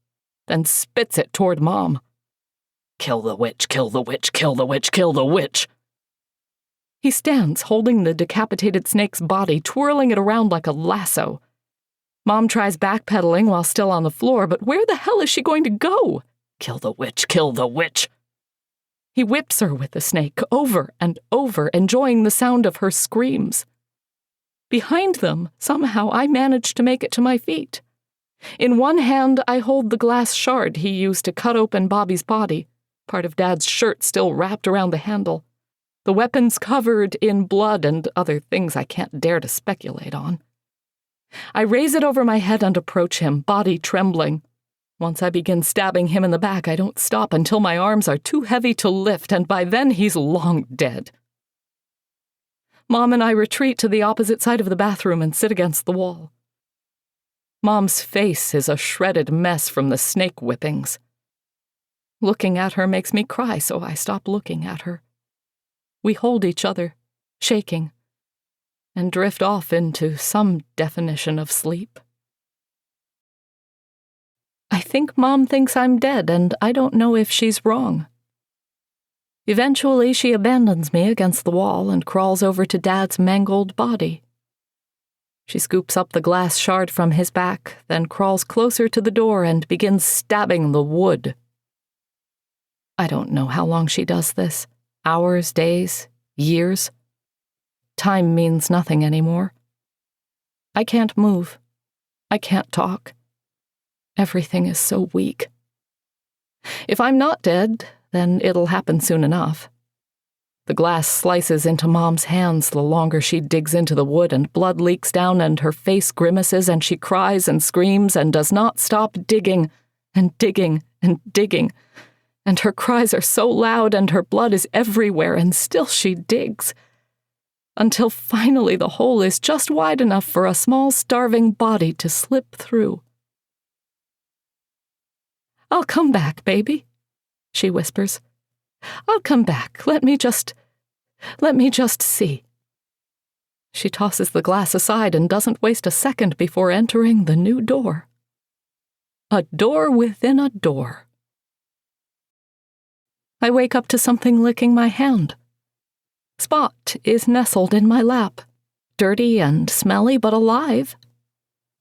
then spits it toward Mom. "Kill the witch, kill the witch, kill the witch, kill the witch." He stands holding the decapitated snake's body, twirling it around like a lasso. Mom tries backpedaling while still on the floor, but where the hell is she going to go? "Kill the witch, kill the witch." He whips her with the snake over and over, enjoying the sound of her screams. Behind them, somehow I manage to make it to my feet. In one hand, I hold the glass shard he used to cut open Bobby's body, part of Dad's shirt still wrapped around the handle. The weapon's covered in blood and other things I can't dare to speculate on. I raise it over my head and approach him, body trembling. Once I begin stabbing him in the back, I don't stop until my arms are too heavy to lift, and by then he's long dead. Mom and I retreat to the opposite side of the bathroom and sit against the wall. Mom's face is a shredded mess from the snake whippings. Looking at her makes me cry, so I stop looking at her. We hold each other, shaking, and drift off into some definition of sleep. I think Mom thinks I'm dead, and I don't know if she's wrong. Eventually, she abandons me against the wall and crawls over to Dad's mangled body. She scoops up the glass shard from his back, then crawls closer to the door and begins stabbing the wood. I don't know how long she does this. Hours, days, years. Time means nothing anymore. I can't move. I can't talk. Everything is so weak. If I'm not dead, then it'll happen soon enough. The glass slices into Mom's hands the longer she digs into the wood, and blood leaks down, and her face grimaces, and she cries and screams and does not stop digging and digging and digging. And her cries are so loud, and her blood is everywhere, and still she digs. Until finally the hole is just wide enough for a small starving body to slip through. "I'll come back, baby," she whispers. "I'll come back. Let me just see." She tosses the glass aside and doesn't waste a second before entering the new door. A door within a door. I wake up to something licking my hand. Spot is nestled in my lap, dirty and smelly but alive.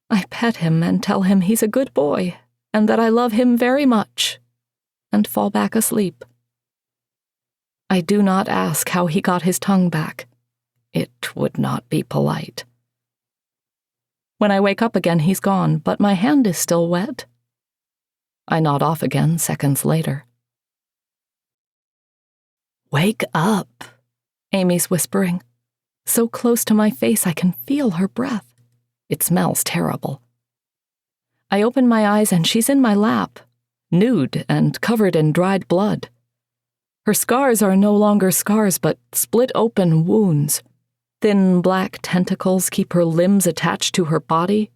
I pet him and tell him he's a good boy and that I love him very much, and fall back asleep. I do not ask how he got his tongue back. It would not be polite. When I wake up again, he's gone, but my hand is still wet. I nod off again seconds later. "Wake up," Amy's whispering. So close to my face I can feel her breath. It smells terrible. I open my eyes and she's in my lap, nude and covered in dried blood. Her scars are no longer scars, but split open wounds. Thin black tentacles keep her limbs attached to her body.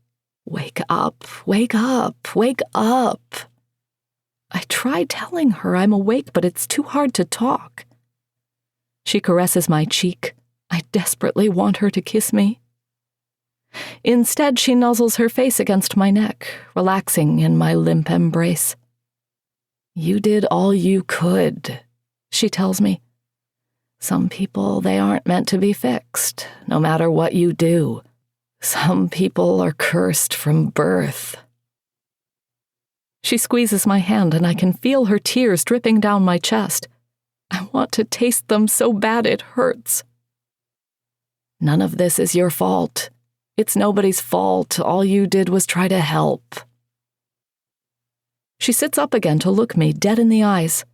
Wake up, wake up, wake up. I try telling her I'm awake, but it's too hard to talk. She caresses my cheek. I desperately want her to kiss me. Instead, she nuzzles her face against my neck, relaxing in my limp embrace. "You did all you could," she tells me. "Some people, they aren't meant to be fixed, no matter what you do. Some people are cursed from birth." She squeezes my hand and I can feel her tears dripping down my chest. I want to taste them so bad it hurts. "None of this is your fault. It's nobody's fault. All you did was try to help." She sits up again to look me dead in the eyes.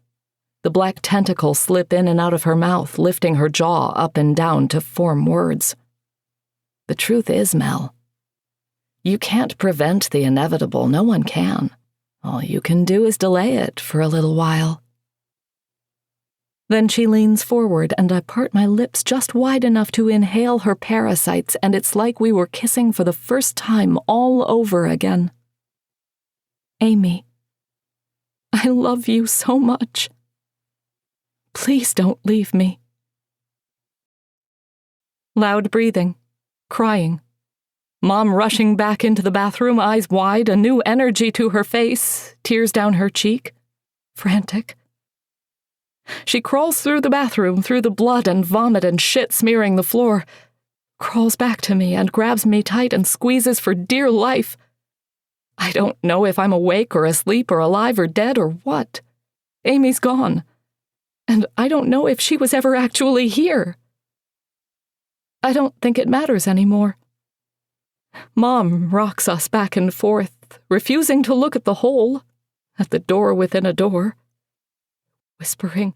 The black tentacles slip in and out of her mouth, lifting her jaw up and down to form words. "The truth is, Mel, you can't prevent the inevitable. No one can. All you can do is delay it for a little while." Then she leans forward and I part my lips just wide enough to inhale her parasites, and it's like we were kissing for the first time all over again. "Amy, I love you so much. Please don't leave me." Loud breathing, crying. Mom rushing back into the bathroom, eyes wide, a new energy to her face, tears down her cheek, frantic. She crawls through the bathroom, through the blood and vomit and shit smearing the floor, crawls back to me and grabs me tight and squeezes for dear life. I don't know if I'm awake or asleep or alive or dead or what. Amy's gone. And I don't know if she was ever actually here. I don't think it matters anymore. Mom rocks us back and forth, refusing to look at the hole, at the door within a door, whispering,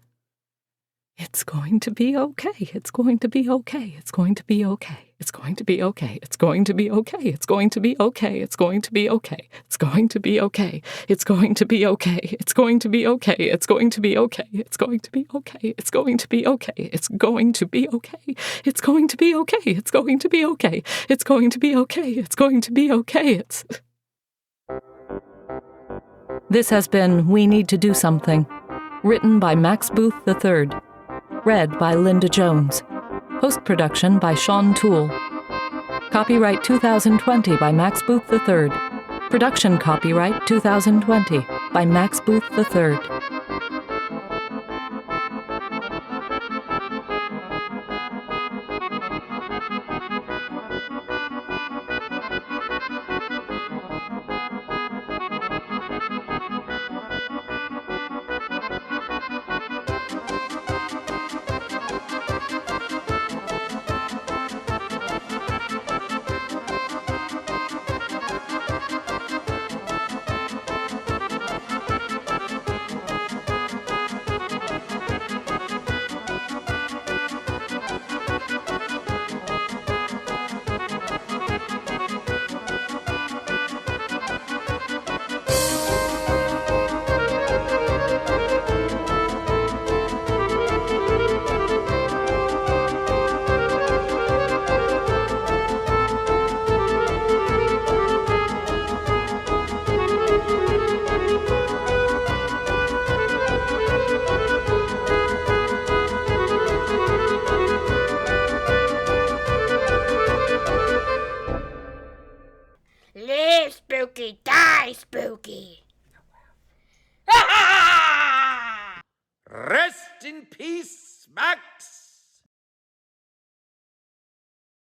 "It's going to be okay, it's going to be okay, it's going to be okay, it's going to be okay, it's going to be okay, it's going to be okay, it's going to be okay, it's going to be okay, it's going to be okay, it's going to be okay, it's going to be okay, it's going to be okay, it's going to be okay, it's going to be okay, it's going to be okay, it's going to be okay, it's going to be okay, it's going to be okay, it's... This has been We Need to Do Something, written by Max Booth III, read by Linda Jones. Post-production by Sean Toole. Copyright 2020 by Max Booth III. Production copyright 2020 by Max Booth III. Live spooky, die spooky. Rest in peace, Max.